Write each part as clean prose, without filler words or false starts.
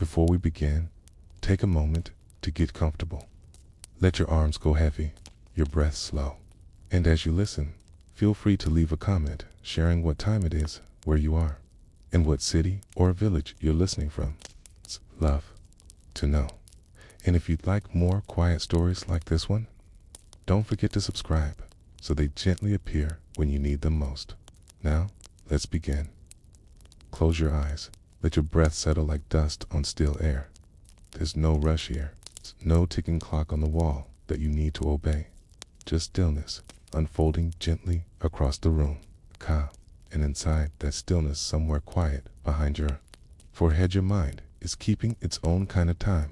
Before we begin, take a moment to get comfortable. Let your arms go heavy, your breath slow. And as you listen, feel free to leave a comment sharing what time it is, where you are, and what city or village you're listening from. It's love to know. And if you'd like more quiet stories like this one, don't forget to subscribe so they gently appear when you need them most. Now, let's begin. Close your eyes. Let your breath settle like dust on still air. There's no rush here. There's no ticking clock on the wall that you need to obey. Just stillness unfolding gently across the room. Calm. And inside that stillness, somewhere quiet behind your forehead, your mind is keeping its own kind of time.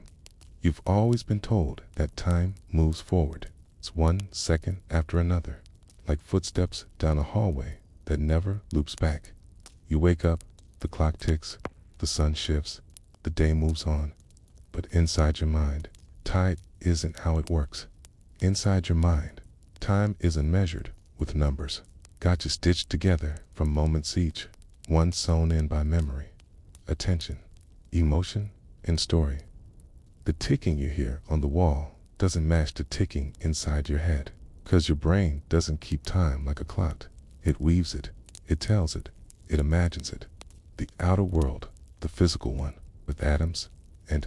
You've always been told that time moves forward. It's 1 second after another, like footsteps down a hallway that never loops back. You wake up, the clock ticks, the sun shifts, the day moves on. But inside your mind, time isn't how it works. Inside your mind, time isn't measured with numbers. Got you stitched together from moments each, one sewn in by memory, attention, emotion, and story. The ticking you hear on the wall doesn't match the ticking inside your head, because your brain doesn't keep time like a clock. It weaves it, it tells it, it imagines it. The outer world, the physical one, with atoms and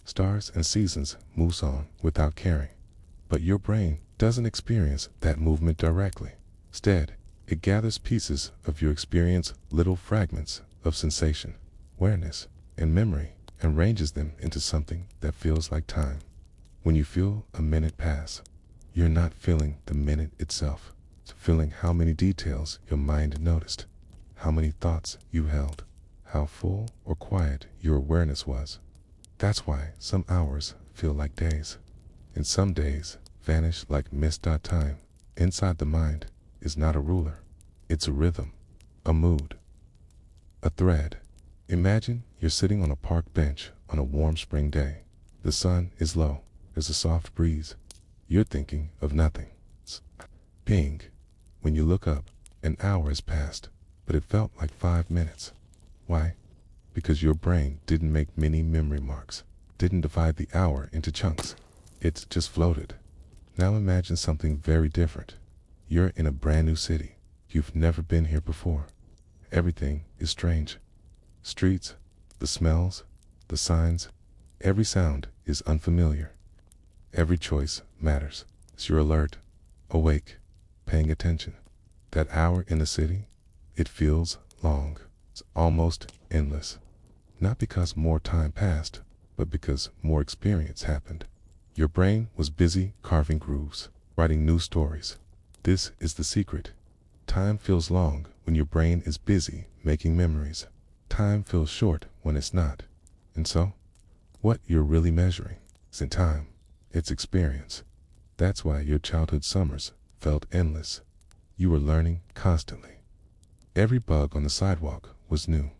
stars and seasons, moves on without caring. But your brain doesn't experience that movement directly. Instead, it gathers pieces of your experience, little fragments of sensation, awareness, and memory, and arranges them into something that feels like time. When you feel a minute pass, you're not feeling the minute itself. It's feeling how many details your mind noticed, how many thoughts you held, how full or quiet your awareness was. That's why some hours feel like days, and some days vanish like mist. Time inside the mind is not a ruler. It's a rhythm, a mood, a thread. Imagine you're sitting on a park bench on a warm spring day. The sun is low. There's a soft breeze. You're thinking of nothing. Ping. When you look up, an hour has passed, but it felt like 5 minutes. Why? Because your brain didn't make many memory marks, didn't divide the hour into chunks. It just floated. Now imagine something very different. You're in a brand new city. You've never been here before. Everything is strange. Streets, the smells, the signs, every sound is unfamiliar. Every choice matters. So you're alert, awake, paying attention. That hour in the city, it feels long. It's almost endless. Not because more time passed, but because more experience happened. Your brain was busy carving grooves, writing new stories. This is the secret. Time feels long when your brain is busy making memories. Time feels short when it's not. And so, what you're really measuring isn't time, it's experience. That's why your childhood summers felt endless. You were learning constantly. Every bug on the sidewalk was new.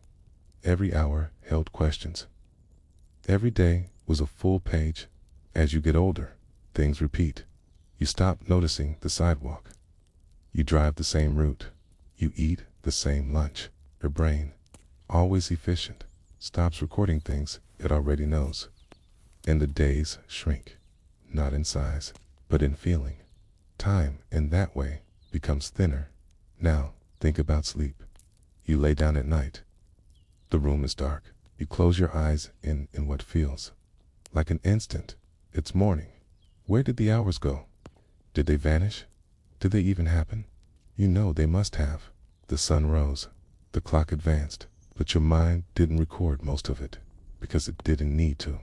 Every hour held questions. Every day was a full page. As you get older, things repeat. You stop noticing the sidewalk. You drive the same route. You eat the same lunch. Your brain, always efficient, stops recording things it already knows. And the days shrink, not in size, but in feeling. Time, in that way, becomes thinner. Now, think about sleep. You lay down at night. The room is dark. You close your eyes in what feels like an instant. It's morning. Where did the hours go? Did they vanish? Did they even happen? You know they must have. The sun rose. The clock advanced. But your mind didn't record most of it because it didn't need to.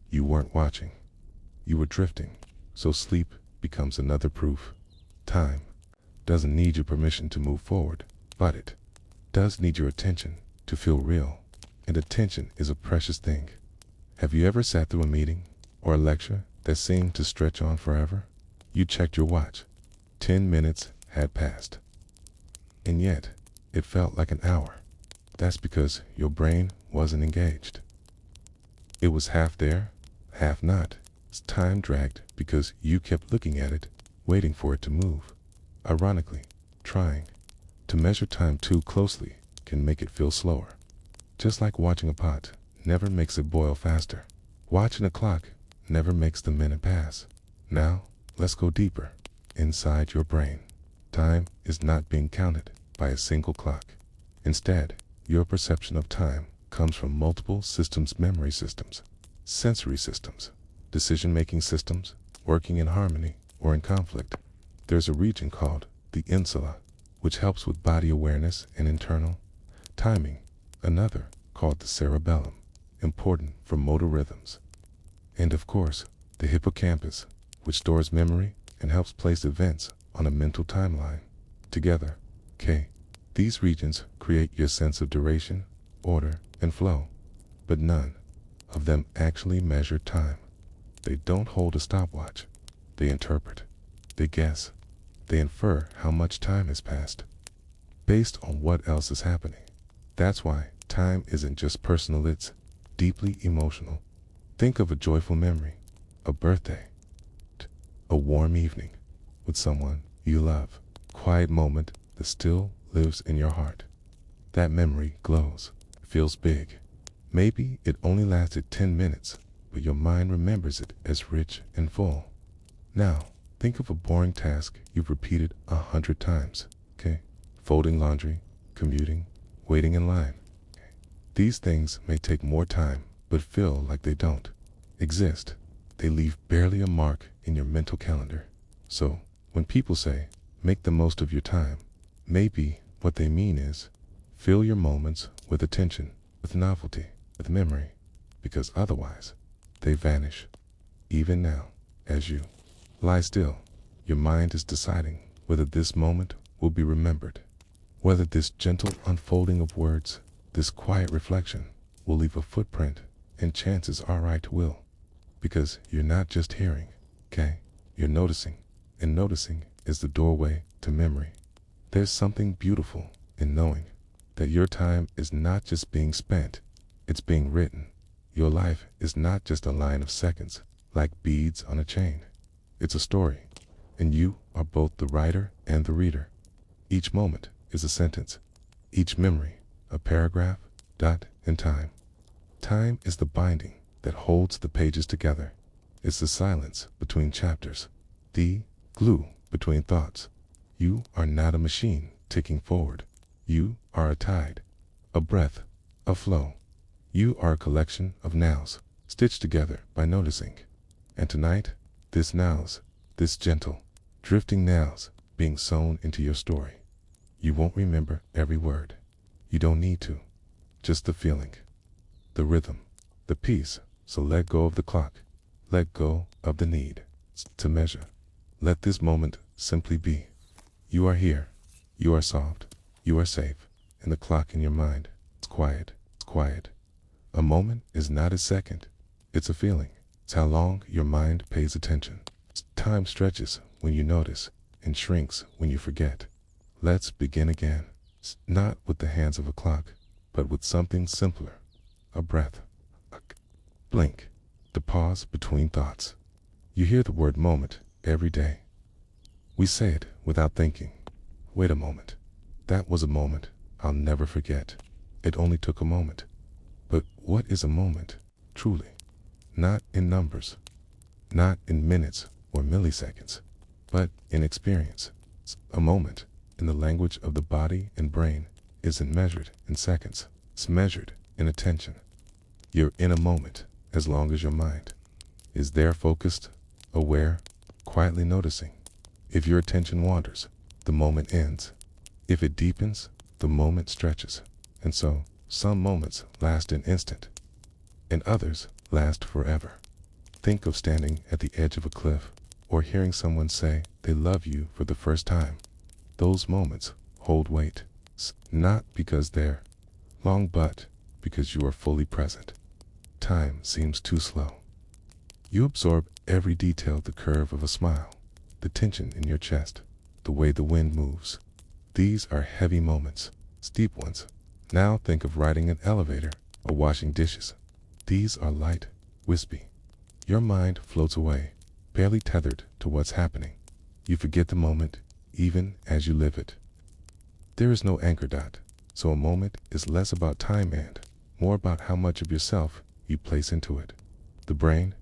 You weren't watching. You were drifting. So sleep becomes another proof. Time doesn't need your permission to move forward, but it does need your attention to feel real. And attention is a precious thing. Have you ever sat through a meeting or a lecture that seemed to stretch on forever? You checked your watch. 10 minutes had passed. And yet, it felt like an hour. That's because your brain wasn't engaged. It was half there, half not. Time dragged because you kept looking at it, waiting for it to move. Ironically, trying to measure time too closely can make it feel slower. Just like watching a pot never makes it boil faster. Watching a clock never makes the minute pass. Now, let's go deeper. Inside your brain, time is not being counted by a single clock. Instead, your perception of time comes from multiple systems, memory systems, sensory systems, decision-making systems, working in harmony or in conflict. There's a region called the insula, which helps with body awareness and internal timing. Another, called the cerebellum, important for motor rhythms. And of course, the hippocampus, which stores memory and helps place events on a mental timeline. Together, these regions create your sense of duration, order, and flow. But none of them actually measure time. They don't hold a stopwatch. They interpret. They guess. They infer how much time has passed based on what else is happening. That's why time isn't just personal, it's deeply emotional. Think of a joyful memory, a birthday, a warm evening with someone you love, quiet moment that still lives in your heart. That memory glows, feels big. Maybe it only lasted 10 minutes, but your mind remembers it as rich and full. Now, think of a boring task you've repeated 100 times, Folding laundry, commuting, waiting in line. These things may take more time, but feel like they don't exist. They leave barely a mark in your mental calendar. So, when people say, make the most of your time, maybe what they mean is, fill your moments with attention, with novelty, with memory, because otherwise, they vanish. Even now, as you lie still, your mind is deciding whether this moment will be remembered, whether this gentle unfolding of words, this quiet reflection, will leave a footprint, and chances are it will. Because you're not just hearing, you're noticing, and noticing is the doorway to memory. There's something beautiful in knowing that your time is not just being spent, it's being written. Your life is not just a line of seconds, like beads on a chain. It's a story, and you are both the writer and the reader. Each moment is a sentence, each memory a paragraph, dot in time. Time is the binding that holds the pages together. It's the silence between chapters, the glue between thoughts. You are not a machine ticking forward. You are a tide, a breath, a flow. You are a collection of nows, stitched together by noticing. And tonight, this nows, this gentle, drifting nows, being sewn into your story. You won't remember every word. You don't need to. Just the feeling, the rhythm, the peace. So let go of the clock. Let go of the need to measure. Let this moment simply be. You are here. You are soft. You are safe. And the clock in your mind, it's quiet. It's quiet. A moment is not a second. It's a feeling. It's how long your mind pays attention. Time stretches when you notice and shrinks when you forget. Let's begin again. Not with the hands of a clock, but with something simpler. A breath. A blink. The pause between thoughts. You hear the word moment every day. We say it without thinking. Wait a moment. That was a moment I'll never forget. It only took a moment. But what is a moment, truly? Not in numbers, not in minutes or milliseconds, but in experience. A moment, in the language of the body and brain, isn't measured in seconds. It's measured in attention. You're in a moment as long as your mind is there, focused, aware, quietly noticing. If your attention wanders, the moment ends. If it deepens, the moment stretches. And so, some moments last an instant, and others last forever. Think of standing at the edge of a cliff, or hearing someone say they love you for the first time. Those moments hold weight, not because they're long, but because you are fully present. Time seems too slow. You absorb every detail, the curve of a smile, the tension in your chest, the way the wind moves. These are heavy moments, steep ones. Now think of riding an elevator or washing dishes. These are light, wispy. Your mind floats away, barely tethered to what's happening. You forget the moment, even as you live it. There is no anchor dot, so a moment is less about time and more about how much of yourself you place into it. The brain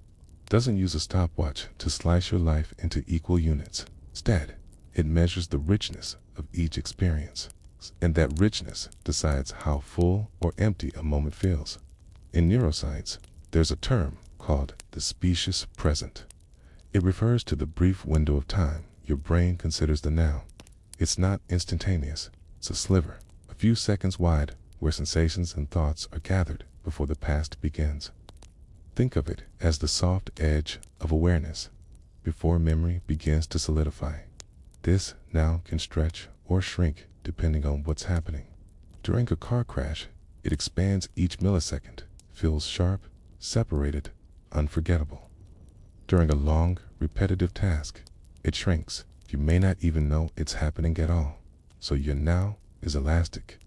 doesn't use a stopwatch to slice your life into equal units. Instead, it measures the richness of each experience, and that richness decides how full or empty a moment feels. In neuroscience, there's a term called the specious present. It refers to the brief window of time your brain considers the now. It's not instantaneous, it's a sliver, a few seconds wide, where sensations and thoughts are gathered before the past begins. Think of it as the soft edge of awareness before memory begins to solidify. This now can stretch or shrink depending on what's happening. During a car crash, it expands each millisecond, feels sharp, separated, unforgettable. During a long, repetitive task, it shrinks. You may not even know it's happening at all. So your now is elastic.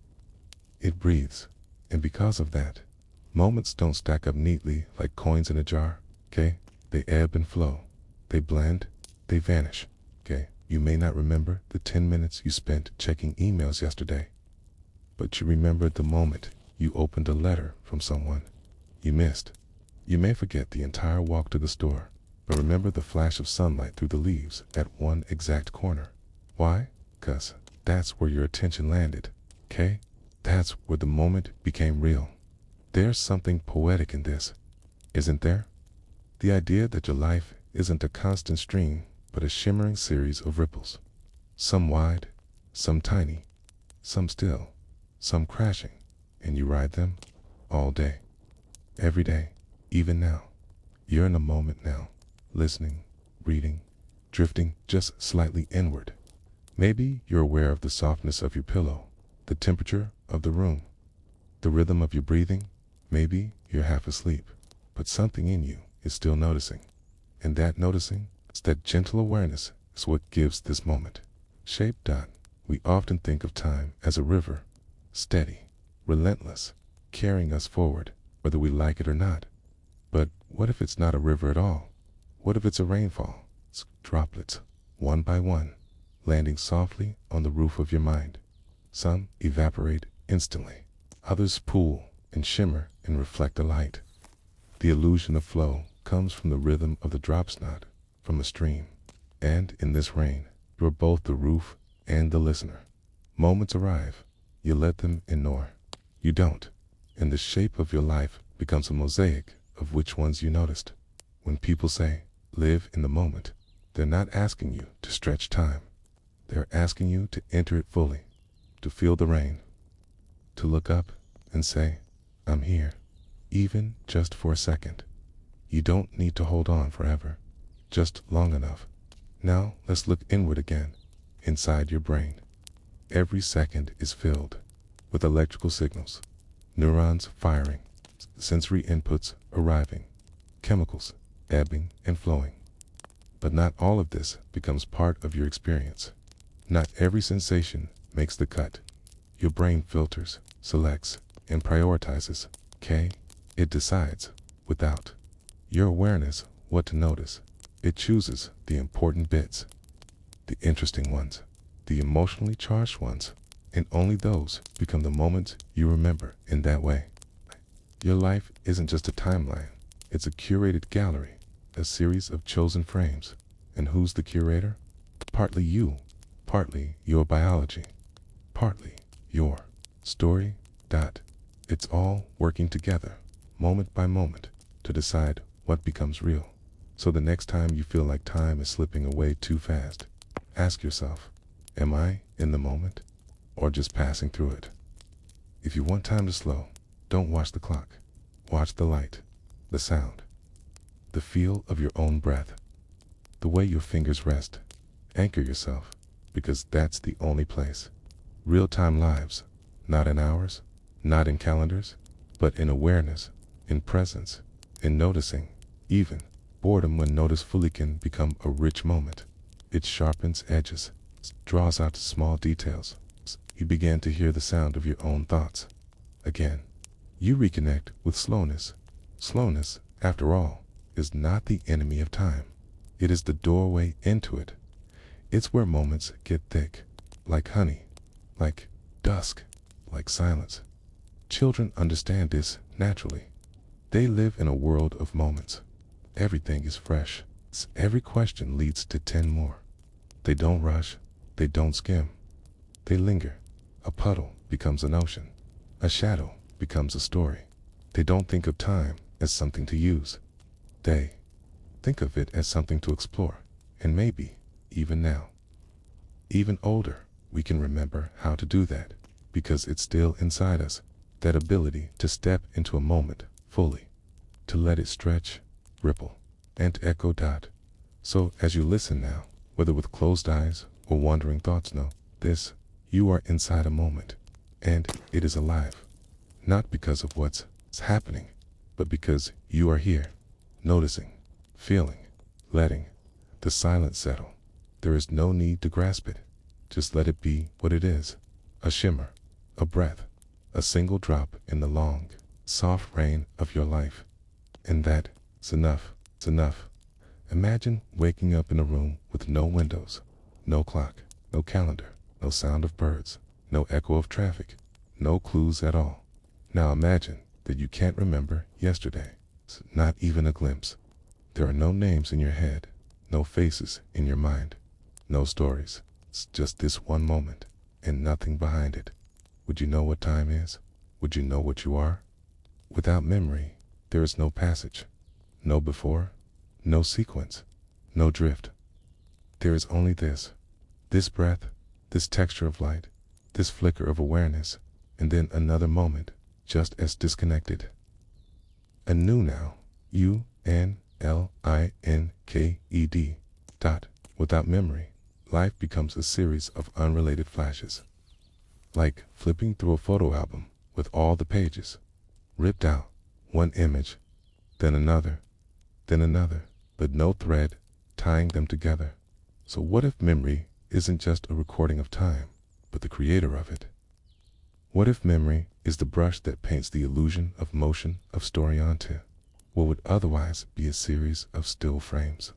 It breathes. And because of that, moments don't stack up neatly like coins in a jar, okay? They ebb and flow. They blend, they vanish, okay? You may not remember the 10 minutes you spent checking emails yesterday, but you remember the moment you opened a letter from someone you missed. You may forget the entire walk to the store, but remember the flash of sunlight through the leaves at one exact corner. Why? 'Cause that's where your attention landed, okay? That's where the moment became real. There's something poetic in this, isn't there? The idea that your life isn't a constant stream, but a shimmering series of ripples. Some wide, some tiny, some still, some crashing, and you ride them all day, every day, even now. You're in a moment now, listening, reading, drifting just slightly inward. Maybe you're aware of the softness of your pillow, the temperature of the room, the rhythm of your breathing. Maybe you're half asleep, but something in you is still noticing. And that noticing, it's that gentle awareness, is what gives this moment shape. We often think of time as a river, steady, relentless, carrying us forward, whether we like it or not. But what if it's not a river at all? What if it's a rainfall? It's droplets, one by one, landing softly on the roof of your mind. Some evaporate instantly. Others pool and shimmer and reflect the light. The illusion of flow comes from the rhythm of the drops, not from a stream. And in this rain, you're both the roof and the listener. Moments arrive. You let them in or you don't. And the shape of your life becomes a mosaic of which ones you noticed. When people say, live in the moment, they're not asking you to stretch time. They're asking you to enter it fully, to feel the rain, to look up and say, I'm here, even just for a second. You don't need to hold on forever, just long enough. Now let's look inward again, inside your brain. Every second is filled with electrical signals, neurons firing, sensory inputs arriving, chemicals ebbing and flowing. But not all of this becomes part of your experience. Not every sensation makes the cut. Your brain filters, selects, and prioritizes, okay? It decides, without your awareness, what to notice. It chooses the important bits, the interesting ones, the emotionally charged ones, and only those become the moments you remember in that way. Your life isn't just a timeline, it's a curated gallery, a series of chosen frames. And who's the curator? Partly you, partly your biology, partly your story. It's all working together, moment by moment, to decide what becomes real. So the next time you feel like time is slipping away too fast, ask yourself, am I in the moment or just passing through it? If you want time to slow, don't watch the clock. Watch the light, the sound, the feel of your own breath, the way your fingers rest. Anchor yourself, because that's the only place. Real-time lives, not in hours, not in calendars, but in awareness, in presence, in noticing. Even boredom, when noticed fully, can become a rich moment. It sharpens edges, draws out small details. You begin to hear the sound of your own thoughts. Again, you reconnect with slowness. Slowness, after all, is not the enemy of time. It is the doorway into it. It's where moments get thick, like honey, like dusk, like silence. Children understand this naturally. They live in a world of moments. Everything is fresh. Every question leads to 10 more. They don't rush. They don't skim. They linger. A puddle becomes an ocean. A shadow becomes a story. They don't think of time as something to use. They think of it as something to explore. And maybe, even now, even older, we can remember how to do that, because it's still inside us, that ability to step into a moment fully, to let it stretch, ripple, and echo. So as you listen now, whether with closed eyes or wandering thoughts, know this: you are inside a moment, and it is alive, not because of what's happening, but because you are here, noticing, feeling, letting the silence settle. There is no need to grasp it. Just let it be what it is: a shimmer, a breath, a single drop in the long, soft rain of your life. And that's enough. It's enough. Imagine waking up in a room with no windows, no clock, no calendar, no sound of birds, no echo of traffic, no clues at all. Now imagine that you can't remember yesterday, not even a glimpse. There are no names in your head, no faces in your mind, no stories. It's just this one moment and nothing behind it. Would you know what time is? Would you know what you are? Without memory, there is no passage, no before, no sequence, no drift. There is only this breath, this texture of light, this flicker of awareness, and then another moment, just as disconnected. Anew now, UNLINKED. Without memory, life becomes a series of unrelated flashes, like flipping through a photo album with all the pages ripped out, one image, then another, but no thread tying them together. So what if memory isn't just a recording of time, but the creator of it? What if memory is the brush that paints the illusion of motion of story onto what would otherwise be a series of still frames?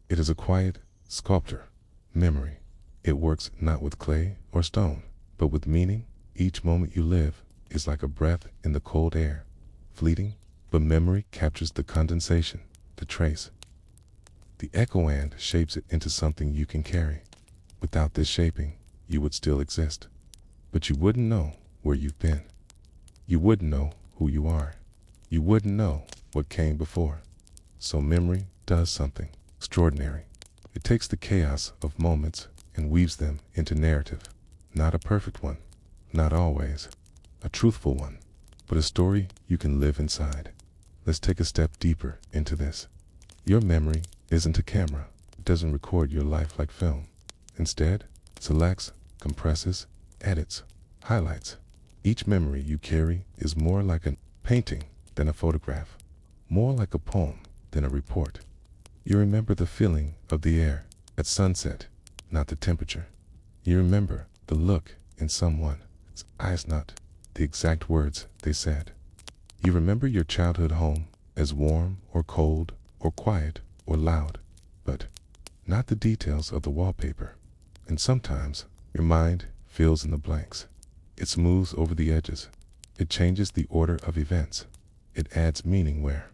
It is a quiet sculptor, memory. It works not with clay or stone, but with meaning. Each moment you live is like a breath in the cold air, fleeting, but memory captures the condensation, the trace, the echo, and shapes it into something you can carry. Without this shaping, you would still exist, but you wouldn't know where you've been. You wouldn't know who you are. You wouldn't know what came before. So memory does something extraordinary. It takes the chaos of moments and weaves them into narrative. Not a perfect one, not always a truthful one, but a story you can live inside. Let's take a step deeper into this. Your memory isn't a camera. It doesn't record your life like film. Instead, it selects, compresses, edits, highlights. Each memory you carry is more like a painting than a photograph, more like a poem than a report. You remember the feeling of the air at sunset, not the temperature. You remember the look in someone's eyes, not the exact words they said. You remember your childhood home as warm or cold or quiet or loud, but not the details of the wallpaper. And sometimes your mind fills in the blanks. It smooths over the edges. It changes the order of events. It adds meaning where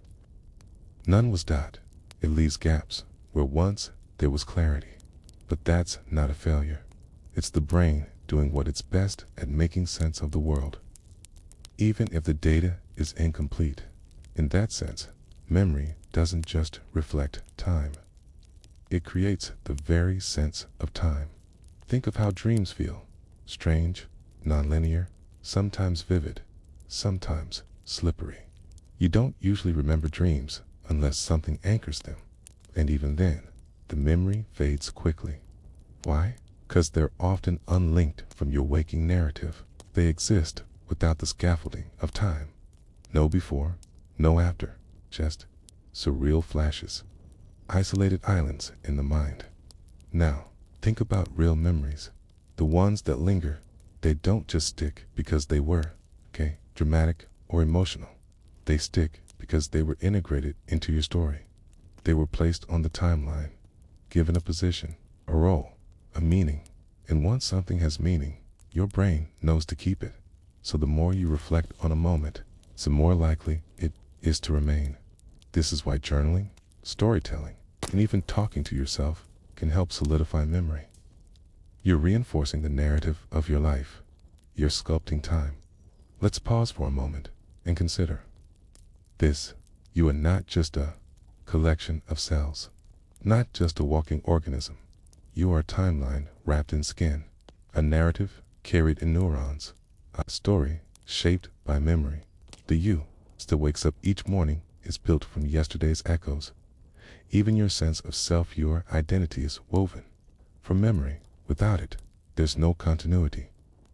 none was. It leaves gaps where once there was clarity. But that's not a failure. It's the brain doing what it's best at: making sense of the world, even if the data is incomplete. In that sense, memory doesn't just reflect time. It creates the very sense of time. Think of how dreams feel: strange, nonlinear, sometimes vivid, sometimes slippery. You don't usually remember dreams unless something anchors them, and even then, the memory fades quickly. Why? Because they're often unlinked from your waking narrative. They exist without the scaffolding of time. No before, no after, just surreal flashes, isolated islands in the mind. Now, think about real memories, the ones that linger. They don't just stick because they were, dramatic or emotional. They stick because they were integrated into your story. They were placed on the timeline, given a position, a role, a meaning. And once something has meaning, your brain knows to keep it. So the more you reflect on a moment, the more likely it is to remain. This is why journaling, storytelling, and even talking to yourself can help solidify memory. You're reinforcing the narrative of your life. You're sculpting time. Let's pause for a moment and consider this. You are not just a collection of cells, not just a walking organism. You are a timeline wrapped in skin, a narrative carried in neurons, a story shaped by memory. The you that wakes up each morning is built from yesterday's echoes. Even your sense of self, your identity, is woven from memory. Without it, there's no continuity.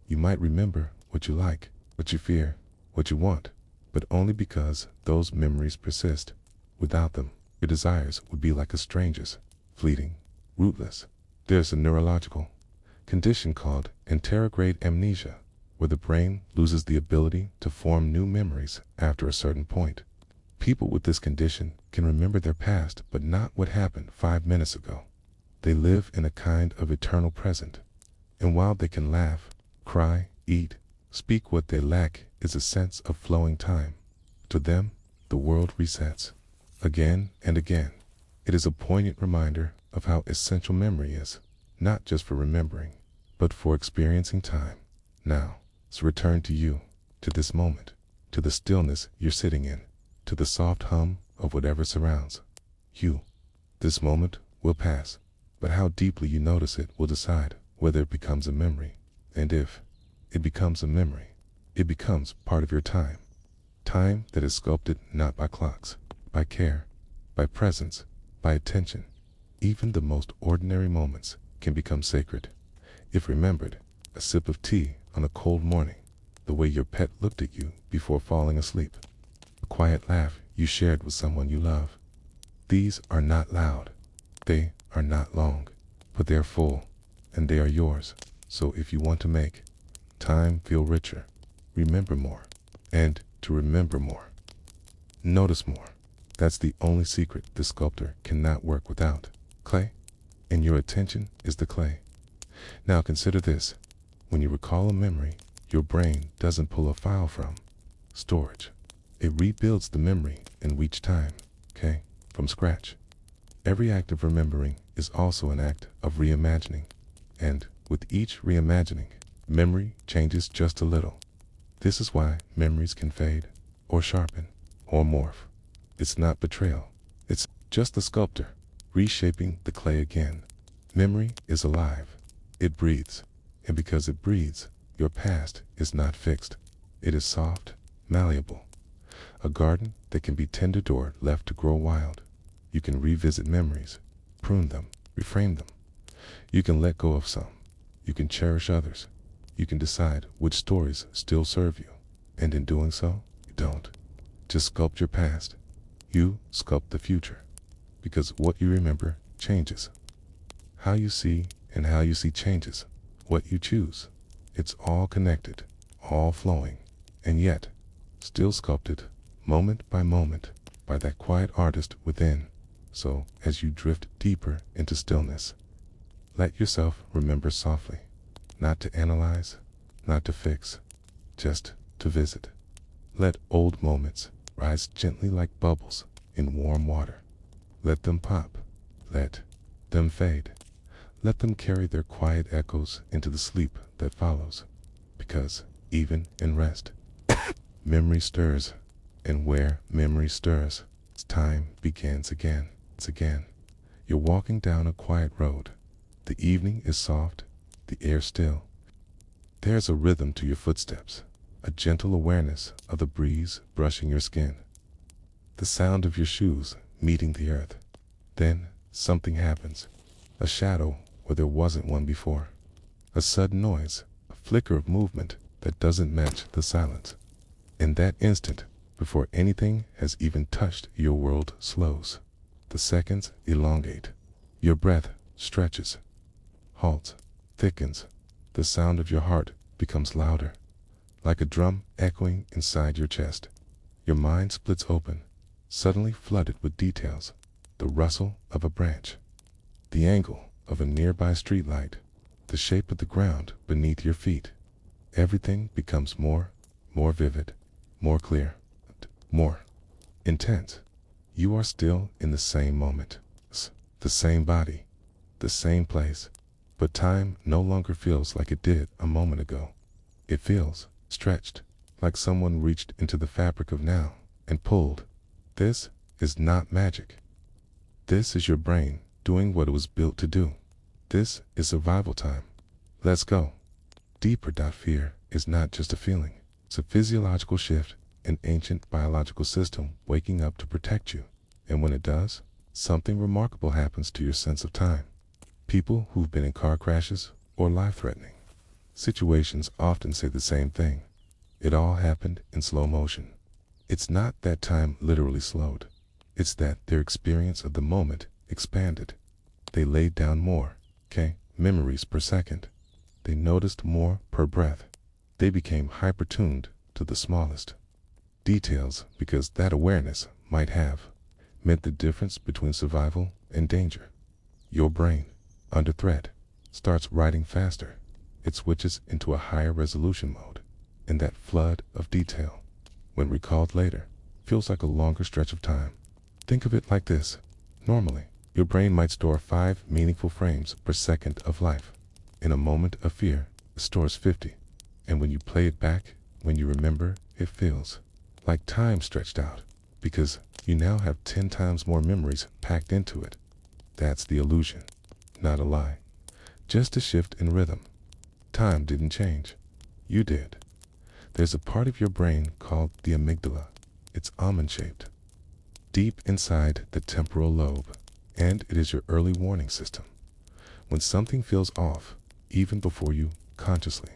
You might remember what you like, what you fear, what you want, but only because those memories persist. Without them, your desires would be like a stranger's, fleeting, rootless. There's a neurological condition called anterograde amnesia, where the brain loses the ability to form new memories after a certain point. People with this condition can remember their past, but not what happened 5 minutes ago. They live in a kind of eternal present. And while they can laugh, cry, eat, speak, what they lack is a sense of flowing time. To them, the world resets again and again. It is a poignant reminder of how essential memory is, not just for remembering, but for experiencing time. Now, let's return to you, to this moment, to the stillness you're sitting in, to the soft hum of whatever surrounds you. This moment will pass, but how deeply you notice it will decide whether it becomes a memory. And if it becomes a memory, it becomes part of your time. Time that is sculpted not by clocks, by care, by presence, by attention. Even the most ordinary moments can become sacred if remembered. A sip of tea on a cold morning, the way your pet looked at you before falling asleep, a quiet laugh you shared with someone you love. These are not loud, they are not long, but they are full, and they are yours. So if you want to make time feel richer, remember more. And to remember more, notice more. That's the only secret the sculptor cannot work without. Clay, and your attention is the clay. Now consider this. When you recall a memory, your brain doesn't pull a file from storage. It rebuilds the memory in each time, okay, from scratch. Every act of remembering is also an act of reimagining. And with each reimagining, memory changes just a little. This is why memories can fade, or sharpen, or morph. It's not betrayal. It's just the sculptor reshaping the clay again. Memory is alive. It breathes. And because it breathes, your past is not fixed. It is soft, malleable. A garden that can be tended or left to grow wild. You can revisit memories, prune them, reframe them. You can let go of some. You can cherish others. You can decide which stories still serve you. And in doing so, you don't just sculpt your past. You sculpt the future. Because what you remember changes. How you see and how you see changes. What you choose. It's all connected, all flowing, and yet still sculpted, moment by moment, by that quiet artist within. So, as you drift deeper into stillness, let yourself remember softly, not to analyze, not to fix, just to visit. Let old moments rise gently like bubbles in warm water. Let them pop, let them fade. Let them carry their quiet echoes into the sleep that follows. Because, even in rest, memory stirs. And where memory stirs, time begins again. It's again. You're walking down a quiet road. The evening is soft, the air still. There's a rhythm to your footsteps, a gentle awareness of the breeze brushing your skin, the sound of your shoes meeting the earth. Then something happens, a shadow where there wasn't one before, a sudden noise, a flicker of movement that doesn't match the silence. In that instant, before anything has even touched, your world slows. The seconds elongate. Your breath stretches, halts, thickens. The sound of your heart becomes louder, like a drum echoing inside your chest. Your mind splits open, suddenly flooded with details. The rustle of a branch, the angle of a nearby streetlight, the shape of the ground beneath your feet. Everything becomes more more vivid, more clear, more intense. You are still in the same moment, the same body, the same place, but time no longer feels like it did a moment ago. It feels stretched, like someone reached into the fabric of now and pulled. This is not magic. This is your brain doing what it was built to do. This is survival time. Let's go deeper. Fear is not just a feeling. It's a physiological shift, an ancient biological system waking up to protect you. And when it does, something remarkable happens to your sense of time. People who've been in car crashes or life-threatening situations often say the same thing. It all happened in slow motion. It's not that time literally slowed. It's that their experience of the moment expanded. They laid down more, memories per second. They noticed more per breath. They became hyper-tuned to the smallest details because that awareness might have meant the difference between survival and danger. Your brain, under threat, starts writing faster. It switches into a higher resolution mode, and that flood of detail, when recalled later, feels like a longer stretch of time. Think of it like this. Normally, your brain might store 5 meaningful frames per second of life. In a moment of fear, it stores 50. And when you play it back, when you remember, it feels like time stretched out, because you now have 10 times more memories packed into it. That's the illusion, not a lie. Just a shift in rhythm. Time didn't change. You did. There's a part of your brain called the amygdala. It's almond-shaped, deep inside the temporal lobe, and it is your early warning system. When something feels off, even before you consciously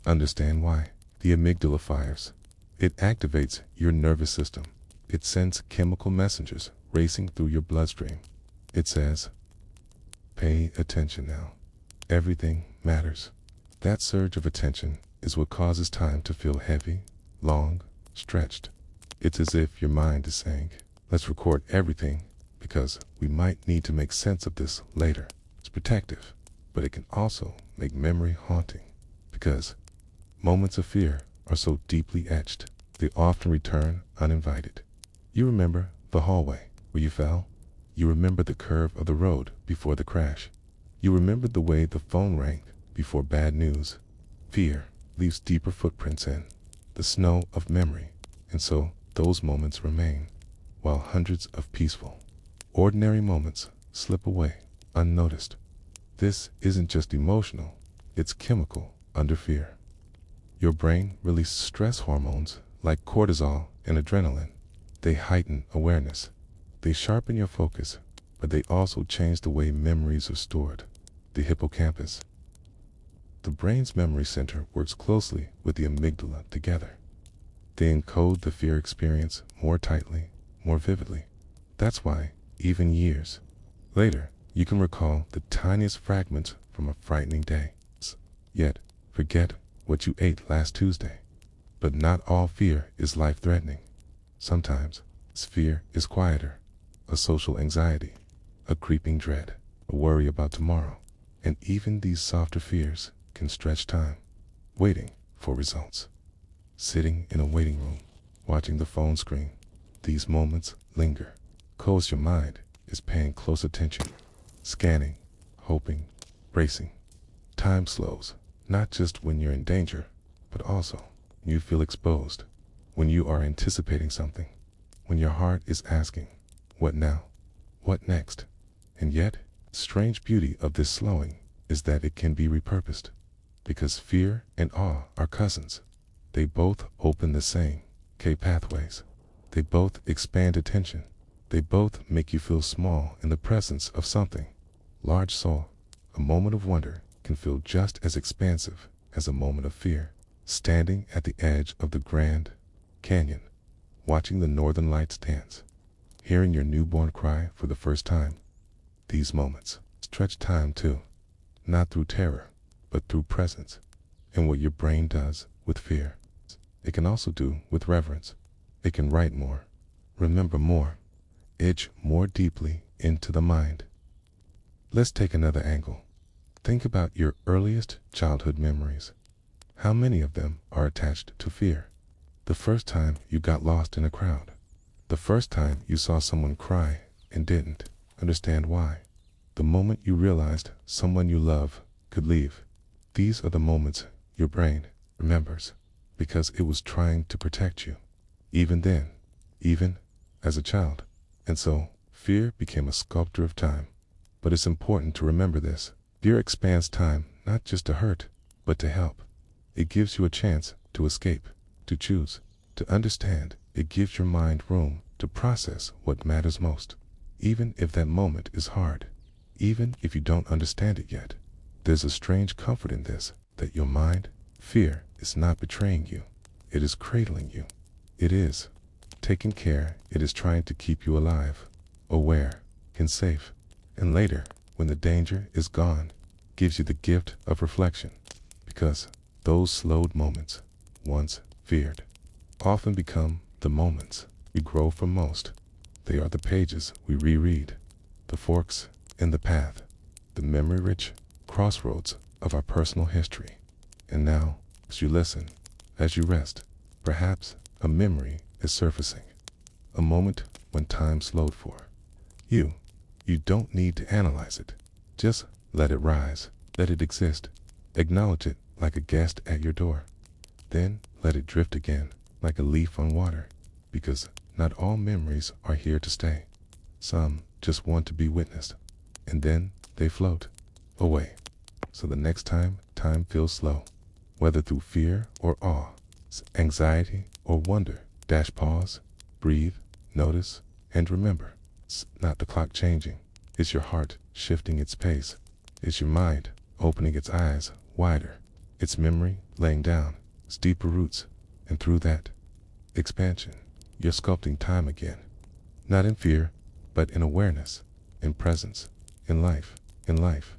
understand why, the amygdala fires. It activates your nervous system. It sends chemical messengers racing through your bloodstream. It says, pay attention now. Everything matters. That surge of attention is what causes time to feel heavy, long, stretched. It's as if your mind is saying, let's record everything because we might need to make sense of this later. It's protective, but it can also make memory haunting because moments of fear are so deeply etched, they often return uninvited. You remember the hallway where you fell. You remember the curve of the road before the crash. You remember the way the phone rang before bad news. Fear leaves deeper footprints in the snow of memory, and so those moments remain, while hundreds of peaceful, ordinary moments slip away unnoticed. This isn't just emotional, it's chemical under fear. Your brain releases stress hormones like cortisol and adrenaline. They heighten awareness. They sharpen your focus, but they also change the way memories are stored. The hippocampus, the brain's memory center, works closely with the amygdala together. They encode the fear experience more tightly, more vividly. That's why, even years later, you can recall the tiniest fragments from a frightening day. Yet, forget what you ate last Tuesday. But not all fear is life-threatening. Sometimes, fear is quieter, a social anxiety, a creeping dread, a worry about tomorrow. And even these softer fears can stretch time, waiting for results. Sitting in a waiting room, watching the phone screen, these moments linger. Cause your mind is paying close attention, scanning, hoping, bracing. Time slows, not just when you're in danger, but also when you feel exposed, when you are anticipating something, when your heart is asking, what now? What next? And yet, the strange beauty of this slowing is that it can be repurposed, because fear and awe are cousins. They both open the same pathways. They both expand attention. They both make you feel small in the presence of something large. So, a moment of wonder can feel just as expansive as a moment of fear. Standing at the edge of the Grand Canyon, watching the northern lights dance, hearing your newborn cry for the first time. These moments stretch time too, not through terror, but through presence. And what your brain does with fear, it can also do with reverence. It can write more, remember more, etch more deeply into the mind. Let's take another angle. Think about your earliest childhood memories. How many of them are attached to fear? The first time you got lost in a crowd. The first time you saw someone cry and didn't understand why. The moment you realized someone you love could leave. These are the moments your brain remembers because it was trying to protect you. Even then, even as a child. And so, fear became a sculptor of time. But it's important to remember this. Fear expands time not just to hurt, but to help. It gives you a chance to escape, to choose, to understand. It gives your mind room to process what matters most. Even if that moment is hard, even if you don't understand it yet, there's a strange comfort in this, that your mind, fear, is not betraying you. It is cradling you. It is taking care. It is trying to keep you alive, aware, and safe. And later, when the danger is gone, gives you the gift of reflection. Because those slowed moments, once feared, often become the moments we grow from most. They are the pages we reread, the forks in the path, the memory-rich crossroads of our personal history. And now, as you listen, as you rest, perhaps a memory is surfacing. A moment when time slowed for you. You don't need to analyze it. Just let it rise. Let it exist. Acknowledge it like a guest at your door. Then let it drift again like a leaf on water. Because not all memories are here to stay. Some just want to be witnessed. And then they float away. So the next time time feels slow, whether through fear or awe, anxiety or wonder, pause, breathe, notice, and remember. It's not the clock changing. It's your heart shifting its pace. It's your mind opening its eyes wider. It's memory laying down its deeper roots. And through that expansion, you're sculpting time again. Not in fear, but in awareness, in presence, in life, in life.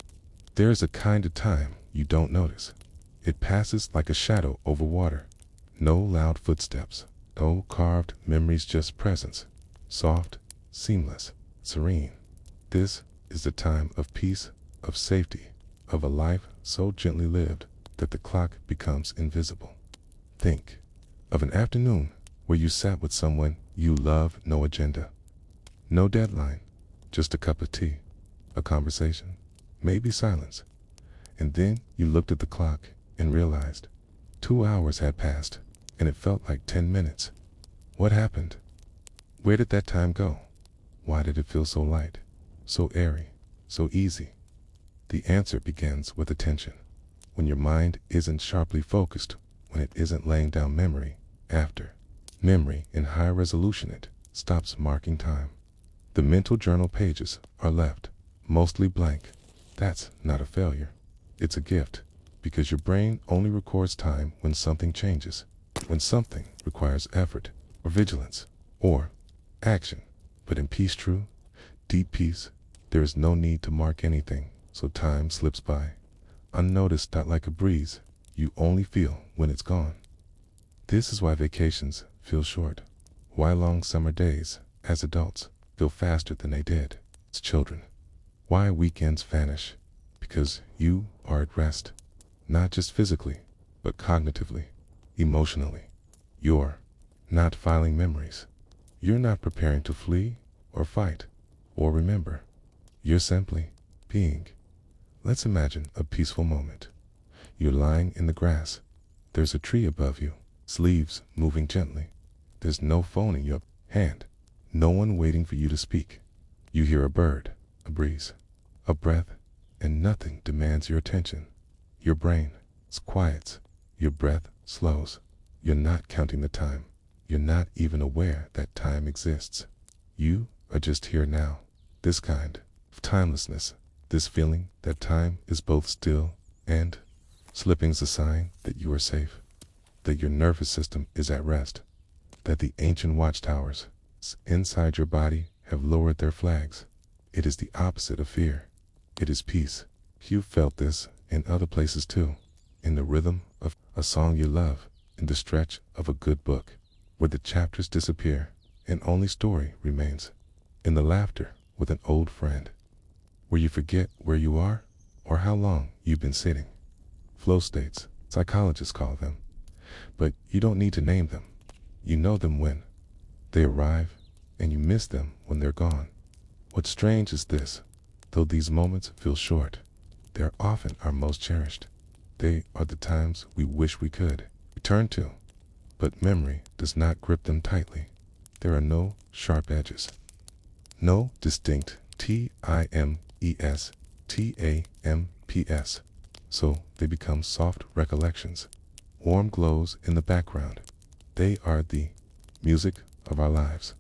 There is a kind of time you don't notice. It passes like a shadow over water. No loud footsteps, no carved memories, just presence. Soft, seamless, serene. This is the time of peace, of safety, of a life so gently lived that the clock becomes invisible. Think of an afternoon where you sat with someone you love, no agenda, no deadline, just a cup of tea, a conversation, maybe silence. And then you looked at the clock and realized 2 hours had passed, and it felt like 10 minutes. What happened? Where did that time go? Why did it feel so light, so airy, so easy? The answer begins with attention. When your mind isn't sharply focused, when it isn't laying down memory after memory in high resolution, it stops marking time. The mental journal pages are left mostly blank. That's not a failure. It's a gift, because your brain only records time when something changes, when something requires effort or vigilance or action. But in peace, true, deep peace, there is no need to mark anything, so time slips by, unnoticed, not like a breeze you only feel when it's gone. This is why vacations feel short, why long summer days, as adults, feel faster than they did as children, why weekends vanish, because you are at rest, not just physically, but cognitively, emotionally. You're not filing memories. You're not preparing to flee or fight or remember. You're simply being. Let's imagine a peaceful moment. You're lying in the grass. There's a tree above you, its leaves moving gently. There's no phone in your hand, no one waiting for you to speak. You hear a bird, a breeze, a breath, and nothing demands your attention. Your brain quiets, your breath slows. You're not counting the time. You're not even aware that time exists. You are just here now. This kind of timelessness, this feeling that time is both still and slipping, is a sign that you are safe, that your nervous system is at rest, that the ancient watchtowers inside your body have lowered their flags. It is the opposite of fear. It is peace. You've felt this in other places too, in the rhythm of a song you love, in the stretch of a good book, where the chapters disappear and only story remains, in the laughter with an old friend, where you forget where you are or how long you've been sitting. Flow states, psychologists call them, but you don't need to name them. You know them when they arrive, and you miss them when they're gone. What's strange is this: though these moments feel short, they're often our most cherished. They are the times we wish we could return to, but memory does not grip them tightly. There are no sharp edges, no distinct timestamps, so they become soft recollections, warm glows in the background. They are the music of our lives,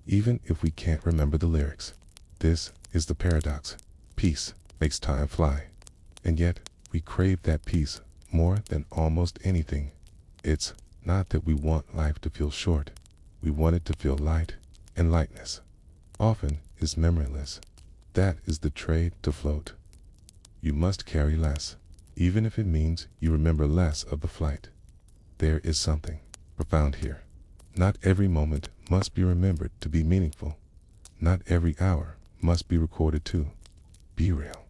even if we can't remember the lyrics. This is the paradox. Peace makes time fly, and yet we crave that peace more than almost anything. It's not that we want life to feel short. We want it to feel light, and lightness often is memoryless. That is the trade to float. You must carry less, even if it means you remember less of the flight. There is something profound here. Not every moment must be remembered to be meaningful. Not every hour must be recorded to be real.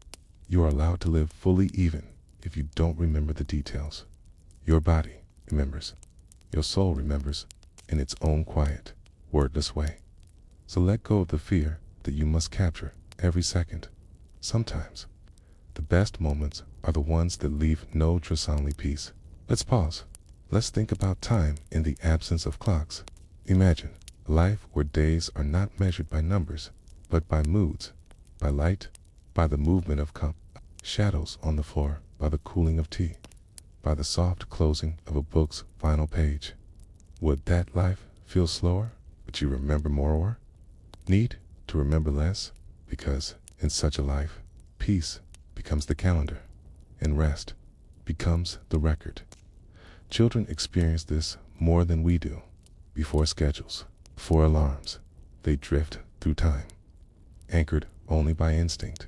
You are allowed to live fully even if you don't remember the details. Your body remembers. Your soul remembers in its own quiet, wordless way. So let go of the fear that you must capture every second. Sometimes the best moments are the ones that leave no trace, only peace. Let's pause. Let's think about time in the absence of clocks. Imagine a life where days are not measured by numbers, but by moods, by light, by the movement of shadows on the floor, by the cooling of tea, by the soft closing of a book's final page. Would that life feel slower, but you remember more, or need to remember less? Because in such a life, peace becomes the calendar, and rest becomes the record. Children experience this more than we do. Before schedules, before alarms, they drift through time, anchored only by instinct.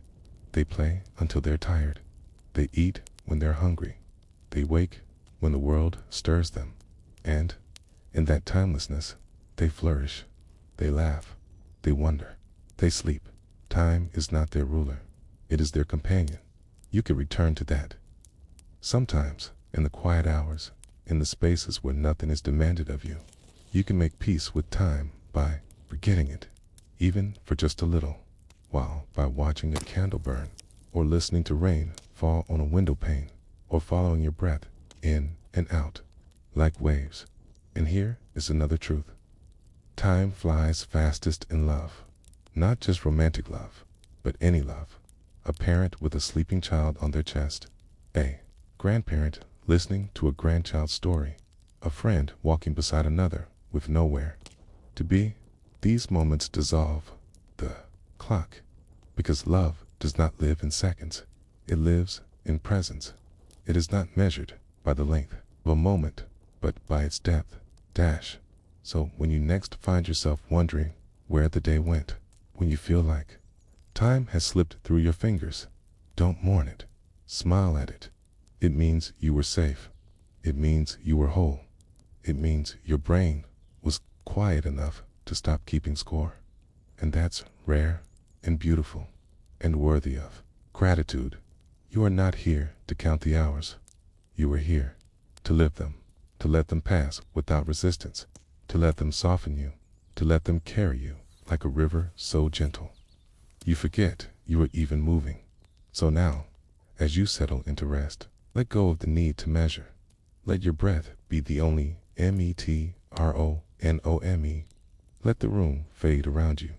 They play until they're tired. They eat when they're hungry. They wake when the world stirs them. And in that timelessness, they flourish. They laugh. They wonder. They sleep. Time is not their ruler. It is their companion. You can return to that. Sometimes, in the quiet hours, in the spaces where nothing is demanded of you, you can make peace with time by forgetting it, even for just a little, while by watching a candle burn, or listening to rain fall on a window pane, or following your breath in and out like waves. And here is another truth. Time flies fastest in love. Not just romantic love, but any love. A parent with a sleeping child on their chest. A grandparent listening to a grandchild's story. A friend walking beside another with nowhere to be. These moments dissolve the clock, because love does not live in seconds. It lives in presence. It is not measured by the length of a moment, but by its depth. So when you next find yourself wondering where the day went, when you feel like time has slipped through your fingers, don't mourn it. Smile at it. It means you were safe. It means you were whole. It means your brain was quiet enough to stop keeping score. And that's rare and beautiful and worthy of gratitude. You are not here to count the hours. You are here to live them, to let them pass without resistance, to let them soften you, to let them carry you like a river so gentle. You forget you are even moving. So now, as you settle into rest, let go of the need to measure. Let your breath be the only metrone. Let the room fade around you.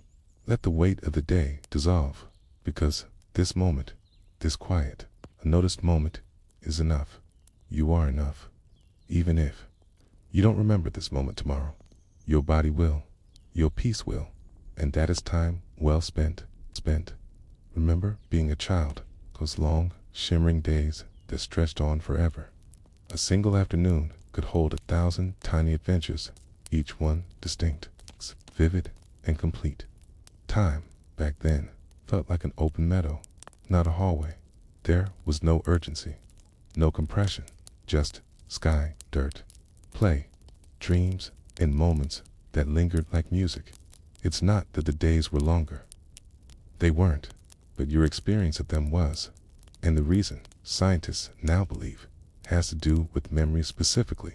Let the weight of the day dissolve, because this moment, this quiet, unnoticed moment is enough. You are enough. Even if you don't remember this moment tomorrow, your body will, your peace will, and that is time well spent. Remember being a child, those long, shimmering days that stretched on forever. A single afternoon could hold 1,000 tiny adventures, each one distinct, vivid, and complete. Time, back then, felt like an open meadow, not a hallway. There was no urgency, no compression, just sky, dirt, play, dreams, and moments that lingered like music. It's not that the days were longer. They weren't, but your experience of them was. And the reason, scientists now believe, has to do with memory specifically.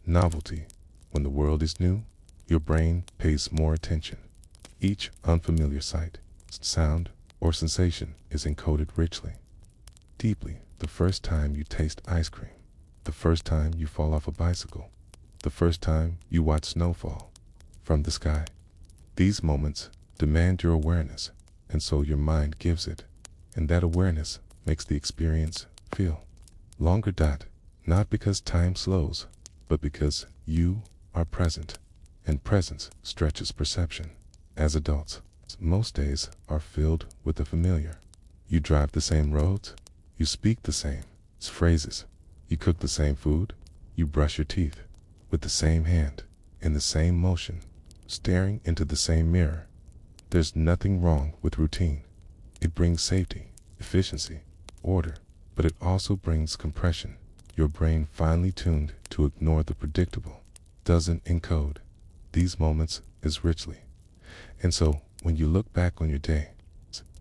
Novelty When the world is new, your brain pays more attention. Each unfamiliar sight, sound, or sensation is encoded richly, deeply. The first time you taste ice cream, the first time you fall off a bicycle, the first time you watch snowfall from the sky. These moments demand your awareness, and so your mind gives it, and that awareness makes the experience feel longer. Not because time slows, but because you are present, and presence stretches perception. As adults, most days are filled with the familiar. You drive the same roads, you speak the same phrases, you cook the same food, you brush your teeth with the same hand, in the same motion, staring into the same mirror. There's nothing wrong with routine. It brings safety, efficiency, order, but it also brings compression. Your brain, finely tuned to ignore the predictable, doesn't encode these moments as richly. And so, when you look back on your day,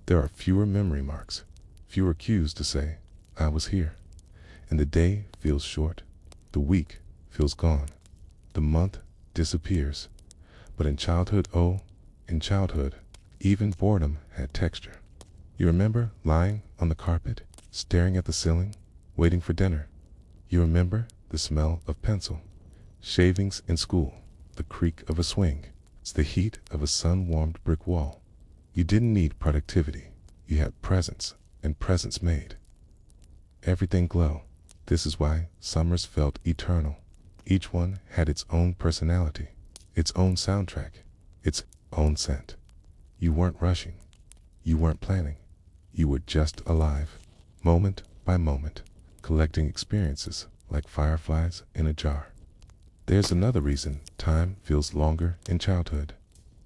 there are fewer memory marks, fewer cues to say, I was here. And the day feels short, the week feels gone, the month disappears. But in childhood, even boredom had texture. You remember lying on the carpet, staring at the ceiling, waiting for dinner. You remember the smell of pencil, shavings in school, the creak of a swing. It's the heat of a sun-warmed brick wall. You didn't need productivity. You had presence, and presence made everything glow. This is why summers felt eternal. Each one had its own personality, its own soundtrack, its own scent. You weren't rushing. You weren't planning. You were just alive, moment by moment, collecting experiences like fireflies in a jar. There's another reason time feels longer in childhood.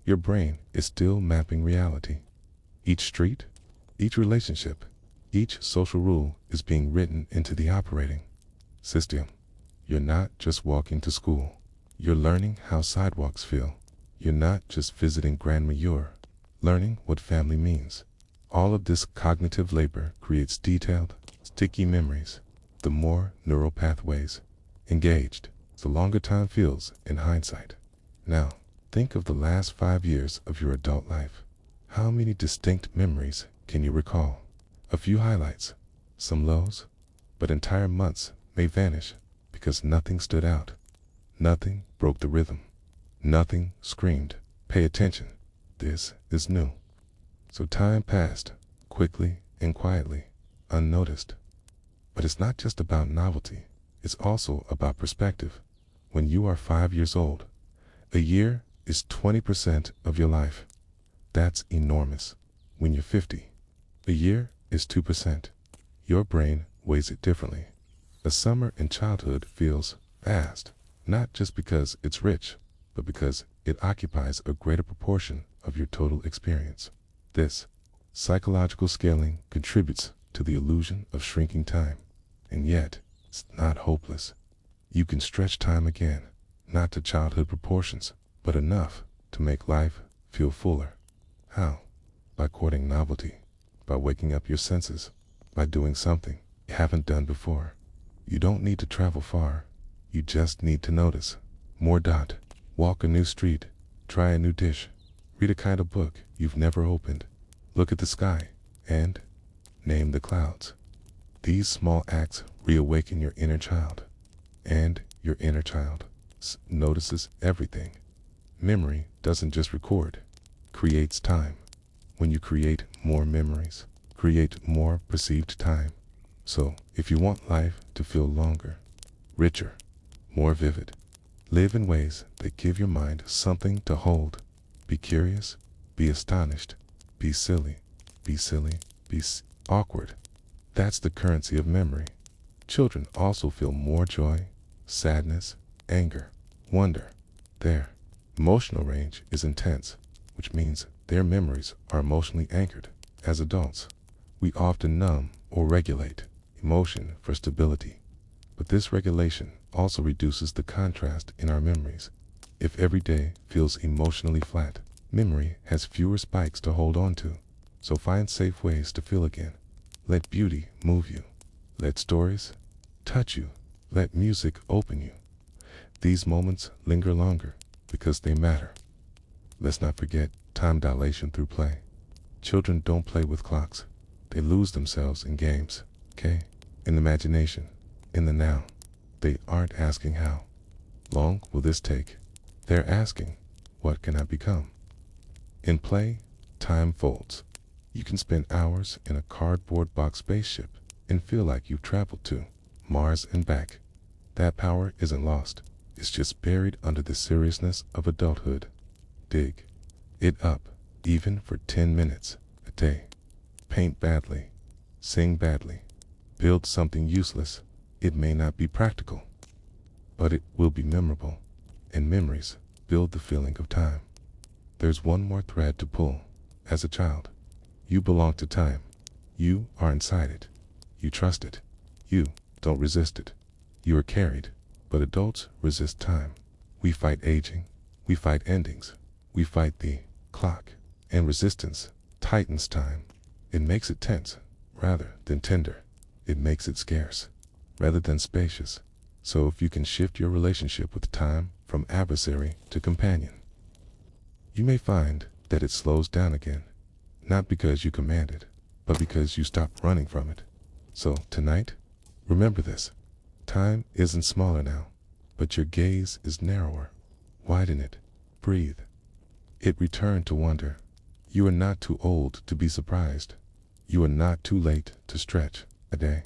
Your brain is still mapping reality. Each street, each relationship, each social rule is being written into the operating system. You're not just walking to school. You're learning how sidewalks feel. You're not just visiting grandma, you're learning what family means. All of this cognitive labor creates detailed, sticky memories. The more neural pathways engaged, the longer time feels in hindsight. Now, think of the last 5 years of your adult life. How many distinct memories can you recall? A few highlights, some lows, but entire months may vanish because nothing stood out. Nothing broke the rhythm. Nothing screamed, pay attention, this is new. So time passed, quickly and quietly, unnoticed. But it's not just about novelty, it's also about perspective. When you are 5 years old, a year is 20% of your life. That's enormous. When you're 50, a year is 2%. Your brain weighs it differently. A summer in childhood feels vast, not just because it's rich, but because it occupies a greater proportion of your total experience. This psychological scaling contributes to the illusion of shrinking time. And yet, it's not hopeless. You can stretch time again, not to childhood proportions, but enough to make life feel fuller. How? By courting novelty, by waking up your senses, by doing something you haven't done before. You don't need to travel far. You just need to notice. More. Walk a new street, try a new dish, read a kind of book you've never opened, look at the sky, and name the clouds. These small acts reawaken your inner child, and your inner child notices everything. Memory doesn't just record, creates time. When you create more memories, create more perceived time. So, if you want life to feel longer, richer, more vivid, live in ways that give your mind something to hold. Be curious, be astonished, be silly, be awkward. That's the currency of memory. Children also feel more joy, sadness, anger, wonder. Their emotional range is intense, which means their memories are emotionally anchored. As adults, we often numb or regulate emotion for stability. But this regulation also reduces the contrast in our memories. If every day feels emotionally flat, memory has fewer spikes to hold on to. So find safe ways to feel again. Let beauty move you. Let stories touch you. Let music open you. These moments linger longer because they matter. Let's not forget time dilation through play. Children don't play with clocks. They lose themselves in games, okay? In imagination, in the now. They aren't asking how long will this take? They're asking, what can I become? In play, time folds. You can spend hours in a cardboard box spaceship and feel like you've traveled to Mars and back. That power isn't lost. It's just buried under the seriousness of adulthood. Dig it up, even for 10 minutes a day. Paint badly, sing badly, build something useless. It may not be practical, but it will be memorable. And memories build the feeling of time. There's one more thread to pull. As a child, you belong to time. You are inside it. You trust it. You don't resist it. You are carried. But adults resist time. We fight aging. We fight endings. We fight the clock. And resistance tightens time. It makes it tense rather than tender. It makes it scarce rather than spacious. So if you can shift your relationship with time from adversary to companion, you may find that it slows down again, not because you command it, but because you stop running from it. So tonight, remember this. Time isn't smaller now, but your gaze is narrower. Widen it. Breathe. It returned to wonder. You are not too old to be surprised. You are not too late to stretch a day.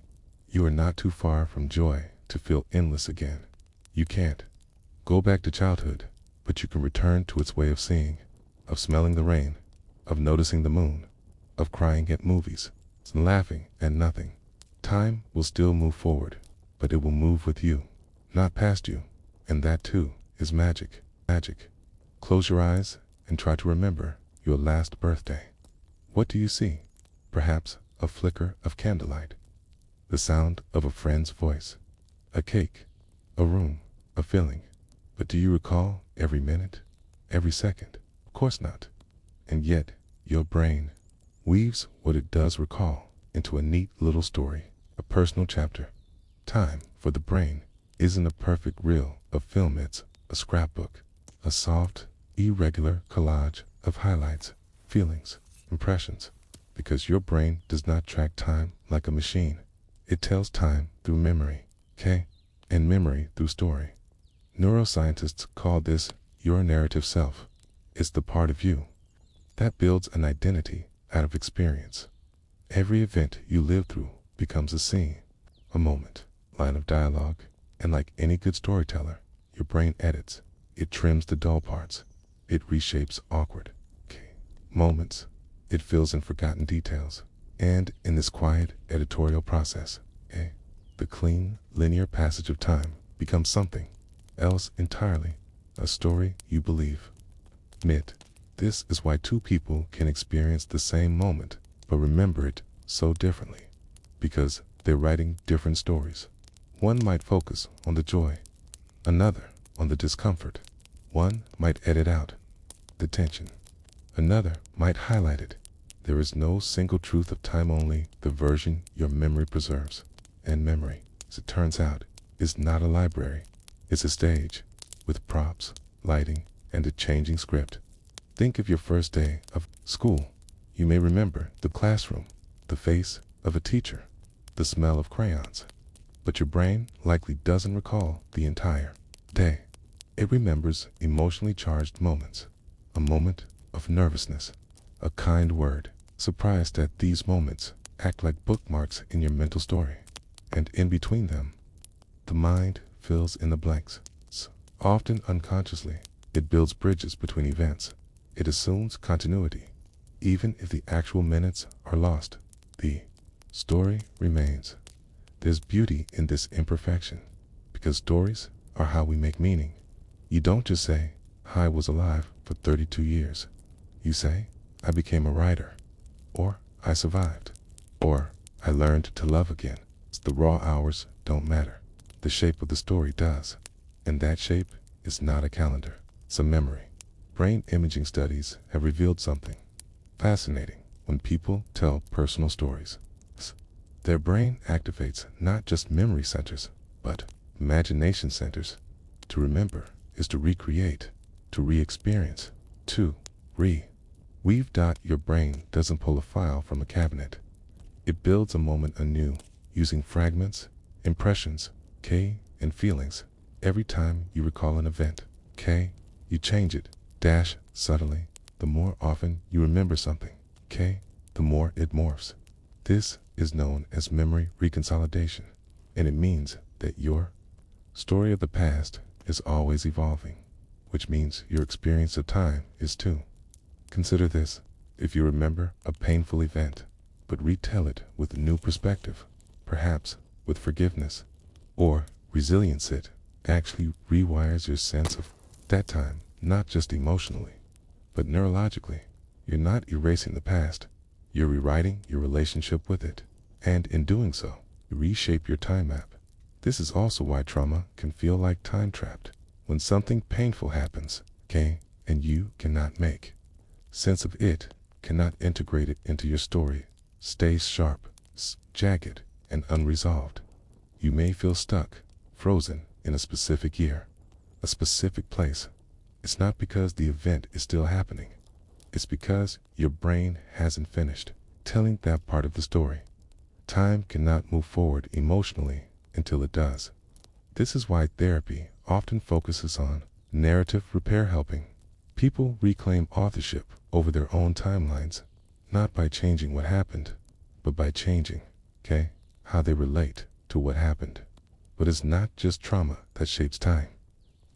You are not too far from joy to feel endless again. You can't go back to childhood, but you can return to its way of seeing, of smelling the rain, of noticing the moon, of crying at movies, and laughing at nothing. Time will still move forward, but it will move with you, not past you, and that too is magic. Magic. Close your eyes and try to remember your last birthday. What do you see? Perhaps a flicker of candlelight, the sound of a friend's voice, a cake, a room, a feeling. But do you recall every minute, every second? Of course not. And yet, your brain weaves what it does recall into a neat little story, a personal chapter. Time, for the brain, isn't a perfect reel of film, it's a scrapbook, a soft, irregular collage of highlights, feelings, impressions. Because your brain does not track time like a machine. It tells time through memory, okay? And memory through story. Neuroscientists call this your narrative self. It's the part of you that builds an identity out of experience. Every event you live through becomes a scene, a moment, line of dialogue, and like any good storyteller, your brain edits. It trims the dull parts. It reshapes awkward moments. It fills in forgotten details. And in this quiet editorial process, the clean, linear passage of time becomes something else entirely, a story you believe. This is why two people can experience the same moment, but remember it so differently. Because they're writing different stories. One might focus on the joy, another on the discomfort. One might edit out the tension, another might highlight it. There is no single truth of time, only the version your memory preserves. And memory, as it turns out, is not a library. It's a stage, with props, lighting, and a changing script. Think of your first day of school. You may remember the classroom, the face of a teacher, the smell of crayons. But your brain likely doesn't recall the entire day. It remembers emotionally charged moments, a moment of nervousness, a kind word. Surprised that these moments act like bookmarks in your mental story. And in between them, the mind fills in the blanks. Often unconsciously, it builds bridges between events. It assumes continuity. Even if the actual minutes are lost, the story remains. There's beauty in this imperfection, because stories are how we make meaning. You don't just say, I was alive for 32 years. You say, I became a writer, or I survived, or I learned to love again. The raw hours don't matter. The shape of the story does. And that shape is not a calendar. It's a memory. Brain imaging studies have revealed something fascinating. When people tell personal stories, their brain activates not just memory centers, but imagination centers. To remember is to recreate, to re-experience, to re-weave. Your brain doesn't pull a file from a cabinet. It builds a moment anew, using fragments, impressions, and feelings. Every time you recall an event, you change it, subtly. The more often you remember something, the more it morphs. This is known as memory reconsolidation, and it means that your story of the past is always evolving, which means your experience of time is too. Consider this: if you remember a painful event, but retell it with a new perspective, perhaps with forgiveness or resilience, it actually rewires your sense of that time, not just emotionally, but neurologically. You're not erasing the past, you're rewriting your relationship with it, and in doing so, you reshape your time map. This is also why trauma can feel like time trapped. When something painful happens, and you cannot make sense of it, cannot integrate it into your story, stays sharp, jagged, and unresolved. You may feel stuck, frozen in a specific year, a specific place. It's not because the event is still happening. It's because your brain hasn't finished telling that part of the story. Time cannot move forward emotionally until it does. This is why therapy often focuses on narrative repair, helping people reclaim authorship over their own timelines, not by changing what happened, but by changing, how they relate to what happened. But it's not just trauma that shapes time.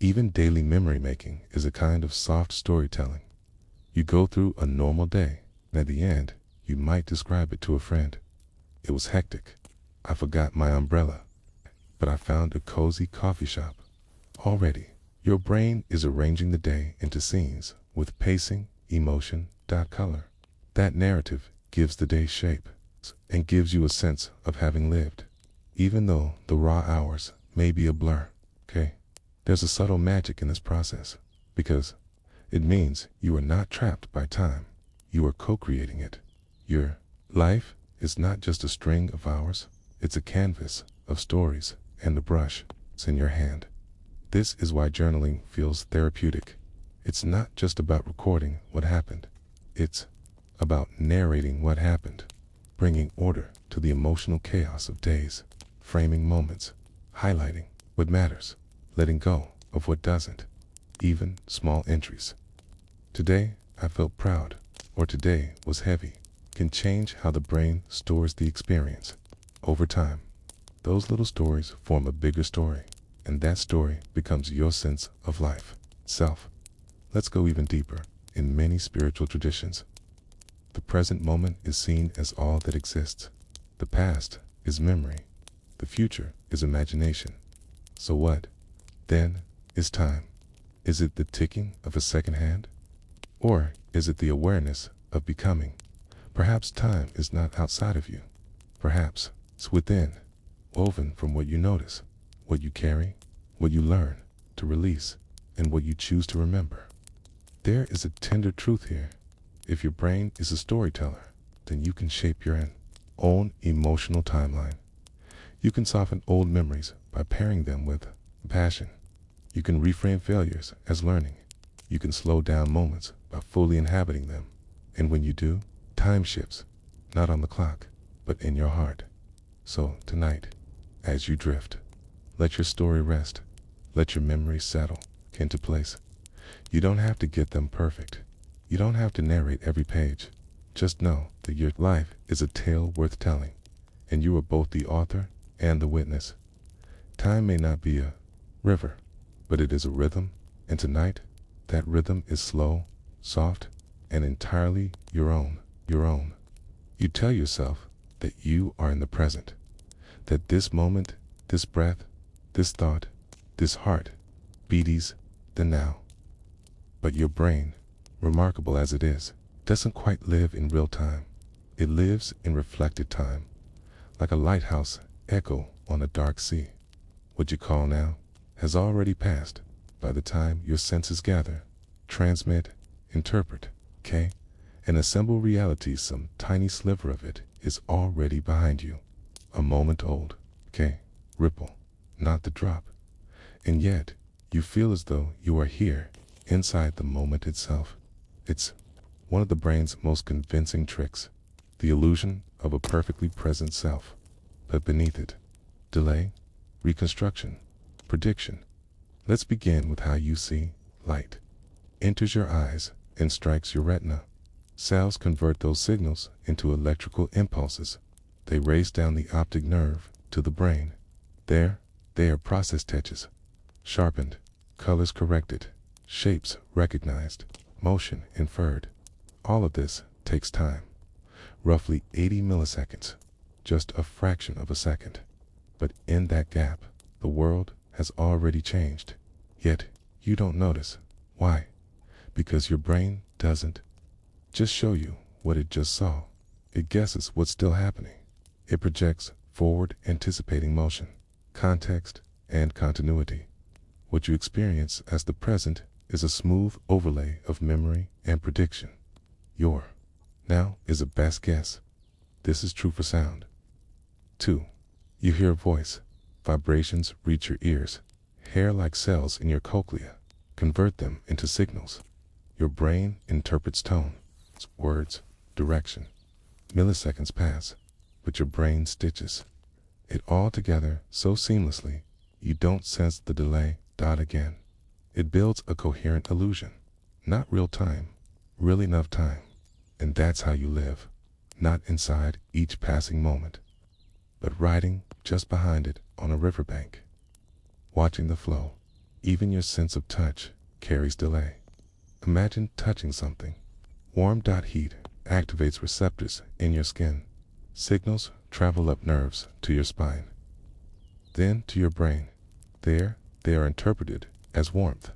Even daily memory making is a kind of soft storytelling. You go through a normal day, and at the end, you might describe it to a friend. It was hectic. I forgot my umbrella, but I found a cozy coffee shop. Already, your brain is arranging the day into scenes with pacing, emotion, color. That narrative gives the day shape and gives you a sense of having lived. Even though the raw hours may be a blur, there's a subtle magic in this process, because it means you are not trapped by time. You are co-creating it. Your life is not just a string of hours, it's a canvas of stories, and the brush is in your hand. This is why journaling feels therapeutic. It's not just about recording what happened. It's about narrating what happened, bringing order to the emotional chaos of days, framing moments, highlighting what matters, letting go of what doesn't. Even small entries. Today, I felt proud, or today was heavy, can change how the brain stores the experience. Over time, those little stories form a bigger story, and that story becomes your sense of life, self. Let's go even deeper. In many spiritual traditions, the present moment is seen as all that exists. The past is memory. The future is imagination. So what, then, is time? Is it the ticking of a second hand? Or is it the awareness of becoming? Perhaps time is not outside of you. Perhaps it's within, woven from what you notice, what you carry, what you learn to release, and what you choose to remember. There is a tender truth here. If your brain is a storyteller, then you can shape your own emotional timeline. You can soften old memories by pairing them with passion. You can reframe failures as learning. You can slow down moments by fully inhabiting them. And when you do, time shifts, not on the clock, but in your heart. So tonight, as you drift, let your story rest. Let your memories settle into place. You don't have to get them perfect. You don't have to narrate every page. Just know that your life is a tale worth telling, and you are both the author and the witness. Time may not be a river, but it is a rhythm, and tonight, that rhythm is slow, soft, and entirely your own. You tell yourself that you are in the present, that this moment, this breath, this thought, this heart, beats the now. But your brain, remarkable as it is, doesn't quite live in real time. It lives in reflected time, like a lighthouse echo on a dark sea. What you call now has already passed by the time your senses gather, transmit, interpret, and assemble reality. Some tiny sliver of it is already behind you, a moment old, ripple, not the drop. And yet, You feel as though you are here, inside the moment itself. It's one of the brain's most convincing tricks, the illusion of a perfectly present self. But beneath it, delay, reconstruction, prediction. Let's begin with how you see light. Enters your eyes and strikes your retina. Cells convert those signals into electrical impulses. They race down the optic nerve to the brain. There, they are processed touches, sharpened, colors corrected, shapes recognized, motion inferred. All of this takes time, roughly 80 milliseconds, just a fraction of a second. But in that gap, the world has already changed. Yet, you don't notice. Why? Because your brain doesn't just show you what it just saw. It guesses what's still happening. It projects forward, anticipating motion, context, and continuity. What you experience as the present is a smooth overlay of memory and prediction. Your now is a best guess. This is true for sound. 2. You hear a voice. Vibrations reach your ears. Hair-like cells in your cochlea convert them into signals. Your brain interprets tone, words, direction. Milliseconds pass, but your brain stitches it all together so seamlessly you don't sense the delay. Again. It builds a coherent illusion. Not real time, real enough time. And that's how you live. Not inside each passing moment, but riding just behind it on a riverbank, watching the flow. Even your sense of touch carries delay. Imagine touching something. Warm. Heat activates receptors in your skin. Signals travel up nerves to your spine, then to your brain. There, they are interpreted as warmth.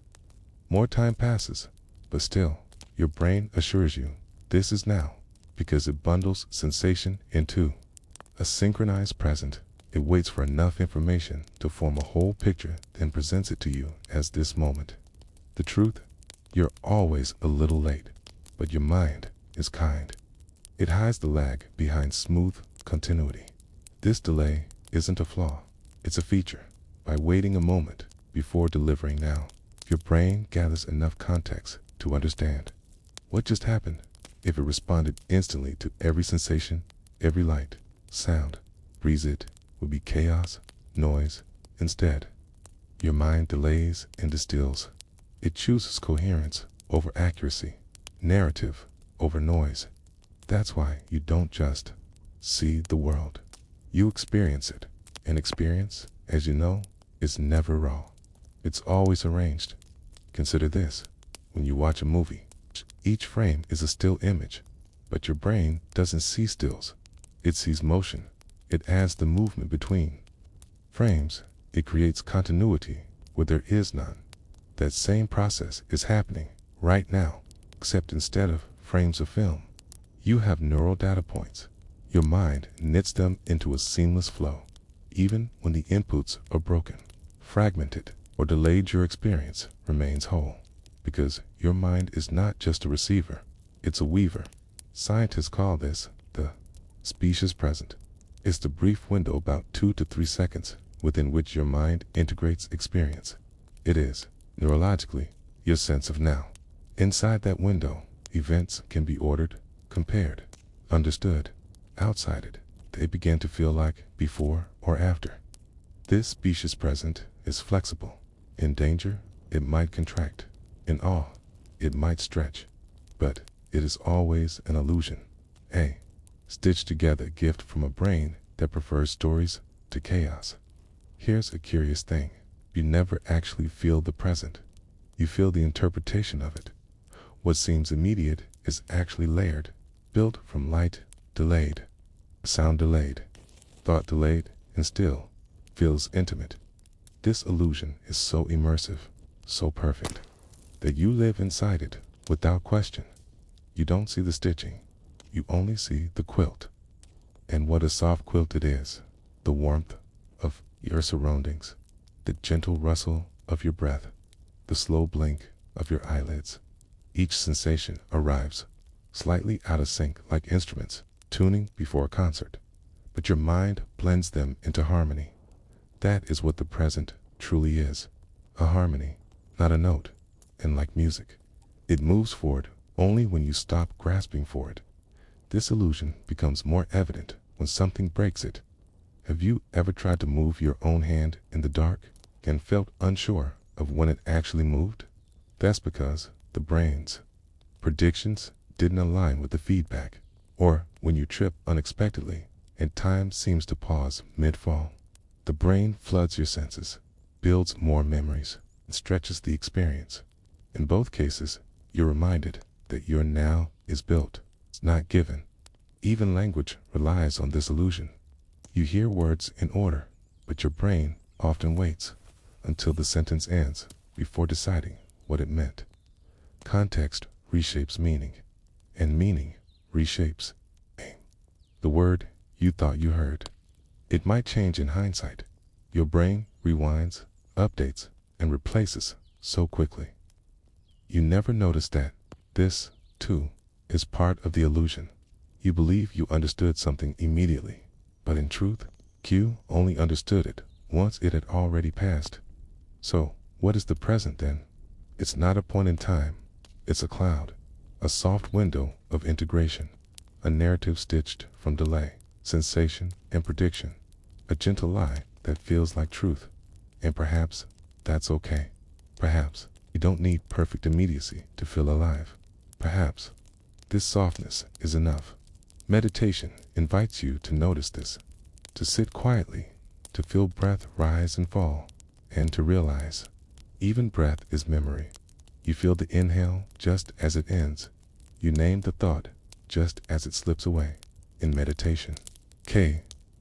More time passes, but still, your brain assures you this is now, because it bundles sensation into a synchronized present. It waits for enough information to form a whole picture, then presents it to you as this moment. The truth? You're always a little late, but your mind is kind. It hides the lag behind smooth continuity. This delay isn't a flaw, it's a feature. By waiting a moment before delivering now, your brain gathers enough context to understand what just happened. If it responded instantly to every sensation, every light, sound, breeze, it would be chaos, noise. Instead, your mind delays and distills. It chooses coherence over accuracy, narrative over noise. That's why you don't just see the world. You experience it. And experience, as you know, is never raw. It's always arranged. Consider this. When you watch a movie, each frame is a still image, but your brain doesn't see stills. It sees motion. It adds the movement between frames. It creates continuity where there is none. That same process is happening right now, except instead of frames of film, you have neural data points. Your mind knits them into a seamless flow. Even when the inputs are broken, fragmented, or delayed, your experience remains whole. Because your mind is not just a receiver, it's a weaver. Scientists call this the species present. It's the brief window, about 2 to 3 seconds, within which your mind integrates experience. It is, neurologically, your sense of now. Inside that window, events can be ordered, compared, understood. Outside it, they begin to feel like before or after. This species present is flexible. In danger, it might contract. In awe, it might stretch. But it is always an illusion. A stitched together gift from a brain that prefers stories to chaos. Here's a curious thing. You never actually feel the present. You feel the interpretation of it. What seems immediate is actually layered, built from light delayed, sound delayed, thought delayed, and still feels intimate. This illusion is so immersive, so perfect, that you live inside it without question. You don't see the stitching, you only see the quilt. And what a soft quilt it is. The warmth of your surroundings, the gentle rustle of your breath, the slow blink of your eyelids. Each sensation arrives slightly out of sync, like instruments tuning before a concert, but your mind blends them into harmony. That is what the present truly is, a harmony. not a note. And like music, it moves forward only when you stop grasping for it. This illusion becomes more evident when something breaks it. Have you ever tried to move your own hand in the dark and felt unsure of when it actually moved? That's because the brain's predictions didn't align with the feedback. Or when you trip unexpectedly and time seems to pause mid-fall. The brain floods your senses, builds more memories, and stretches the experience. In both cases, you're reminded that your now is built, it's not given. Even language relies on this illusion. You hear words in order, but your brain often waits until the sentence ends before deciding what it meant. Context reshapes meaning, and meaning reshapes aim. The word you thought you heard, it might change in hindsight. Your brain rewinds, updates, and replaces so quickly. You never notice that. This, too, is part of the illusion. You believe you understood something immediately, but in truth, you only understood it once it had already passed. So, what is the present then? It's not a point in time. It's a cloud, a soft window of integration, a narrative stitched from delay, sensation, and prediction, a gentle lie that feels like truth. And perhaps that's okay. Perhaps you don't need perfect immediacy to feel alive. Perhaps this softness is enough. Meditation invites you to notice this, to sit quietly, to feel breath rise and fall, and to realize even breath is memory. You feel the inhale just as it ends. You name the thought just as it slips away. In meditation,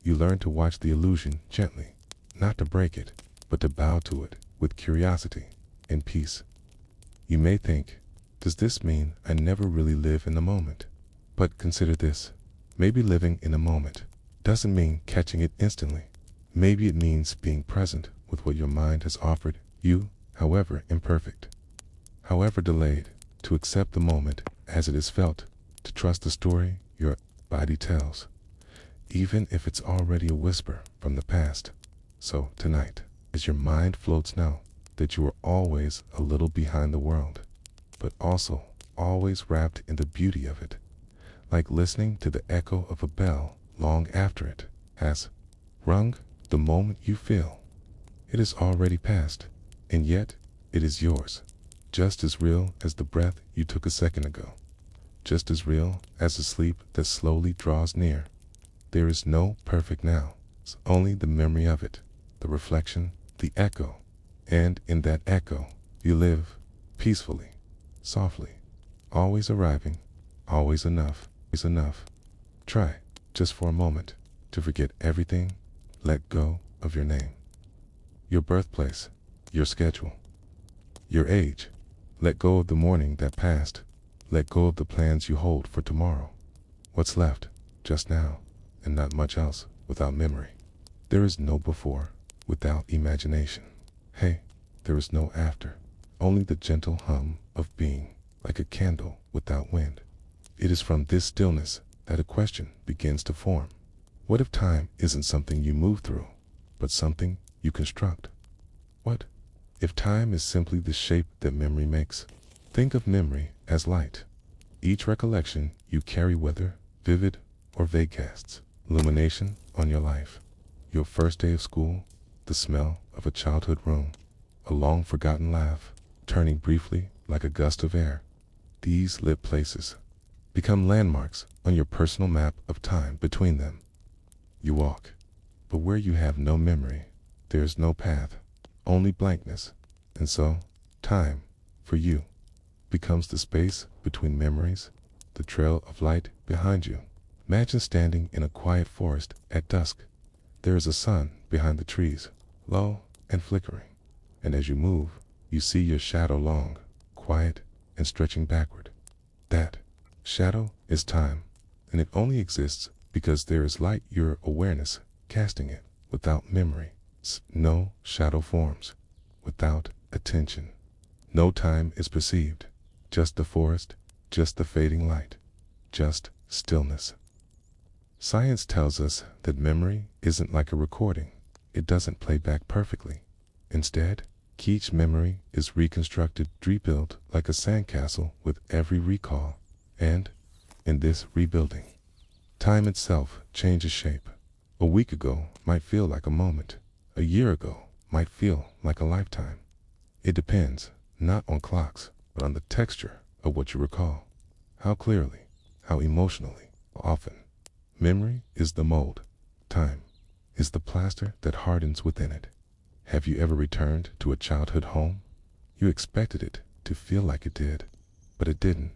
you learn to watch the illusion gently, not to break it, but to bow to it with curiosity and peace. You may think, does this mean I never really live in the moment? But consider this. Maybe living in a moment doesn't mean catching it instantly. Maybe it means being present with what your mind has offered you, however imperfect, however delayed, to accept the moment as it is felt, to trust the story your body tells, even if it's already a whisper from the past. So tonight, as your mind floats, know that you are always a little behind the world, but also always wrapped in the beauty of it, like listening to the echo of a bell long after it has rung. The moment you feel it is already past, and yet it is yours, just as real as the breath you took a second ago, just as real as the sleep that slowly draws near. There is no perfect now, it's only the memory of it, the reflection, the echo, and in that echo you live peacefully, softly, always arriving, always enough, is enough. Try, just for a moment, to forget everything. Let go of your name, your birthplace, your schedule, your age. Let go of the morning that passed. Let go of the plans you hold for tomorrow. What's left, just now, and not much else, without memory. There is no before, without imagination. There is no after, only the gentle hum of being, like a candle without wind. It is from this stillness that a question begins to form. What if time isn't something you move through, but something you construct? What if time is simply the shape that memory makes? Think of memory as light. Each recollection you carry, whether vivid or vague, casts illumination on your life. Your first day of school, the smell of a childhood room, a long-forgotten laugh, turning briefly like a gust of air. These lit places become landmarks on your personal map of time. Between them, you walk. But where you have no memory, there is no path, only blankness. And so, time, for you, becomes the space between memories, the trail of light behind you. Imagine standing in a quiet forest at dusk. There is a sun behind the trees, low and flickering. And as you move, you see your shadow, long, quiet, and stretching backward. That shadow is time, and it only exists because there is light, your awareness, casting it. Without memory, no shadow forms. Without attention, no time is perceived. Just the forest, just the fading light, just stillness. Science tells us that memory isn't like a recording. It doesn't play back perfectly. Instead, Each memory is reconstructed, rebuilt like a sandcastle with every recall. And in this rebuilding, time itself changes shape. A week ago might feel like a moment. A year ago might feel like a lifetime. It depends not on clocks, but on the texture of what you recall. How clearly, how emotionally, often. Memory is the mold. Time is the plaster that hardens within it. Have you ever returned to a childhood home? You expected it to feel like it did, but it didn't.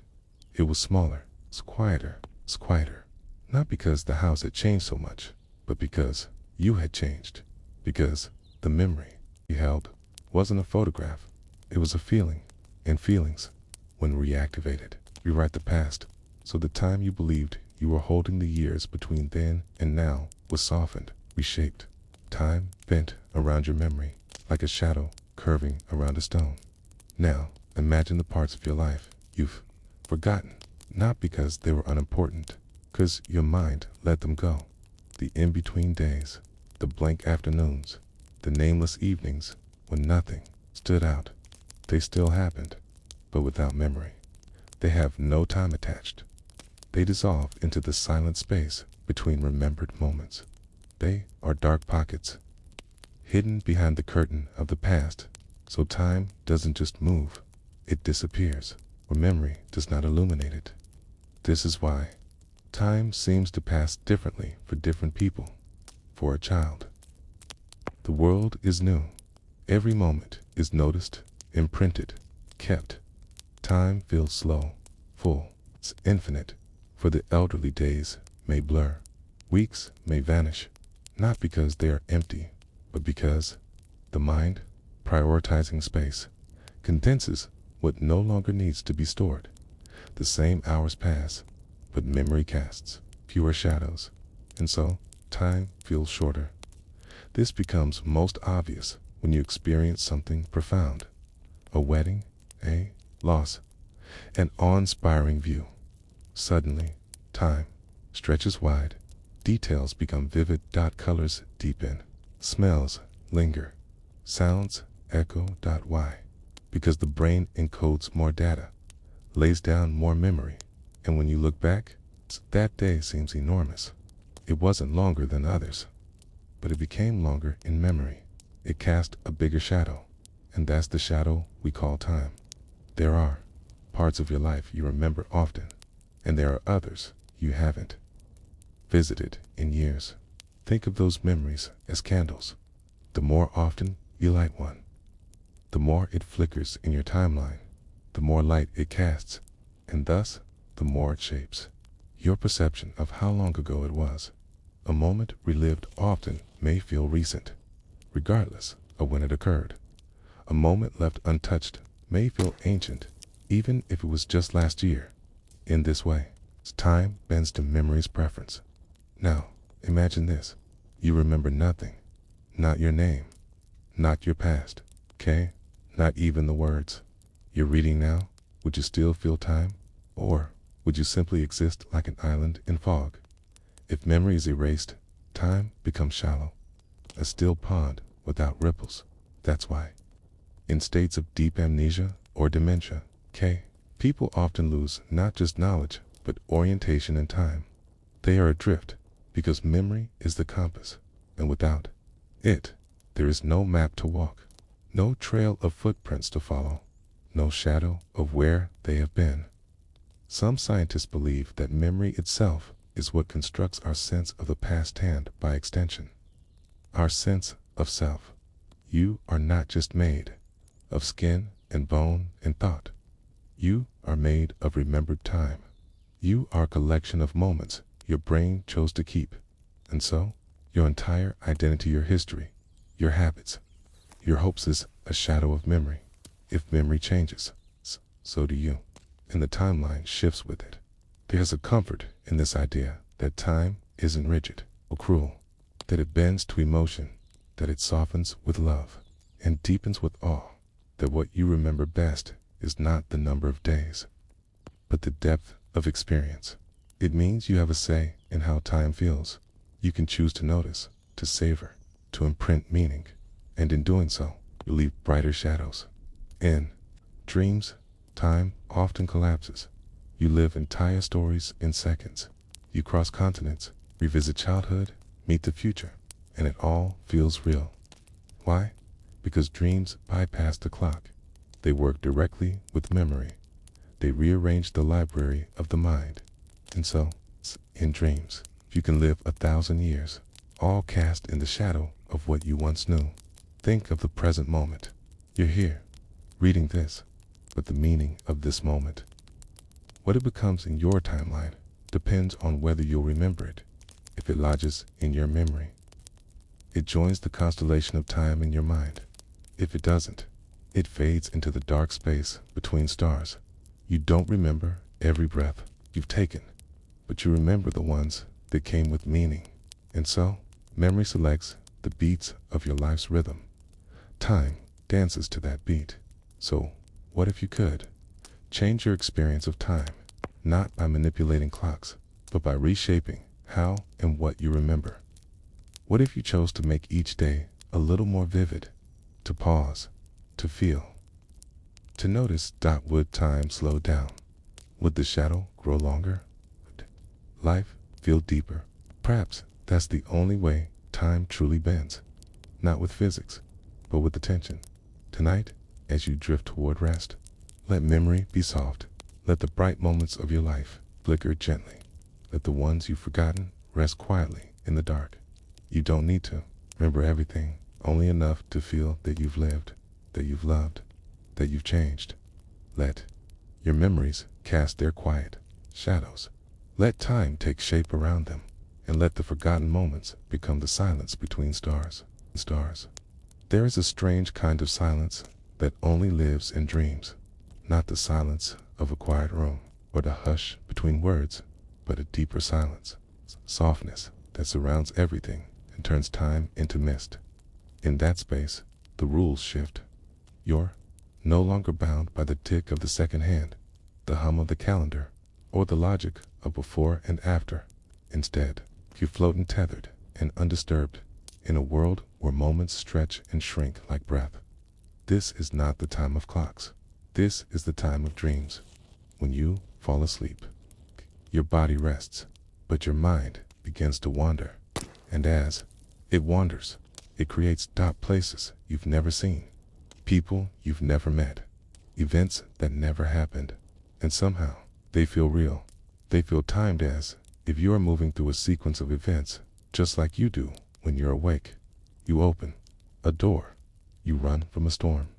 It was smaller, it's quieter, it's quieter. Not because the house had changed so much, but because you had changed. Because the memory you held wasn't a photograph, it was a feeling. And feelings, when reactivated, rewrite the past. So the time you believed you were holding the years between then and now was softened, reshaped. Time bent around your memory like a shadow curving around a stone. Now, imagine the parts of your life you've forgotten, not because they were unimportant, because your mind let them go. The in-between days, the blank afternoons, the nameless evenings when nothing stood out. They still happened, but without memory. They have no time attached. They dissolve into the silent space between remembered moments. They are dark pockets, hidden behind the curtain of the past, so time doesn't just move, it disappears, or memory does not illuminate it. This is why time seems to pass differently for different people. For a child, the world is new. Every moment is noticed, imprinted, kept. Time feels slow, full, it's infinite. For the elderly, days may blur, weeks may vanish, not because they are empty, but because the mind, prioritizing space, condenses what no longer needs to be stored. The same hours pass, but memory casts fewer shadows, and so time feels shorter. This becomes most obvious when you experience something profound. A wedding, a loss, an awe-inspiring view. Suddenly, time stretches wide, details become vivid, colors deepen, smells linger, sounds echo. Why? Because the brain encodes more data, lays down more memory, and when you look back, that day seems enormous. It wasn't longer than others, but it became longer in memory. It cast a bigger shadow, and that's the shadow we call time. There are parts of your life you remember often, and there are others you haven't visited in years. Think of those memories as candles. The more often you light one, the more it flickers in your timeline, the more light it casts, and thus the more it shapes your perception of how long ago it was. A moment relived often may feel recent, regardless of when it occurred. A moment left untouched may feel ancient, even if it was just last year. In this way, time bends to memory's preference. Now, imagine this. You remember nothing. Not your name. Not your past. Okay? Not even the words you're reading now. Would you still feel time? Or would you simply exist like an island in fog? If memory is erased, time becomes shallow, a still pond without ripples. That's why, in states of deep amnesia or dementia, people often lose not just knowledge, but orientation and time. They are adrift because memory is the compass, and without it, there is no map to walk, no trail of footprints to follow, no shadow of where they have been. Some scientists believe that memory itself is what constructs our sense of the past and, by extension, our sense of self. You are not just made of skin and bone and thought. You are made of remembered time. You are a collection of moments your brain chose to keep. And so, your entire identity, your history, your habits, your hopes is a shadow of memory. If memory changes, so do you. And the timeline shifts with it. There's a comfort in this idea that time isn't rigid or cruel, that it bends to emotion, that it softens with love and deepens with awe, that what you remember best is not the number of days, but the depth of experience. It means you have a say in how time feels. You can choose to notice, to savor, to imprint meaning, and in doing so, you leave brighter shadows. In dreams, time often collapses. You live entire stories in seconds. You cross continents, revisit childhood, meet the future, and it all feels real. Why? Because dreams bypass the clock. They work directly with memory. They rearrange the library of the mind. And so, in dreams, you can live 1,000 years, all cast in the shadow of what you once knew. Think of the present moment. You're here, reading this, but the meaning of this moment, what it becomes in your timeline, depends on whether you'll remember it. If it lodges in your memory, it joins the constellation of time in your mind. If it doesn't, it fades into the dark space between stars. You don't remember every breath you've taken, but you remember the ones that came with meaning. And so, memory selects the beats of your life's rhythm. Time dances to that beat. So, what if you could change your experience of time, not by manipulating clocks, but by reshaping how and what you remember? What if you chose to make each day a little more vivid, to pause, to feel, to notice? Would time slow down? Would the shadow grow longer? Would life feel deeper? Perhaps that's the only way time truly bends, not with physics, but with attention. Tonight, as you drift toward rest, let memory be soft. Let the bright moments of your life flicker gently. Let the ones you've forgotten rest quietly in the dark. You don't need to remember everything, only enough to feel that you've lived, that you've loved, that you've changed. Let your memories cast their quiet shadows. Let time take shape around them, and let the forgotten moments become the silence between stars. There is a strange kind of silence that only lives in dreams, not the silence of a quiet room or the hush between words, but a deeper silence, softness that surrounds everything and turns time into mist. In that space, the rules shift. You're no longer bound by the tick of the second hand, the hum of the calendar, or the logic of before and after. Instead, you float untethered and undisturbed in a world where moments stretch and shrink like breath. This is not the time of clocks. This is the time of dreams. When you fall asleep, your body rests, but your mind begins to wander. And as it wanders, it creates places you've never seen, people you've never met, events that never happened. And somehow, they feel real. They feel timed, as if you are moving through a sequence of events, just like you do when you're awake. You open a door. You run from a storm.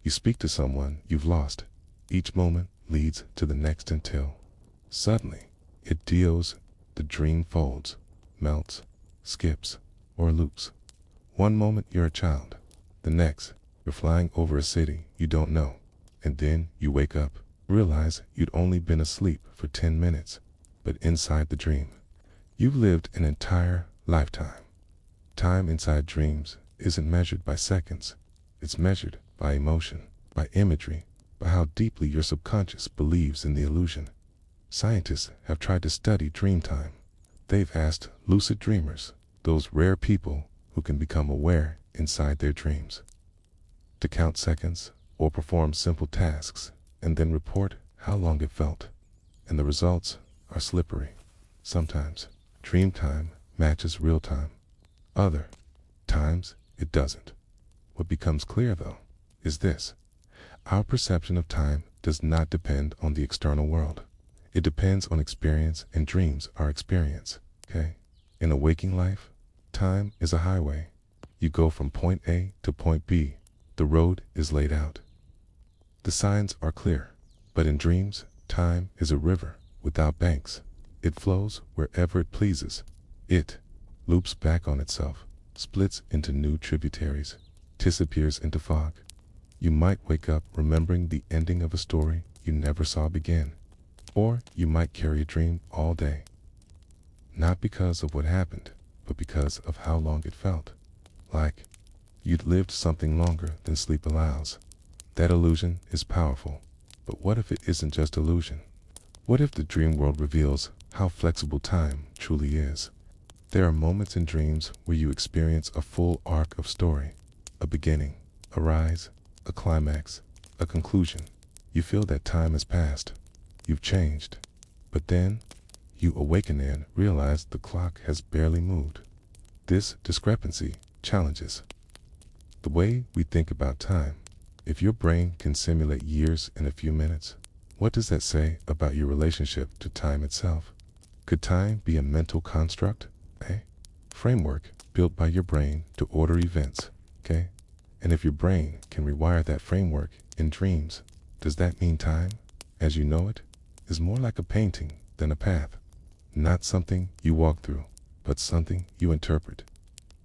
You speak to someone you've lost. Each moment leads to the next until, suddenly, it deals. The dream folds, melts, skips, or loops. One moment you're a child. The next, you're flying over a city you don't know. And then you wake up, realize you'd only been asleep for 10 minutes. But inside the dream, you've lived an entire lifetime. Time inside dreams isn't measured by seconds. It's measured by emotion, by imagery, by how deeply your subconscious believes in the illusion. Scientists have tried to study dream time. They've asked lucid dreamers, those rare people who can become aware inside their dreams, to count seconds or perform simple tasks and then report how long it felt. And the results are slippery. Sometimes dream time matches real time. Other times it doesn't. What becomes clear, though, is this: our perception of time does not depend on the external world. It depends on experience, and dreams are experience. Okay? In a waking life, time is a highway. You go from point A to point B. The road is laid out. The signs are clear. But in dreams, time is a river without banks. It flows wherever it pleases. It loops back on itself, splits into new tributaries, disappears into fog. You might wake up remembering the ending of a story you never saw begin. Or you might carry a dream all day. Not because of what happened, but because of how long it felt. Like you'd lived something longer than sleep allows. That illusion is powerful. But what if it isn't just illusion? What if the dream world reveals how flexible time truly is? There are moments in dreams where you experience a full arc of story, a beginning, a rise, a climax, a conclusion. You feel that time has passed. You've changed. But then, you awaken and realize the clock has barely moved. This discrepancy challenges the way we think about time. If your brain can simulate years in a few minutes, what does that say about your relationship to time itself? Could time be a mental construct, a framework built by your brain to order events, okay? And if your brain can rewire that framework in dreams, does that mean time, as you know it, is more like a painting than a path? Not something you walk through, but something you interpret.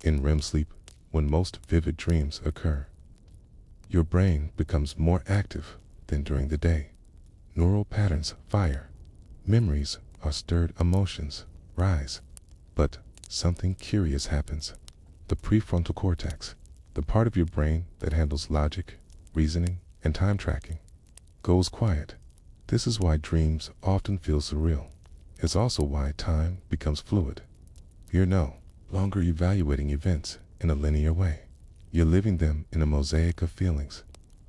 In REM sleep, when most vivid dreams occur, your brain becomes more active than during the day. Neural patterns fire. Memories are stirred, emotions rise. But something curious happens. The prefrontal cortex, the part of your brain that handles logic, reasoning, and time tracking, goes quiet. This is why dreams often feel surreal. It's also why time becomes fluid. You're no longer evaluating events in a linear way. You're living them in a mosaic of feelings.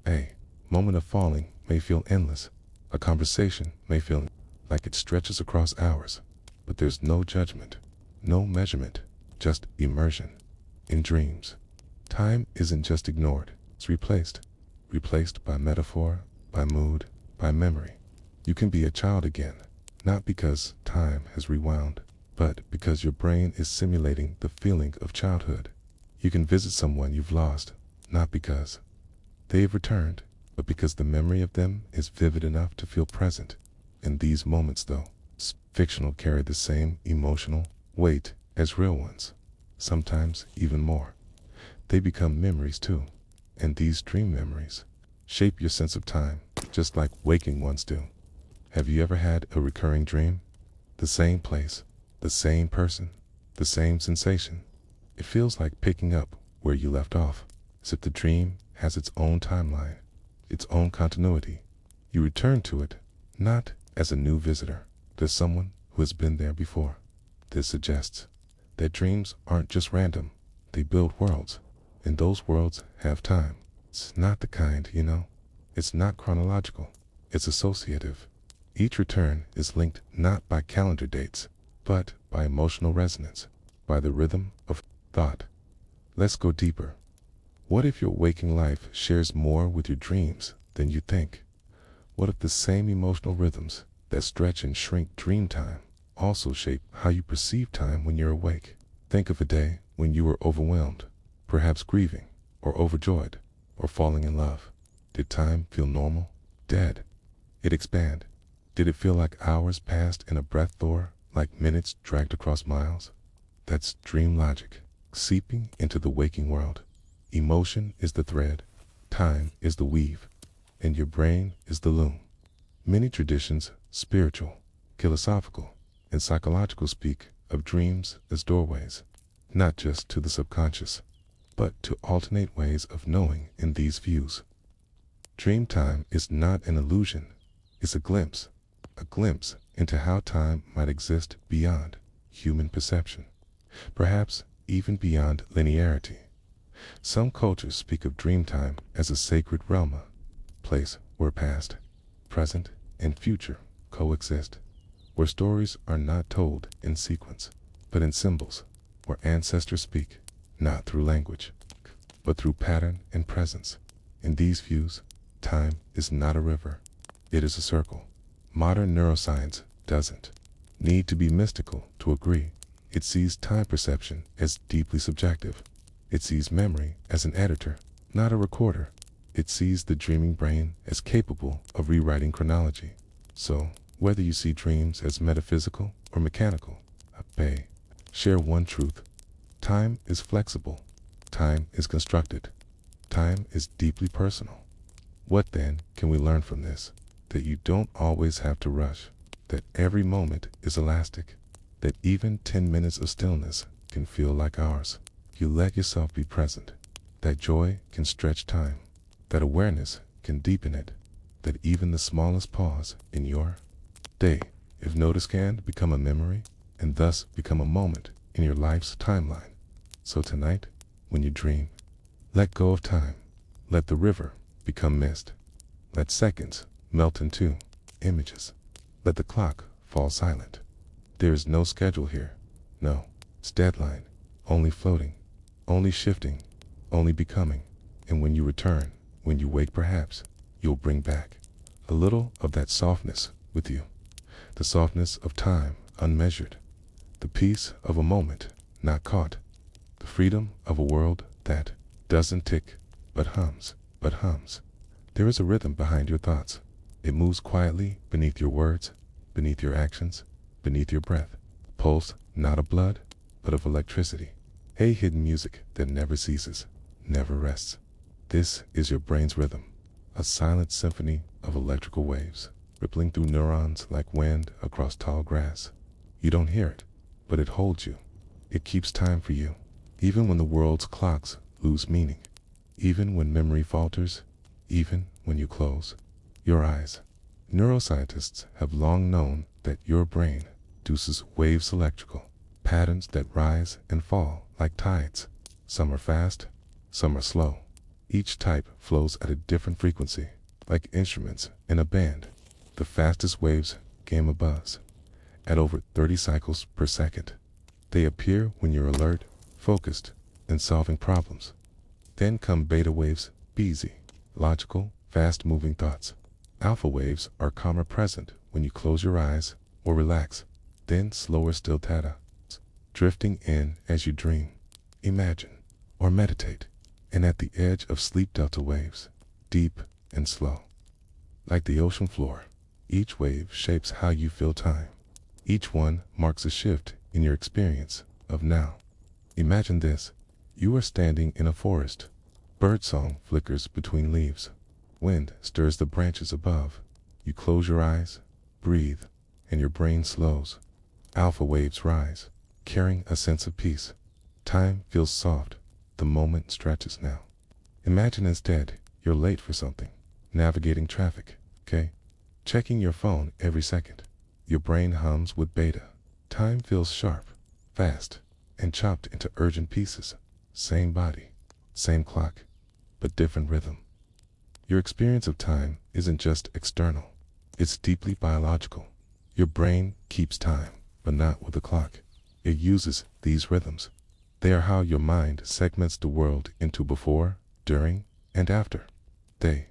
A moment of falling may feel endless. A conversation may feel like it stretches across hours. But there's no judgment, no measurement, just immersion. In dreams, time isn't just ignored, it's replaced. Replaced by metaphor, by mood, by memory. You can be a child again, not because time has rewound, but because your brain is simulating the feeling of childhood. You can visit someone you've lost, not because they've returned, but because the memory of them is vivid enough to feel present. In these moments, though, fictional carry the same emotional weight as real ones, sometimes even more. They become memories too, and these dream memories shape your sense of time, just like waking ones do. Have you ever had a recurring dream? The same place, the same person, the same sensation. It feels like picking up where you left off, as if the dream has its own timeline, its own continuity. You return to it, not as a new visitor, as someone who has been there before. This suggests that dreams aren't just random, they build worlds, and those worlds have time. It's not the kind, it's not chronological, it's associative. Each return is linked not by calendar dates, but by emotional resonance, by the rhythm of thought. Let's go deeper. What if your waking life shares more with your dreams than you think? What if the same emotional rhythms that stretch and shrink dream time also shape how you perceive time when you're awake? Think of a day when you were overwhelmed, perhaps grieving, or overjoyed, or falling in love. Did time feel normal? Dead? It expand? Did it feel like hours passed in a breath or like minutes dragged across miles? That's dream logic, seeping into the waking world. Emotion is the thread, time is the weave, and your brain is the loom. Many traditions, spiritual, philosophical, and psychological, speak of dreams as doorways, not just to the subconscious, but to alternate ways of knowing in these views. Dream time is not an illusion, it's a glimpse into how time might exist beyond human perception, perhaps even beyond linearity. Some cultures speak of dream time as a sacred realm, a place where past, present, and future coexist, where stories are not told in sequence, but in symbols, where ancestors speak, not through language, but through pattern and presence. In these views, time is not a river, it is a circle. Modern neuroscience doesn't need to be mystical to agree. It sees time perception as deeply subjective. It sees memory as an editor, not a recorder. It sees the dreaming brain as capable of rewriting chronology. So, whether you see dreams as metaphysical or mechanical, they share one truth. Time is flexible. Time is constructed. Time is deeply personal. What then can we learn from this? That you don't always have to rush. That every moment is elastic. That even 10 minutes of stillness can feel like hours. You let yourself be present. That joy can stretch time. That awareness can deepen it. That even the smallest pause in your day, if noticed, can become a memory and thus become a moment in your life's timeline. So tonight, when you dream, let go of time. Let the river become mist. Let seconds melt into images. Let the clock fall silent. There is no schedule here. No, it's deadline. Only floating. Only shifting. Only becoming. And when you return, when you wake perhaps, you'll bring back a little of that softness with you. The softness of time unmeasured. The peace of a moment not caught. The freedom of a world that doesn't tick, but hums, but hums. There is a rhythm behind your thoughts. It moves quietly beneath your words, beneath your actions, beneath your breath. Pulse not of blood, but of electricity. A hidden music that never ceases, never rests. This is your brain's rhythm, a silent symphony of electrical waves, rippling through neurons like wind across tall grass. You don't hear it, but it holds you. It keeps time for you, even when the world's clocks lose meaning, even when memory falters, even when you close your eyes. Neuroscientists have long known that your brain produces waves, electrical patterns that rise and fall like tides. Some are fast, some are slow. Each type flows at a different frequency, like instruments in a band. The fastest waves gain a buzz at over 30 cycles per second. They appear when you're alert, focused, and solving problems. Then come beta waves, busy, logical, fast-moving thoughts. Alpha waves are calmer, present when you close your eyes or relax. Then slower, still theta, drifting in as you dream, imagine, or meditate. And at the edge of sleep, delta waves, deep and slow. Like the ocean floor, each wave shapes how you feel time. Each one marks a shift in your experience of now. Imagine this. You are standing in a forest. Birdsong flickers between leaves. Wind stirs the branches above. You close your eyes, breathe, and your brain slows. Alpha waves rise, carrying a sense of peace. Time feels soft. The moment stretches now. Imagine instead you're late for something, navigating traffic, okay? Checking your phone every second. Your brain hums with beta. Time feels sharp, fast, and chopped into urgent pieces. Same body, same clock, but different rhythm. Your experience of time isn't just external. It's deeply biological. Your brain keeps time, but not with a clock. It uses these rhythms. They are how your mind segments the world into before, during, and after. They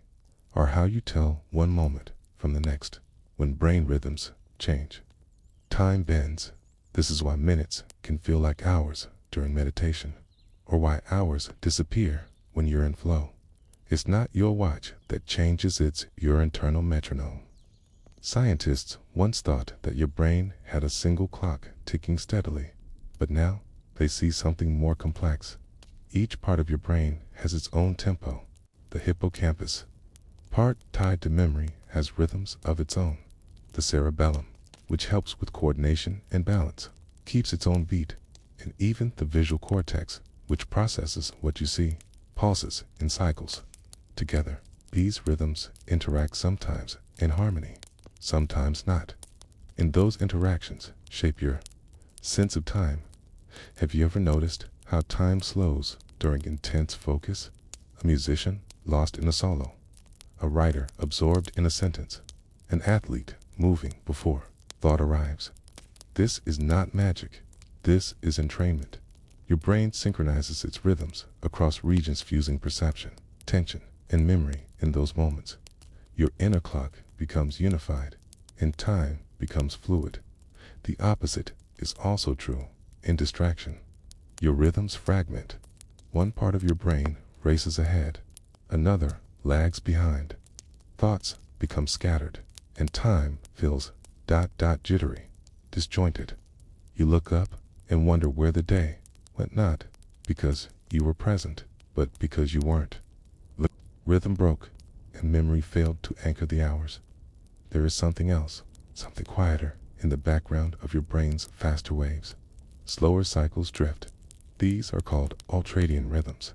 are how you tell one moment from the next when brain rhythms change. Time bends. This is why minutes can feel like hours during meditation, or why hours disappear when you're in flow. It's not your watch that changes, it's your internal metronome. Scientists once thought that your brain had a single clock ticking steadily, but now they see something more complex. Each part of your brain has its own tempo. The hippocampus, part tied to memory, has rhythms of its own. The cerebellum, which helps with coordination and balance, keeps its own beat. And even the visual cortex, which processes what you see, pulses in cycles. Together, these rhythms interact, sometimes in harmony, sometimes not. And those interactions shape your sense of time. Have you ever noticed how time slows during intense focus? A musician lost in a solo, a writer absorbed in a sentence, an athlete moving before thought arrives. This is not magic. This is entrainment. Your brain synchronizes its rhythms across regions, fusing perception, tension, and memory in those moments. Your inner clock becomes unified, and time becomes fluid. The opposite is also true in distraction. Your rhythms fragment. One part of your brain races ahead, another lags behind. Thoughts become scattered, and time feels jittery, disjointed. You look up and wonder where the day went, not because you were present, but because you weren't. The rhythm broke, and memory failed to anchor the hours. There is something else, something quieter in the background of your brain's faster waves. Slower cycles drift. These are called ultradian rhythms.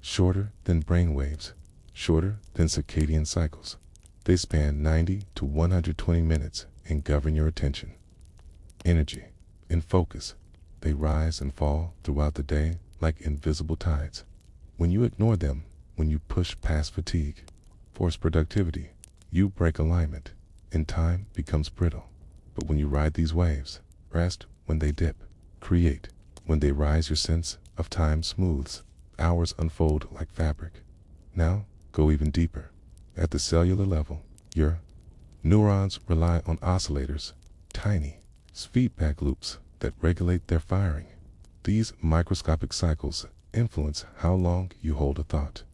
Shorter than brain waves, shorter than circadian cycles. They span 90 to 120 minutes and govern your attention, energy, and focus. They rise and fall throughout the day like invisible tides. When you ignore them, when you push past fatigue, force productivity, you break alignment, and time becomes brittle. But when you ride these waves, rest when they dip, create when they rise, your sense of time smooths, hours unfold like fabric. Now, go even deeper. At the cellular level, your neurons rely on oscillators, tiny feedback loops that regulate their firing. These microscopic cycles influence how long you hold a thought,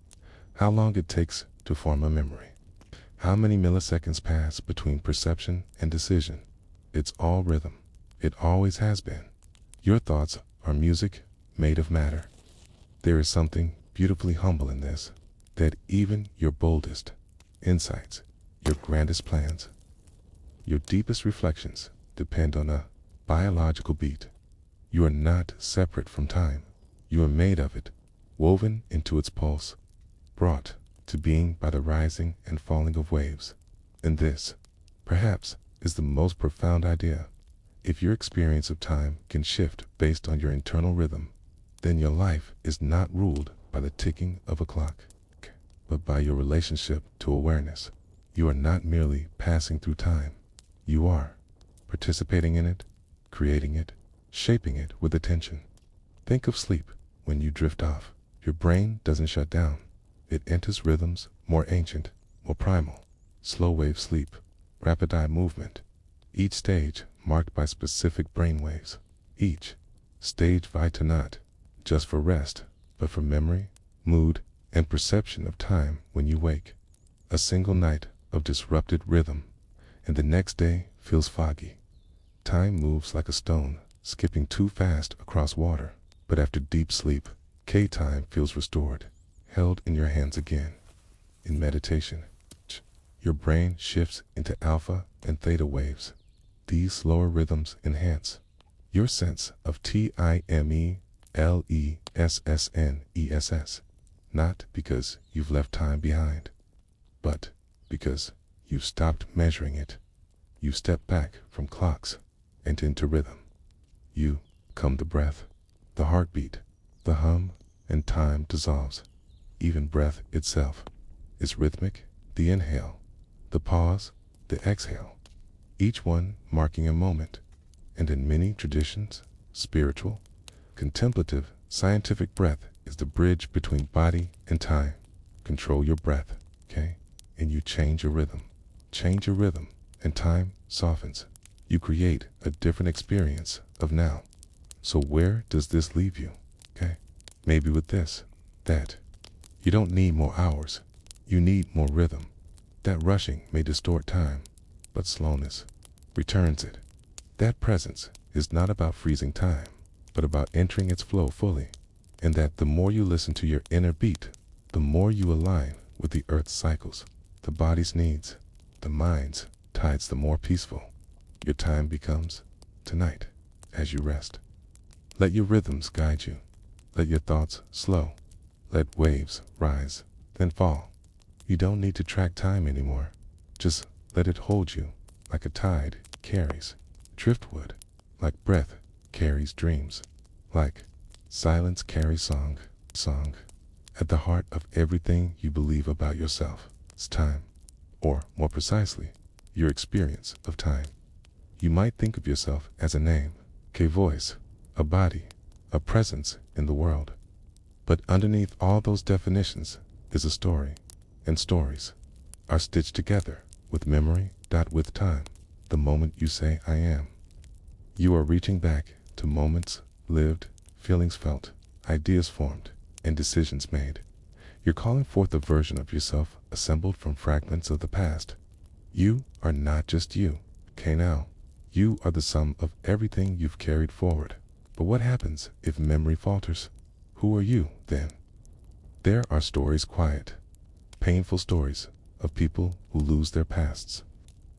how long it takes to form a memory, how many milliseconds pass between perception and decision. It's all rhythm. It always has been. Your thoughts are music made of matter. There is something beautifully humble in this, that even your boldest insights, your grandest plans, your deepest reflections depend on a biological beat. You are not separate from time. You are made of it, woven into its pulse, brought to being by the rising and falling of waves. And this, perhaps, is the most profound idea. If your experience of time can shift based on your internal rhythm, then your life is not ruled by the ticking of a clock, but by your relationship to awareness. You are not merely passing through time. You are participating in it, creating it, shaping it with attention. Think of sleep. When you drift off, your brain doesn't shut down. It enters rhythms more ancient, more primal. Slow wave sleep, rapid eye movement. Each stage marked by specific brain waves. Each stage vital not just for rest, but for memory, mood, and perception of time. When you wake, a single night of disrupted rhythm, and the next day feels foggy. Time moves like a stone, skipping too fast across water. But after deep sleep, K-time feels restored, held in your hands again. In meditation, your brain shifts into alpha and theta waves. These slower rhythms enhance your sense of timelessness, not because you've left time behind, but because you've stopped measuring it. You step back from clocks and into rhythm. You come the breath, the heartbeat, the hum, and time dissolves. Even breath itself is rhythmic, the inhale, the pause, the exhale, each one marking a moment. And in many traditions, spiritual, contemplative, scientific breath is the bridge between body and time. Control your breath, okay? And you change your rhythm. Change your rhythm, and time softens. You create a different experience of now. So where does this leave you, okay? Maybe with this, that. You don't need more hours. You need more rhythm. That rushing may distort time, but slowness returns it. That presence is not about freezing time, but about entering its flow fully. And that the more you listen to your inner beat, the more you align with the earth's cycles, the body's needs, the mind's tides, the more peaceful your time becomes tonight as you rest. Let your rhythms guide you. Let your thoughts slow. Let waves rise, then fall. You don't need to track time anymore. Just let it hold you, like a tide carries driftwood, like breath carries dreams, like silence carries song. At the heart of everything you believe about yourself is time, or more precisely, your experience of time. You might think of yourself as a name, a voice, a body, a presence in the world. But underneath all those definitions is a story, and stories are stitched together with memory, with time. The moment you say I am, you are reaching back to moments lived, feelings felt, ideas formed, and decisions made. You're calling forth a version of yourself assembled from fragments of the past. You are not just you, okay now. You are the sum of everything you've carried forward. But what happens if memory falters? Who are you then? There are stories, quiet, painful stories of people who lose their pasts.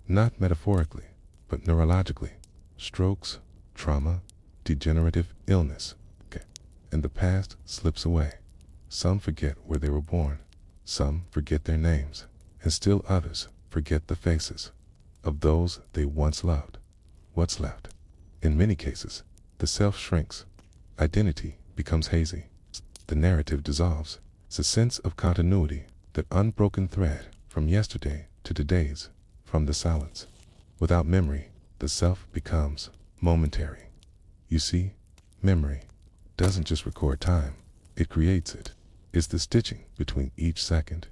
Not metaphorically, but neurologically. Strokes, trauma, degenerative illness. Okay. And the past slips away. Some forget where they were born. Some forget their names. And still others forget the faces of those they once loved. What's left? In many cases, the self shrinks. Identity becomes hazy. The narrative dissolves. It's a sense of continuity, that unbroken thread from yesterday to today's, from the silence. Without memory, the self becomes momentary. You see, memory doesn't just record time, it creates it. It's the stitching between each second,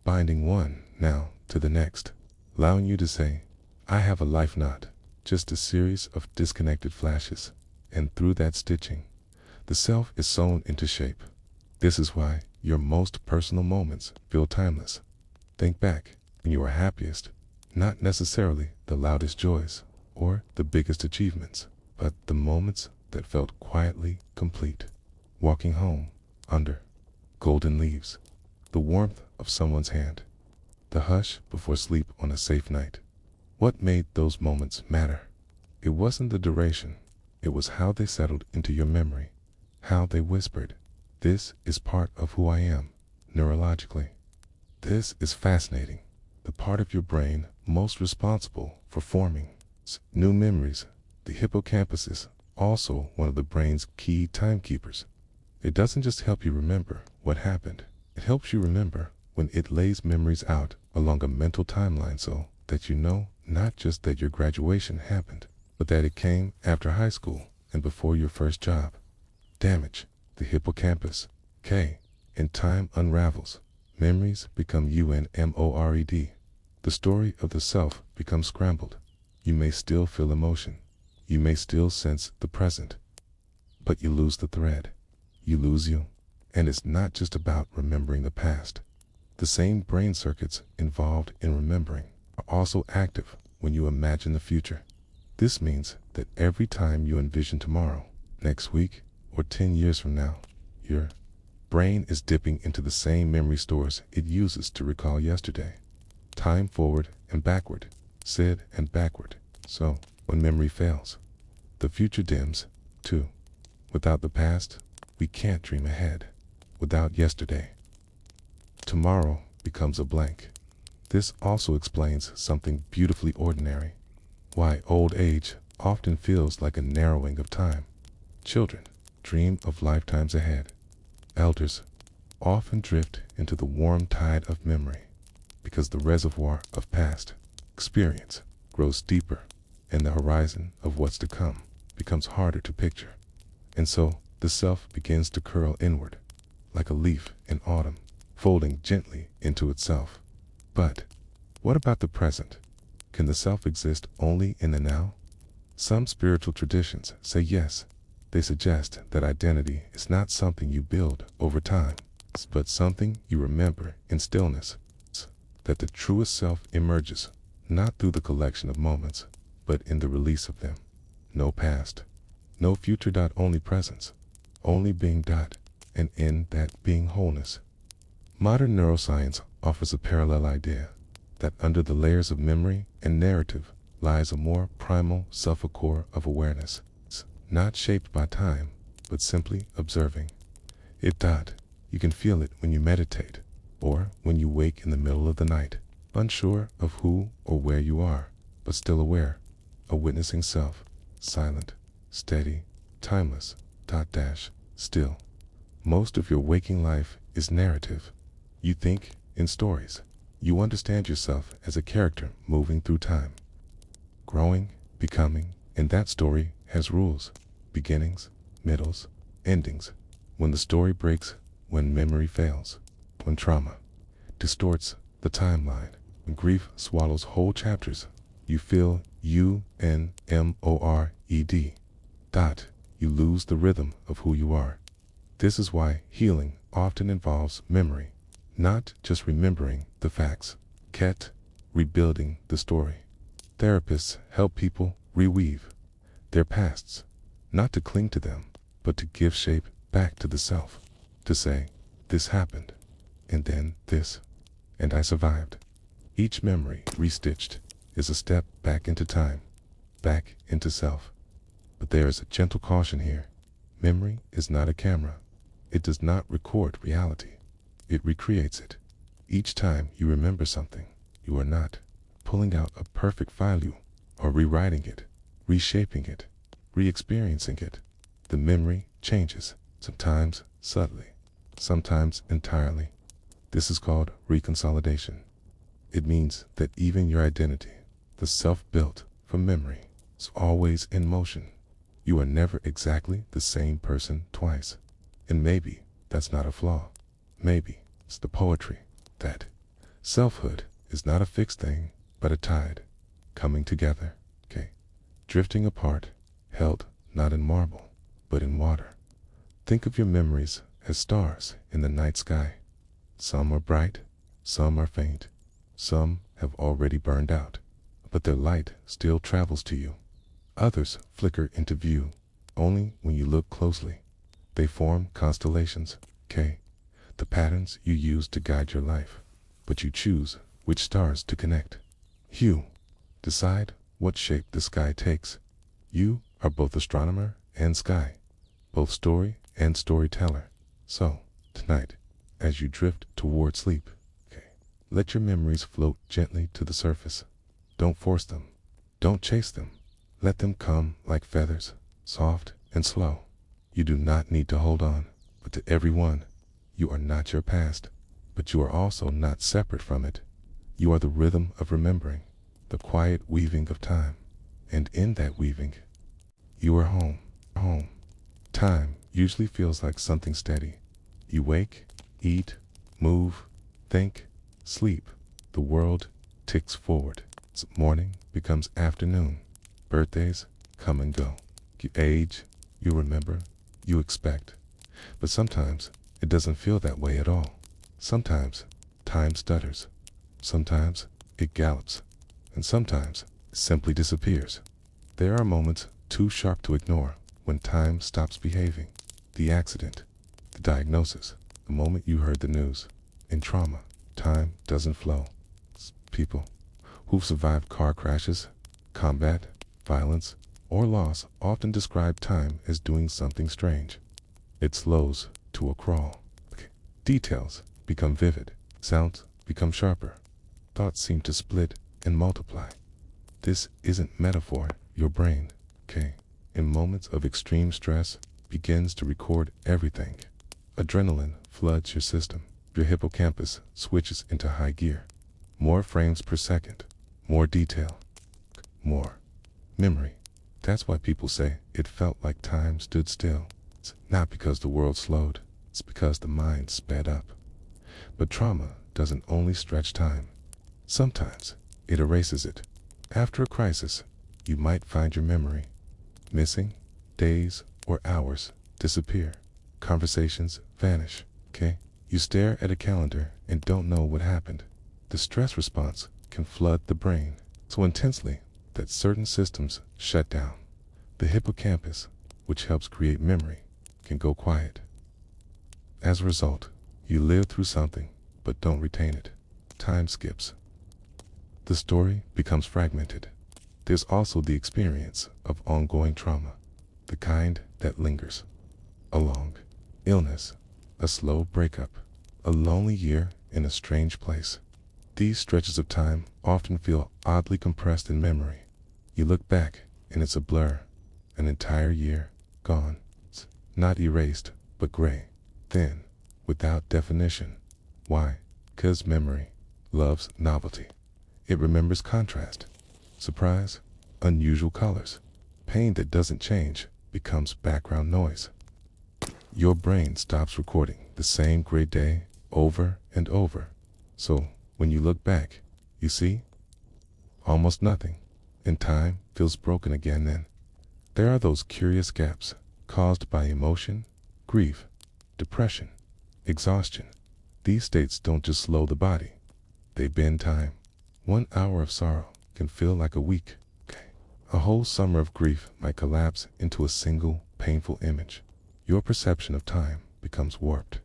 binding one now to the next, allowing you to say, I have a life, not just a series of disconnected flashes. And through that stitching, the self is sewn into shape. This is why your most personal moments feel timeless. Think back when you were happiest, not necessarily the loudest joys or the biggest achievements, but the moments that felt quietly complete. Walking home under golden leaves, the warmth of someone's hand, the hush before sleep on a safe night. What made those moments matter? It wasn't the duration, it was how they settled into your memory, how they whispered, this is part of who I am, neurologically. This is fascinating. The part of your brain most responsible for forming new memories, the hippocampus, is also one of the brain's key timekeepers. It doesn't just help you remember what happened, it helps you remember when it lays memories out along a mental timeline, so that you know not just that your graduation happened, but that it came after high school and before your first job. Damage the hippocampus, and time unravels. Memories become unmored. The story of the self becomes scrambled. You may still feel emotion. You may still sense the present. But you lose the thread. You lose you. And it's not just about remembering the past. The same brain circuits involved in remembering are also active when you imagine the future. This means that every time you envision tomorrow, next week, or 10 years from now, your brain is dipping into the same memory stores it uses to recall yesterday. Time forward and backward, said and backward. So, when memory fails, the future dims, too. Without the past, we can't dream ahead. Without yesterday, tomorrow becomes a blank. This also explains something beautifully ordinary. Why old age often feels like a narrowing of time. Children dream of lifetimes ahead. Elders often drift into the warm tide of memory because the reservoir of past experience grows deeper and the horizon of what's to come becomes harder to picture. And so the self begins to curl inward like a leaf in autumn, folding gently into itself. But what about the present? Can the self exist only in the now? Some spiritual traditions say yes. They suggest that identity is not something you build over time, but something you remember in stillness. That the truest self emerges not through the collection of moments, but in the release of them. No past, no future. Only presence, only being. And in that being wholeness. Modern neuroscience offers a parallel idea, that under the layers of memory and narrative lies a more primal self-core of awareness, not shaped by time, but simply observing it. You can feel it when you meditate, or when you wake in the middle of the night, unsure of who or where you are, but still aware, a witnessing self, silent, steady, timeless, still. Most of your waking life is narrative. You think in stories. You understand yourself as a character moving through time, growing, becoming, and that story has rules, beginnings, middles, endings. When the story breaks, when memory fails, when trauma distorts the timeline, when grief swallows whole chapters, you feel unmored. You lose the rhythm of who you are. This is why healing often involves memory, not just remembering the facts, rebuilding the story. Therapists help people reweave their pasts, not to cling to them, but to give shape back to the self, to say, this happened, and then this, and I survived. Each memory restitched is a step back into time, back into self. But there is a gentle caution here. Memory is not a camera. It does not record reality. It recreates it. Each time you remember something, you are not pulling out a perfect file or rewriting it, reshaping it, re-experiencing it. The memory changes, sometimes subtly, sometimes entirely. This is called reconsolidation. It means that even your identity, the self built from memory, is always in motion. You are never exactly the same person twice. And maybe that's not a flaw. Maybe it's the poetry that selfhood is not a fixed thing, but a tide coming together, drifting apart, held not in marble, but in water. Think of your memories as stars in the night sky. Some are bright, some are faint, some have already burned out, but their light still travels to you. Others flicker into view only when you look closely. They form constellations, the patterns you use to guide your life, but you choose which stars to connect. You decide what shape the sky takes. You are both astronomer and sky, both story and storyteller. So, tonight, as you drift toward sleep, let your memories float gently to the surface. Don't force them. Don't chase them. Let them come like feathers, soft and slow. You do not need to hold on, but to every one. You are not your past, but you are also not separate from it. You are the rhythm of remembering, the quiet weaving of time. And in that weaving, you are home. Home. Time usually feels like something steady. You wake, eat, move, think, sleep. The world ticks forward. Morning becomes afternoon. Birthdays come and go. You age, you remember, you expect. But sometimes it doesn't feel that way at all. Sometimes time stutters. Sometimes it gallops. And sometimes it simply disappears. There are moments too sharp to ignore when time stops behaving. The accident, the diagnosis, the moment you heard the news. In trauma, time doesn't flow. People who've survived car crashes, combat, violence, or loss often describe time as doing something strange. It slows to a crawl. Details become vivid, sounds become sharper, thoughts seem to split and multiply. This isn't metaphor. Your brain, in moments of extreme stress, begins to record everything. Adrenaline floods your system. Your hippocampus switches into high gear. More frames per second, more detail, more memory. That's why people say it felt like time stood still. It's not because the world slowed, it's because the mind sped up. But trauma doesn't only stretch time. Sometimes it erases it. After a crisis, you might find your memory missing. Days or hours disappear. Conversations vanish, You stare at a calendar and don't know what happened. The stress response can flood the brain so intensely that certain systems shut down. The hippocampus, which helps create memory, can go quiet. As a result, you live through something but don't retain it. Time skips. The story becomes fragmented. There's also the experience of ongoing trauma, the kind that lingers. A long illness, a slow breakup, a lonely year in a strange place. These stretches of time often feel oddly compressed in memory. You look back and it's a blur, an entire year gone. It's not erased, but gray, thin, without definition. Why? 'Cause memory loves novelty. It remembers contrast, surprise, unusual colors. Pain that doesn't change becomes background noise. Your brain stops recording the same gray day over and over. So when you look back, you see almost nothing, and time feels broken again then. There are those curious gaps caused by emotion, grief, depression, exhaustion. These states don't just slow the body, they bend time. 1 hour of sorrow can feel like a week. A whole summer of grief might collapse into a single painful image. Your perception of time becomes warped.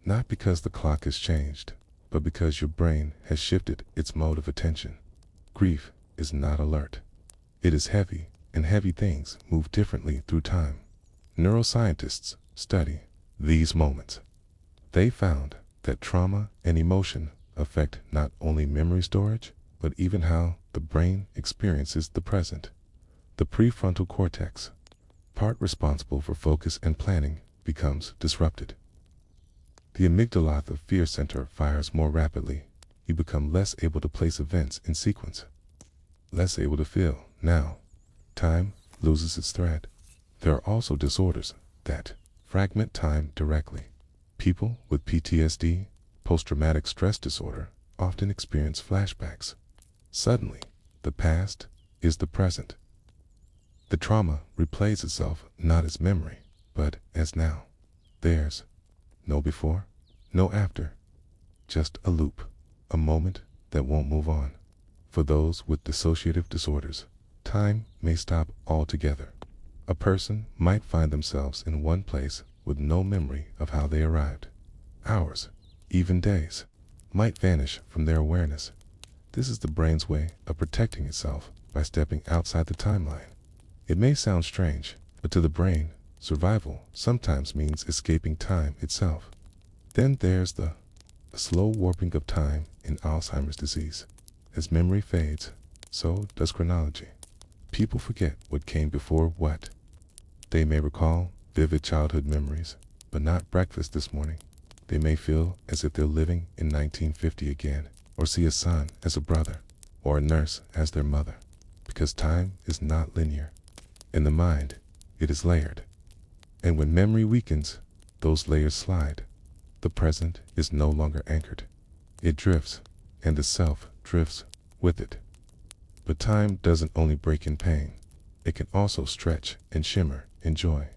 Not because the clock has changed, but because your brain has shifted its mode of attention. Grief is not alert. It is heavy, and heavy things move differently through time. Neuroscientists study these moments. They found that trauma and emotion affect not only memory storage, but even how the brain experiences the present. The prefrontal cortex, part responsible for focus and planning, becomes disrupted. The amygdala, the fear center, fires more rapidly. You become less able to place events in sequence, less able to feel. Now, time loses its thread. There are also disorders that fragment time directly. People with PTSD, post-traumatic stress disorder, often experience flashbacks. Suddenly, the past is the present. The trauma replays itself not as memory, but as now. There's no before, no after, just a loop, a moment that won't move on. For those with dissociative disorders, time may stop altogether. A person might find themselves in one place with no memory of how they arrived. Hours, even days, might vanish from their awareness. This is the brain's way of protecting itself by stepping outside the timeline. It may sound strange, but to the brain, survival sometimes means escaping time itself. Then there's the slow warping of time in Alzheimer's disease. As memory fades, so does chronology. People forget what came before what. They may recall vivid childhood memories, but not breakfast this morning. They may feel as if they're living in 1950 again, or see a son as a brother, or a nurse as their mother, because time is not linear. In the mind, it is layered. And when memory weakens, those layers slide. The present is no longer anchored. It drifts, and the self drifts with it. But time doesn't only break in pain. It can also stretch and shimmer in joy.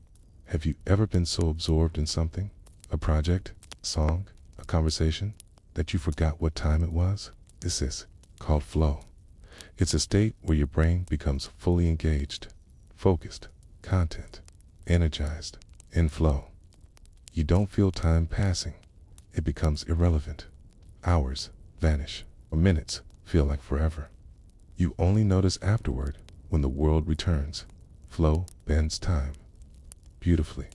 Have you ever been so absorbed in something, a project, a song, a conversation, that you forgot what time it was? This is called flow. It's a state where your brain becomes fully engaged, focused, content, energized, in flow. You don't feel time passing. It becomes irrelevant. Hours vanish, or minutes feel like forever. You only notice afterward when the world returns. Flow bends time beautifully.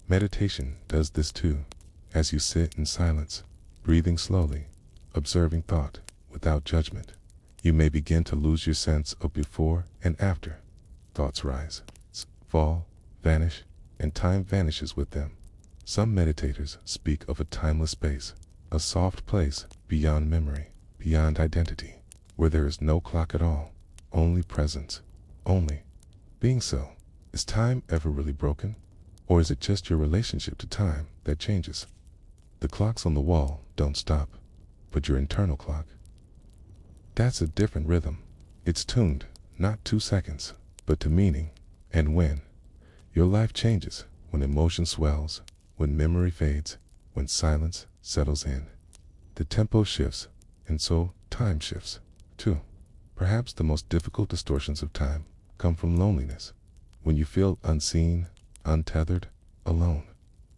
Meditation does this too. As you sit in silence, breathing slowly, observing thought without judgment, you may begin to lose your sense of before and after. Thoughts rise, fall, vanish, and time vanishes with them. Some meditators speak of a timeless space, a soft place beyond memory, beyond identity, where there is no clock at all, only presence, only being. So, is time ever really broken? Or is it just your relationship to time that changes? The clocks on the wall don't stop, but your internal clock, that's a different rhythm. It's tuned, not to seconds, but to meaning. And when your life changes, when emotion swells, when memory fades, when silence settles in, the tempo shifts, and so time shifts, too. Perhaps the most difficult distortions of time come from loneliness. When you feel unseen, untethered, alone,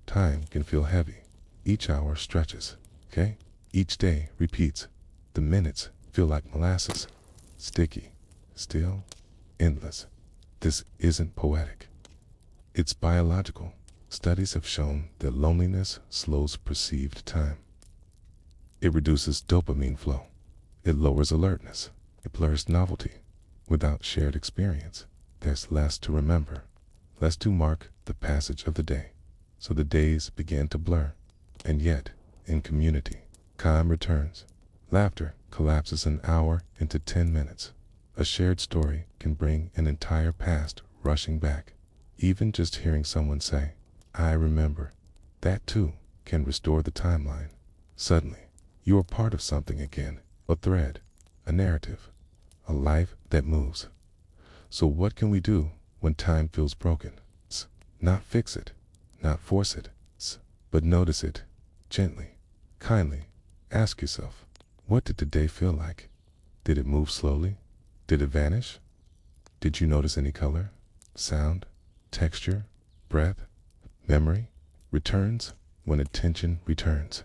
time can feel heavy. Each hour stretches, okay? Each day repeats. The minutes feel like molasses, sticky, still, endless. This isn't poetic. It's biological. Studies have shown that loneliness slows perceived time. It reduces dopamine flow. It lowers alertness. It blurs novelty. Without shared experience, there's less to remember, less to mark the passage of the day. So the days begin to blur. And yet, in community, calm returns. Laughter collapses an hour into 10 minutes. A shared story can bring an entire past rushing back. Even just hearing someone say, "I remember," that too can restore the timeline. Suddenly, you are part of something again, a thread, a narrative, a life that moves. So what can we do when time feels broken? Not fix it, not force it, but notice it, gently, kindly. Ask yourself, what did the day feel like? Did it move slowly? Did it vanish? Did you notice any color, sound, texture, breath? Memory returns when attention returns.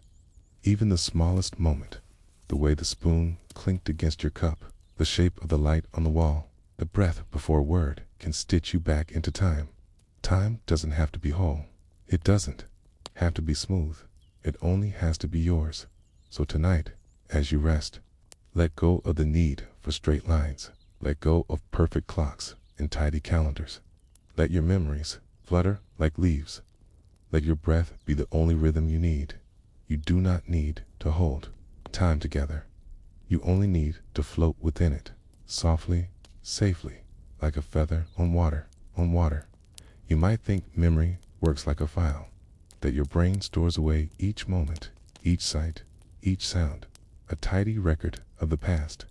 Even the smallest moment, the way the spoon clinked against your cup, the shape of the light on the wall, the breath before a word, can stitch you back into time. Time doesn't have to be whole. It doesn't have to be smooth. It only has to be yours. So tonight, as you rest, let go of the need for straight lines. Let go of perfect clocks and tidy calendars. Let your memories flutter like leaves. Let your breath be the only rhythm you need. You do not need to hold time together. You only need to float within it, softly, safely, like a feather on water, on water. You might think memory works like a file, that your brain stores away each moment, each sight, each sound, a tidy record of the past,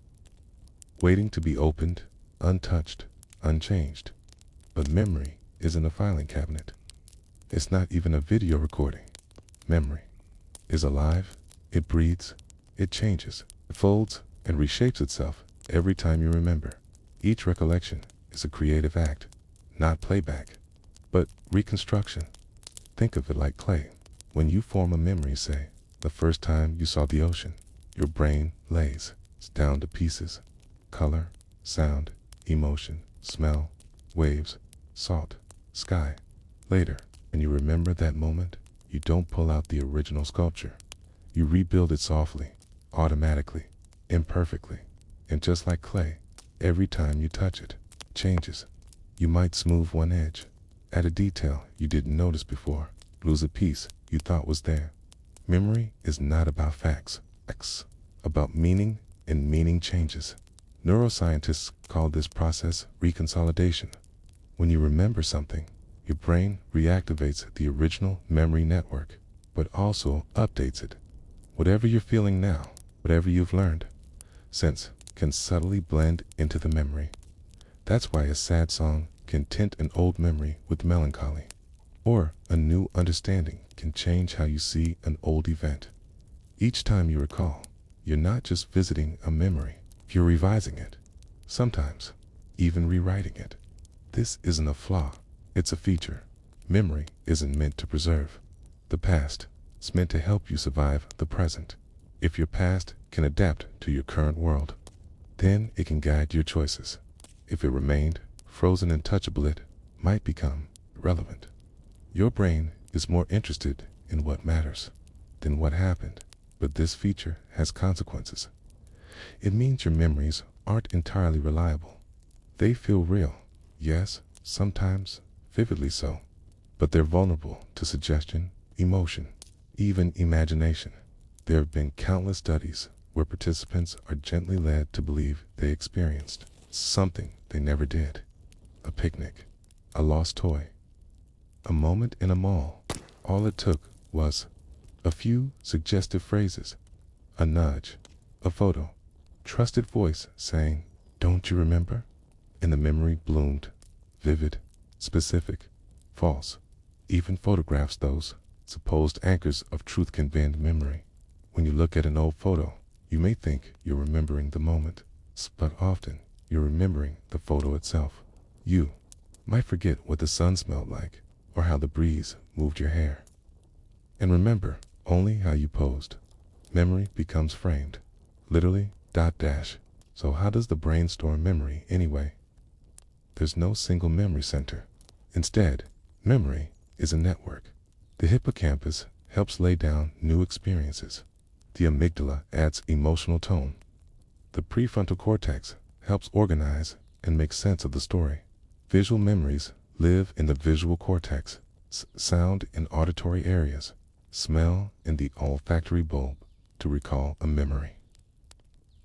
waiting to be opened, untouched, unchanged. But memory isn't a filing cabinet. It's not even a video recording. Memory is alive, it breathes, it changes, it folds and reshapes itself every time you remember. Each recollection is a creative act, not playback, but reconstruction. Think of it like clay. When you form a memory, say, the first time you saw the ocean, your brain lays down to pieces. Color, sound, emotion, smell, waves, salt, sky. Later, when you remember that moment, you don't pull out the original sculpture. You rebuild it softly, automatically, imperfectly. And just like clay, every time you touch it, it changes. You might smooth one edge, add a detail you didn't notice before, lose a piece you thought was there. Memory is not about facts, it's about meaning, and meaning changes. Neuroscientists call this process reconsolidation. When you remember something, your brain reactivates the original memory network, but also updates it. Whatever you're feeling now, whatever you've learned since, can subtly blend into the memory. That's why a sad song can tint an old memory with melancholy, or a new understanding can change how you see an old event. Each time you recall, you're not just visiting a memory, you're revising it, sometimes even rewriting it. This isn't a flaw, it's a feature. Memory isn't meant to preserve the past, it's meant to help you survive the present. If your past can adapt to your current world, then it can guide your choices. If it remained frozen and touchable, it might become irrelevant. Your brain is more interested in what matters than what happened, but this feature has consequences. It means your memories aren't entirely reliable. They feel real, yes, sometimes vividly so, but they're vulnerable to suggestion, emotion, even imagination. There have been countless studies where participants are gently led to believe they experienced something they never did. A picnic, a lost toy, a moment in a mall. All it took was a few suggestive phrases, a nudge, a photo, trusted voice saying, "Don't you remember?" And the memory bloomed, vivid, specific, false. Even photographs, those supposed anchors of truth, can bend memory. When you look at an old photo, you may think you're remembering the moment, but often you're remembering the photo itself. You might forget what the sun smelled like, or how the breeze moved your hair, and remember only how you posed. Memory becomes framed, literally, dot dash. So how does the brain store memory anyway? There's no single memory center. Instead, memory is a network. The hippocampus helps lay down new experiences. The amygdala adds emotional tone. The prefrontal cortex helps organize and make sense of the story. Visual memories live in the visual cortex, sound in auditory areas, smell in the olfactory bulb. To recall a memory,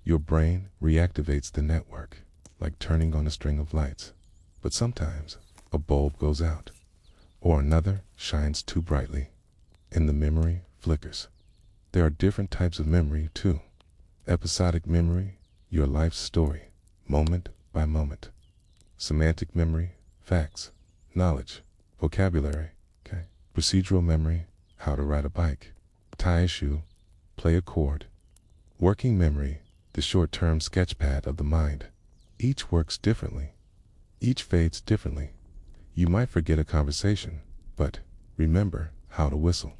your brain reactivates the network, like turning on a string of lights. But sometimes a bulb goes out, or another shines too brightly, and the memory flickers. There are different types of memory too. Episodic memory, your life's story, moment by moment. Semantic memory, facts, knowledge, vocabulary. Procedural memory, how to ride a bike, tie a shoe, play a chord. Working memory, the short-term sketchpad of the mind. Each works differently. Each fades differently. You might forget a conversation, but remember how to whistle.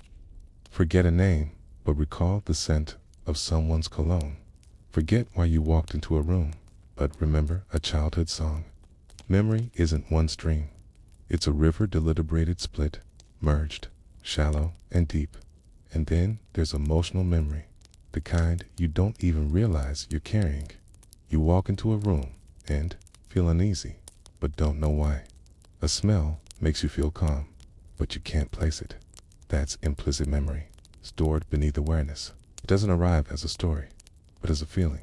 Forget a name, but recall the scent of someone's cologne. Forget why you walked into a room, but remember a childhood song. Memory isn't one stream. It's a river, deliberated, split, merged, shallow and deep. And then there's emotional memory, the kind you don't even realize you're carrying. You walk into a room and feel uneasy, but don't know why. A smell makes you feel calm, but you can't place it. That's implicit memory. stored beneath awareness. It doesn't arrive as a story, but as a feeling.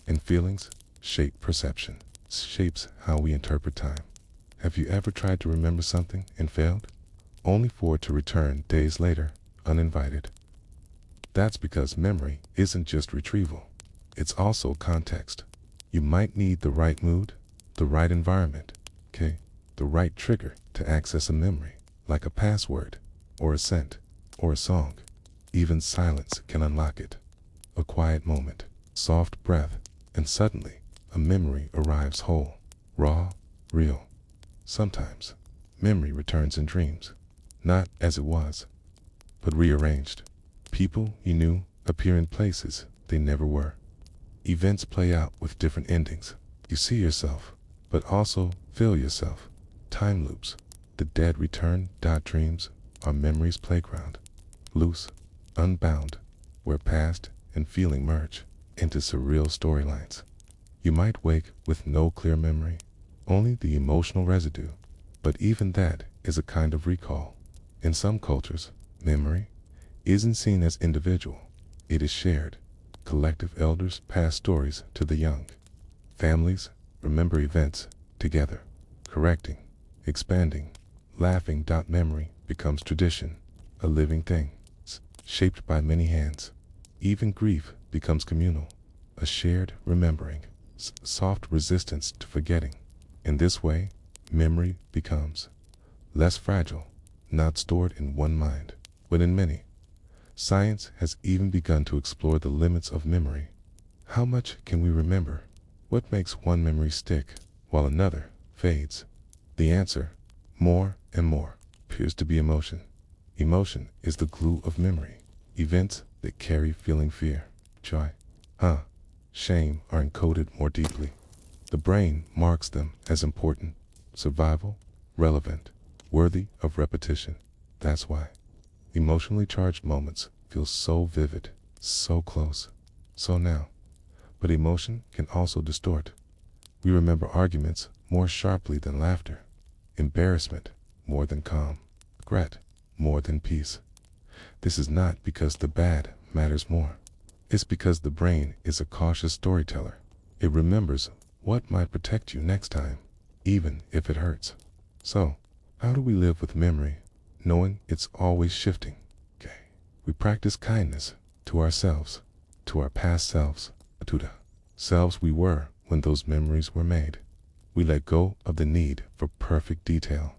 And feelings shape perception, shapes how we interpret time. Have you ever tried to remember something and failed, only for it to return days later, uninvited? That's because memory isn't just retrieval, it's also context. You might need the right mood, the right environment, the right trigger to access a memory, like a password, or a scent, or a song. Even silence can unlock it. A quiet moment, soft breath, and suddenly a memory arrives whole, raw, real. Sometimes memory returns in dreams, not as it was, but rearranged. People you knew appear in places they never were. Events play out with different endings. You see yourself, but also feel yourself. Time loops. The dead return. Dreams are memory's playground. Loose, unbound, where past and feeling merge into surreal storylines. You might wake with no clear memory, only the emotional residue, but even that is a kind of recall. In some cultures, memory isn't seen as individual, it is shared. Collective elders pass stories to the young. Families remember events together, correcting, expanding, laughing. Memory becomes tradition, a living thing, shaped by many hands. Even grief becomes communal, a shared remembering, soft resistance to forgetting. In this way, memory becomes less fragile, not stored in one mind, but in many. Science has even begun to explore the limits of memory. How much can we remember? What makes one memory stick while another fades? The answer, more and more, appears to be emotion. Emotion is the glue of memory. Events that carry feeling, fear, joy, shame are encoded more deeply. The brain marks them as important, survival, relevant, worthy of repetition. That's why emotionally charged moments feel so vivid, so close, so now. But emotion can also distort. We remember arguments more sharply than laughter, embarrassment more than calm, regret more than peace. This is not because the bad matters more. It's because the brain is a cautious storyteller. It remembers what might protect you next time, even if it hurts. So, how do we live with memory, knowing it's always shifting? We practice kindness to ourselves, to our past selves, to the selves we were when those memories were made. We let go of the need for perfect detail.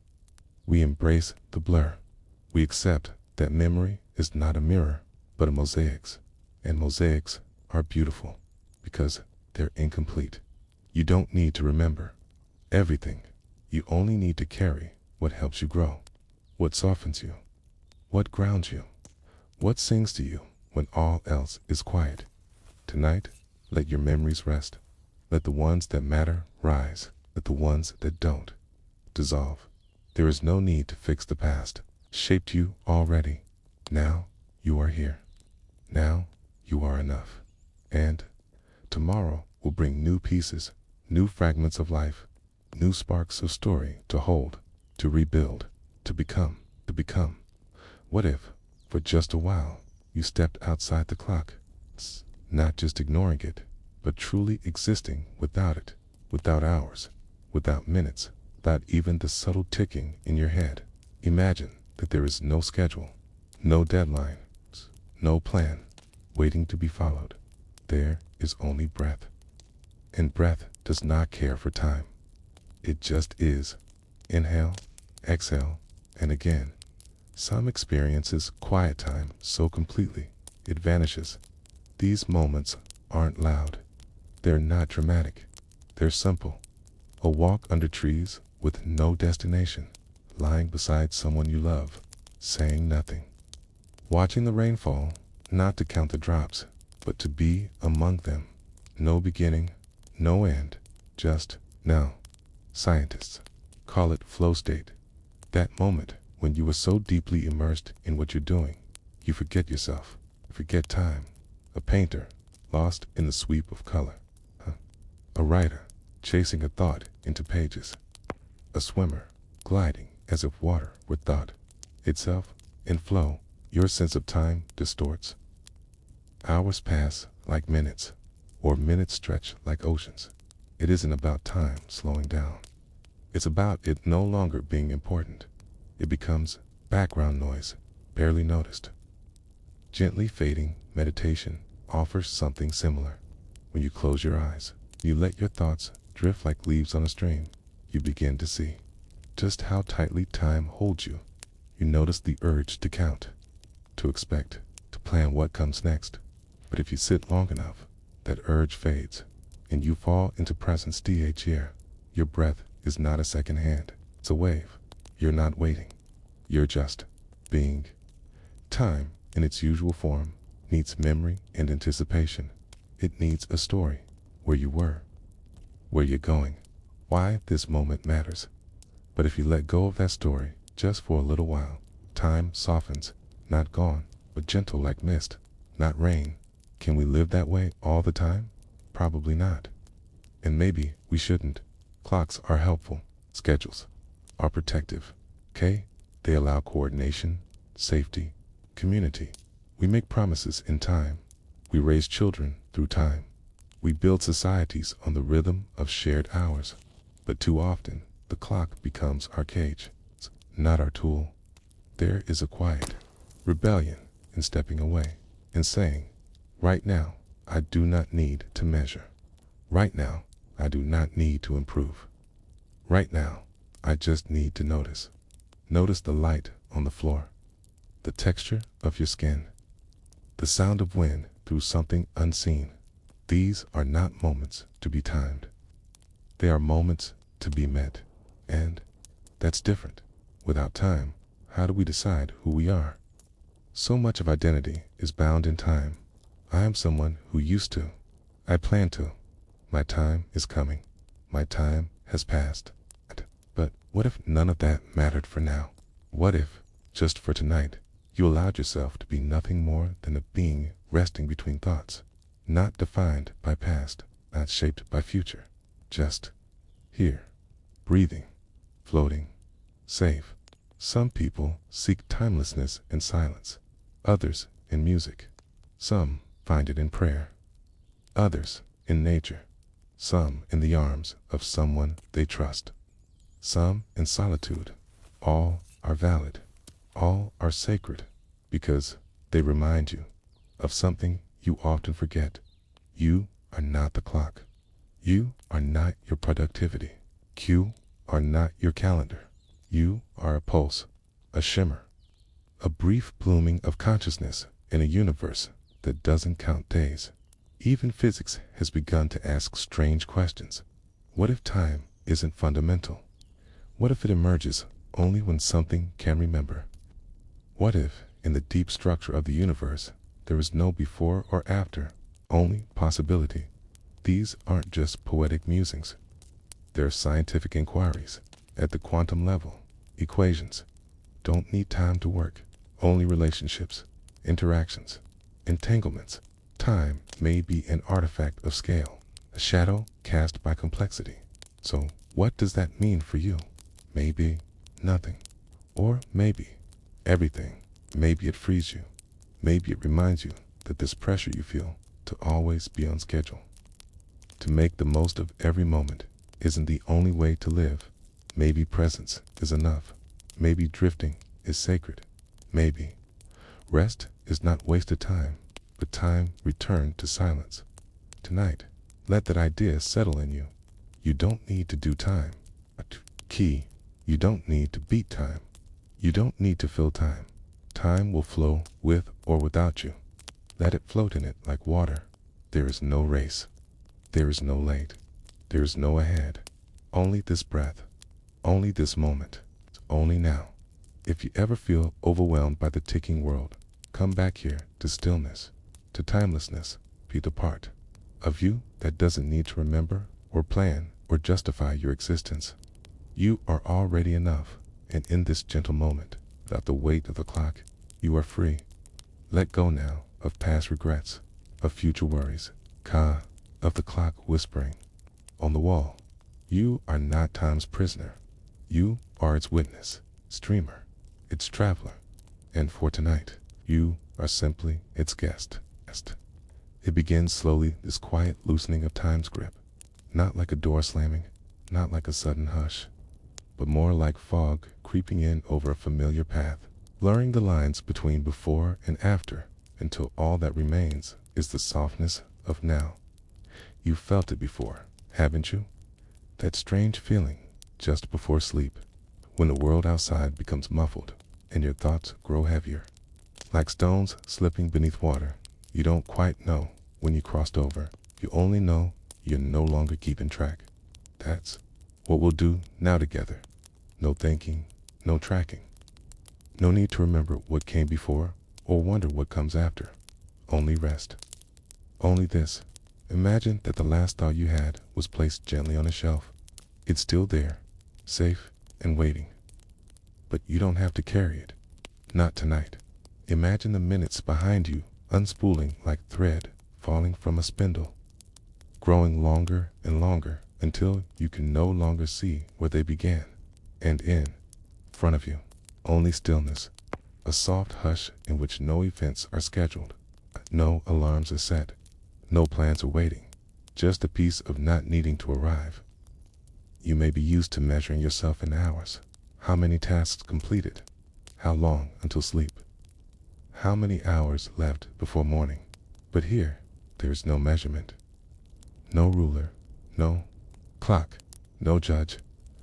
We embrace the blur. We accept that memory is not a mirror, but a mosaics. And mosaics are beautiful because they're incomplete. You don't need to remember everything. You only need to carry what helps you grow, what softens you, what grounds you, what sings to you when all else is quiet. Tonight, let your memories rest. Let the ones that matter rise. Let the ones that don't dissolve. There is no need to fix the past. Shaped you already. Now you are here. Now you are enough. And tomorrow will bring new pieces, new fragments of life, new sparks of story to hold, to rebuild, to become. What if, for just a while, you stepped outside the clock, not just ignoring it, but truly existing without it, without hours, without minutes, without even the subtle ticking in your head? Imagine that there is no schedule, no deadline, no plan waiting to be followed. There is only breath. And breath does not care for time. It just is. Inhale, exhale, and again. Some experiences quiet time so completely, it vanishes. These moments aren't loud. They're not dramatic. They're simple. A walk under trees with no destination, lying beside someone you love, saying nothing. Watching the rain fall, not to count the drops, but to be among them. No beginning, no end, just now. Scientists call it flow state. That moment when you are so deeply immersed in what you're doing, you forget yourself, forget time. A painter lost in the sweep of color. A writer chasing a thought into pages. A swimmer gliding as if water were thought itself in flow. your sense of time distorts. Hours pass like minutes, or minutes stretch like oceans. It isn't about time slowing down. It's about it no longer being important. It becomes background noise, barely noticed. Gently fading meditation offers something similar. When you close your eyes, you let your thoughts drift like leaves on a stream. You begin to see just how tightly time holds you. You notice the urge to count, to expect, to plan what comes next. But if you sit long enough, that urge fades, and you fall into presence here. Your breath is not a second hand, it's a wave. You're not waiting. You're just being. Time, in its usual form, needs memory and anticipation. It needs a story, where you were, where you're going, why this moment matters. But if you let go of that story just for a little while, time softens, not gone, but gentle like mist, not rain. Can we live that way all the time? Probably not. And maybe we shouldn't. Clocks are helpful. Schedules are protective. Okay? They allow coordination, safety, community. We make promises in time. We raise children through time. We build societies on the rhythm of shared hours. But too often, the clock becomes our cage, not our tool. There is a quiet rebellion in stepping away and saying, right now, I do not need to measure. Right now, I do not need to improve. Right now, I just need to notice. Notice the light on the floor, the texture of your skin, the sound of wind through something unseen. These are not moments to be timed. They are moments to be met. And that's different. Without time, how do we decide who we are? So much of identity is bound in time. I am someone who used to. I plan to. My time is coming. My time has passed. But what if none of that mattered for now? What if, just for tonight, you allowed yourself to be nothing more than a being resting between thoughts, not defined by past, not shaped by future, just here, breathing, floating, safe. Some people seek timelessness in silence, others in music. Some find it in prayer, others in nature, some in the arms of someone they trust, some in solitude. All are valid, all are sacred, because they remind you of something you often forget. You are not the clock. You are not your productivity. You are not your calendar. You are a pulse, a shimmer, a brief blooming of consciousness in a universe that doesn't count days. Even physics has begun to ask strange questions. What if time isn't fundamental? What if it emerges only when something can remember? What if, in the deep structure of the universe, there is no before or after, only possibility? These aren't just poetic musings. They're scientific inquiries. At the quantum level, equations don't need time to work, only relationships, interactions, entanglements. Time may be an artifact of scale, a shadow cast by complexity. So what does that mean for you? Maybe nothing, or maybe everything. Maybe it frees you. Maybe it reminds you that this pressure you feel to always be on schedule, to make the most of every moment, isn't the only way to live. Maybe presence is enough. Maybe drifting is sacred. Maybe rest is not wasted time, but time returned to silence. Tonight, let that idea settle in you. You don't need to do time. Key, you don't need to beat time. You don't need to fill time. Time will flow with or without you. Let it float in it like water. There is no race. There is no late. There is no ahead. Only this breath. Only this moment. Only now. If you ever feel overwhelmed by the ticking world, come back here to stillness, to timelessness. Be the part of you that doesn't need to remember or plan or justify your existence. You are already enough, and in this gentle moment, without the weight of the clock, you are free. Let go now of past regrets, of future worries, of the clock whispering on the wall. You are not time's prisoner. You are its witness, streamer, its traveler. And for tonight, You are simply its guest. It begins slowly, this quiet loosening of time's grip. Not like a door slamming, not like a sudden hush, but more like fog creeping in over a familiar path, blurring the lines between before and after, until all that remains is the softness of now. You've felt it before, haven't you? That strange feeling just before sleep, when the world outside becomes muffled and your thoughts grow heavier. Like stones slipping beneath water, you don't quite know when you crossed over. You only know you're no longer keeping track. That's what we'll do now together. No thinking, no tracking. No need to remember what came before or wonder what comes after. Only rest. Only this. Imagine that the last thought you had was placed gently on a shelf. It's still there, safe and waiting. But you don't have to carry it. Not tonight. Imagine the minutes behind you unspooling like thread falling from a spindle, growing longer and longer until you can no longer see where they began and in front of you. Only stillness, a soft hush in which no events are scheduled, no alarms are set, no plans are waiting, just a peace of not needing to arrive. You may be used to measuring yourself in hours. How many tasks completed? How long until sleep? How many hours left before morning? But here, there is no measurement. No ruler, no clock, no judge.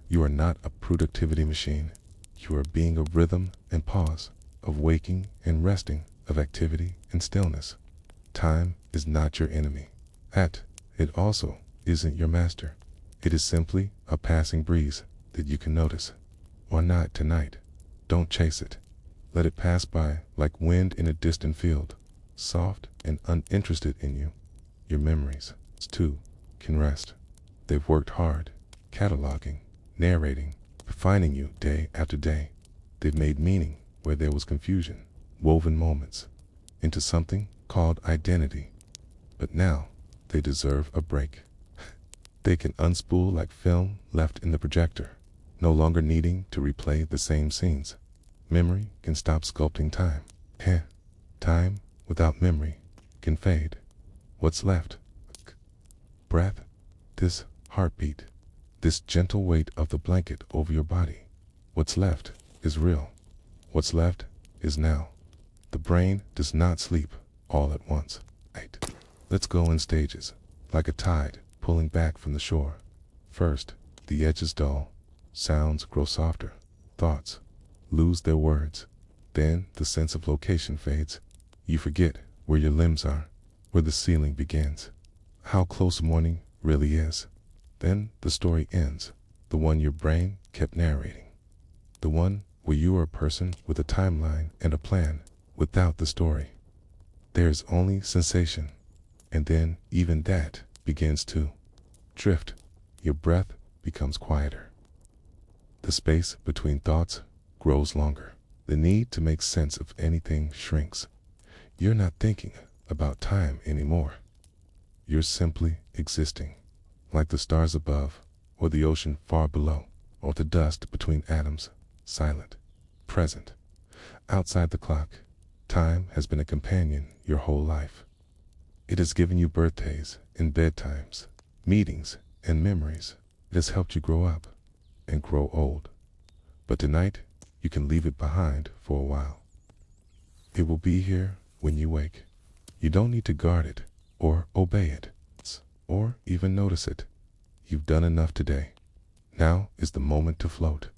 You are not a productivity machine. You are a being of rhythm and pause, of waking and resting, of activity and stillness. Time is not your enemy. It also isn't your master. It is simply a passing breeze that you can notice. Or not tonight. Don't chase it. Let it pass by like wind in a distant field, soft and uninterested in you. Your memories, too, can rest. They've worked hard, cataloging, narrating, refining you day after day. They've made meaning where there was confusion, woven moments into something called identity. But now they deserve a break. They can unspool like film left in the projector, no longer needing to replay the same scenes. Memory can stop sculpting time. Time without memory can fade. What's left? Breath, this heartbeat, this gentle weight of the blanket over your body. What's left is real. What's left is now. The brain does not sleep all at once. Let's go in stages, like a tide pulling back from the shore. First, the edges dull, sounds grow softer, thoughts lose their words. Then the sense of location fades. You forget where your limbs are, where the ceiling begins, how close morning really is. Then the story ends, the one your brain kept narrating, the one where you are a person with a timeline and a plan. Without the story, there's only sensation, and then even that begins to drift. Your breath becomes quieter. The space between thoughts grows longer. The need to make sense of anything shrinks. You're not thinking about time anymore. You're simply existing, like the stars above, or the ocean far below, or the dust between atoms, silent, present. Outside the clock, time has been a companion your whole life. It has given you birthdays and bedtimes, meetings and memories. It has helped you grow up and grow old. But tonight, you can leave it behind for a while. It will be here when you wake. You don't need to guard it or obey it or even notice it. You've done enough today. Now is the moment to float.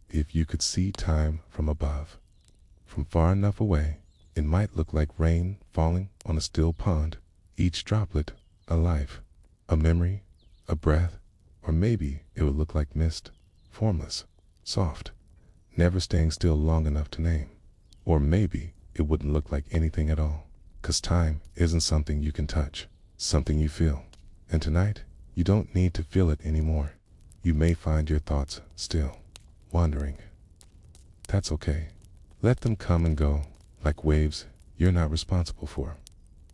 If you could see time from above, from far enough away, it might look like rain falling on a still pond, each droplet a life, a memory, a breath, or maybe it would look like mist, formless, soft, never staying still long enough to name. Or maybe it wouldn't look like anything at all, 'cause time isn't something you can touch, something you feel. And tonight, you don't need to feel it anymore. You may find your thoughts still wandering. That's okay. Let them come and go like waves you're not responsible for.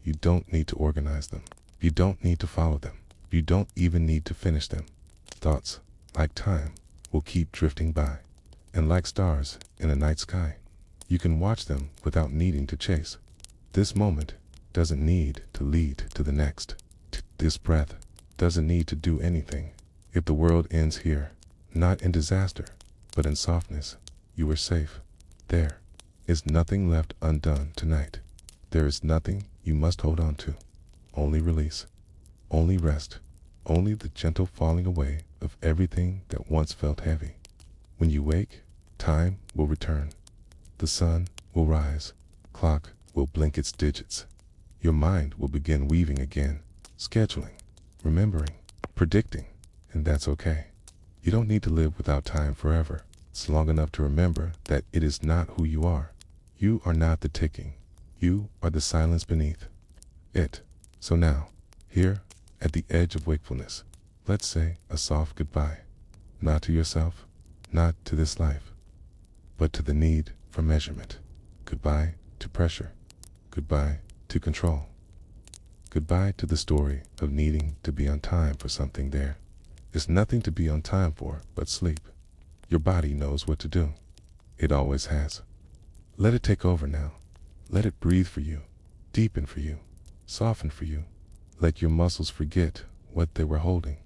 You don't need to organize them. You don't need to follow them. You don't even need to finish them. Thoughts, like time, will keep drifting by. And like stars in a night sky, You can watch them without needing to chase. This moment doesn't need to lead to the next. This breath doesn't need to do anything. If the world ends here, not in disaster, but in softness, you are safe. There is nothing left undone tonight. There is nothing you must hold on to. Only release, only rest, only the gentle falling away of everything that once felt heavy. When you wake, time will return. The sun will rise. Clock will blink its digits. Your mind will begin weaving again, scheduling, remembering, predicting, and that's okay. You don't need to live without time forever. It's long enough to remember that it is not who you are. You are not the ticking. You are the silence beneath it. So now, here, at the edge of wakefulness, let's say a soft goodbye. Not to yourself, not to this life, but to the need for measurement. Goodbye to pressure. Goodbye to control. Goodbye to the story of needing to be on time for something there. There's nothing to be on time for but sleep. Your body knows what to do. It always has. Let it take over now. Let it breathe for you, deepen for you, soften for you. Let your muscles forget what they were holding.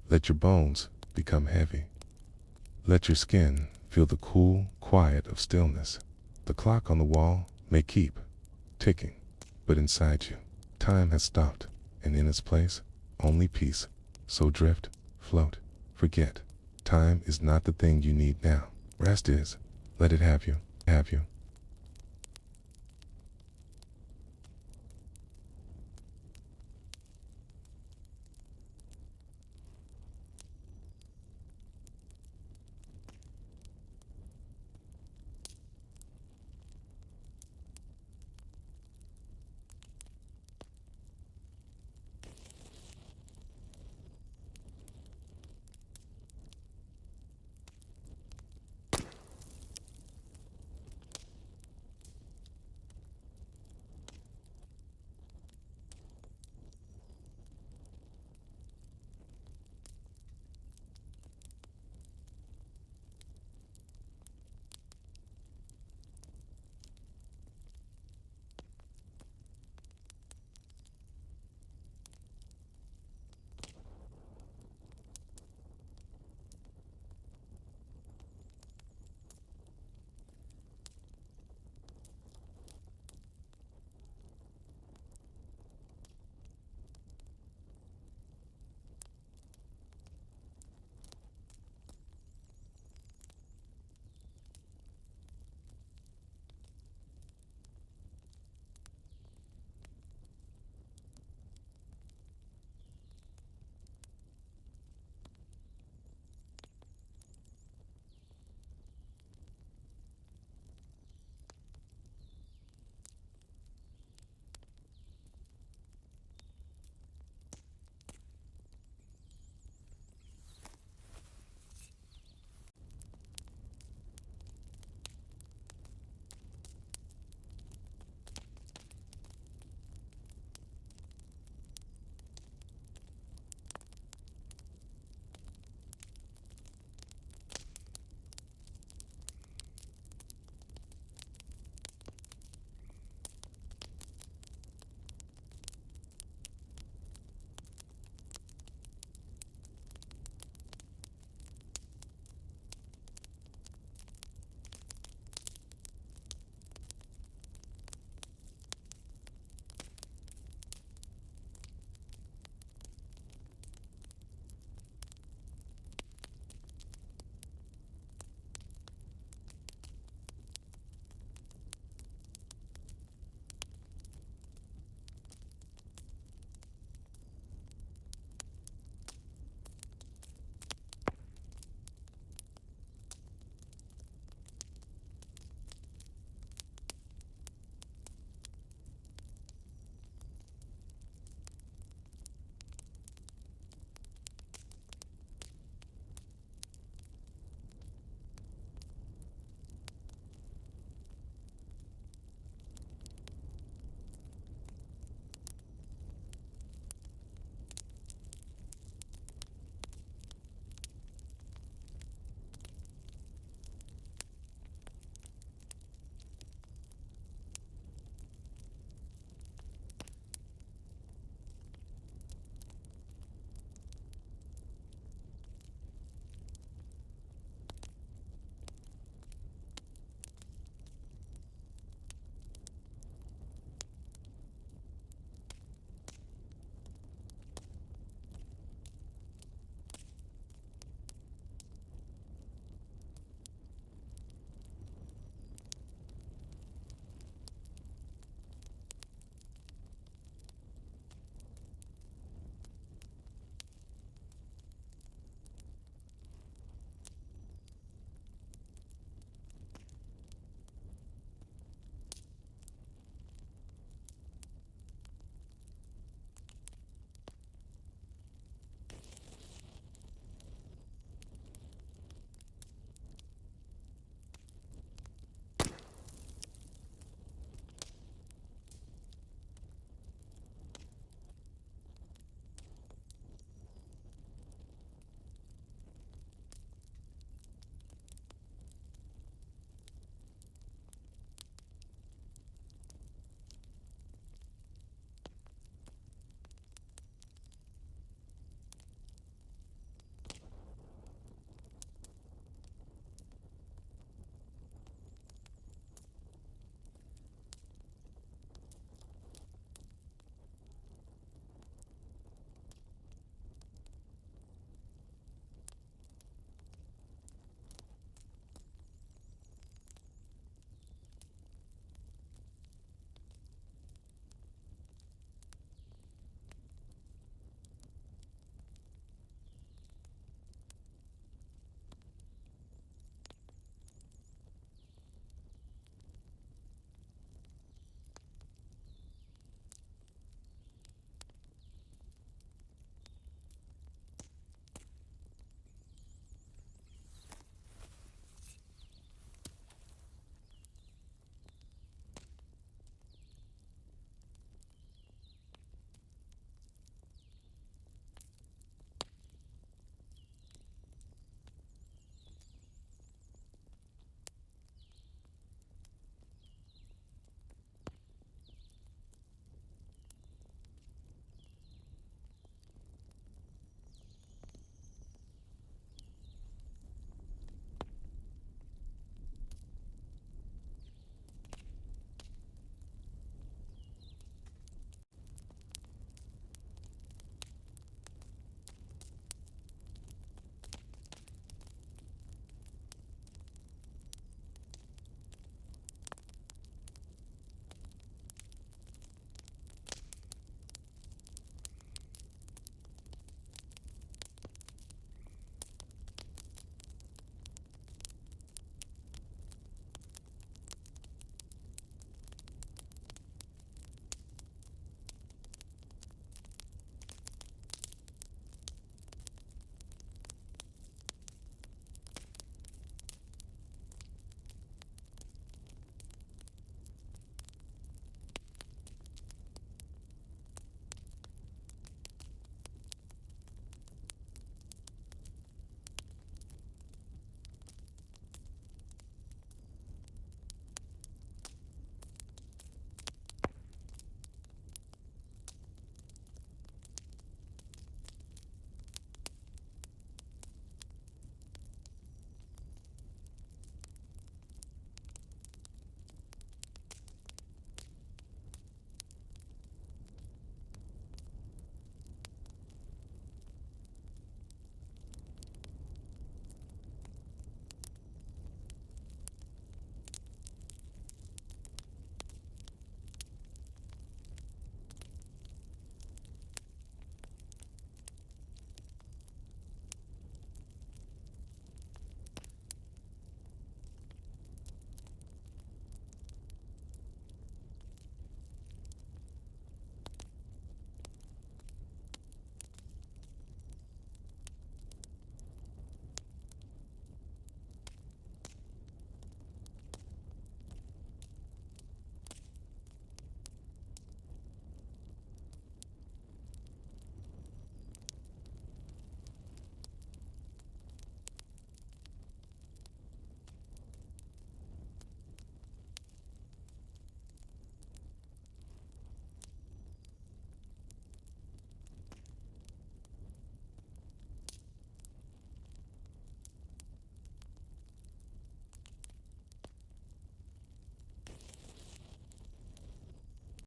Let your bones become heavy. Let your skin feel the cool quiet of stillness. The clock on the wall may keep ticking, but inside you, time has stopped, and in its place, only peace. So drift, float, forget. Time is not the thing you need now. Rest is. Let it have you.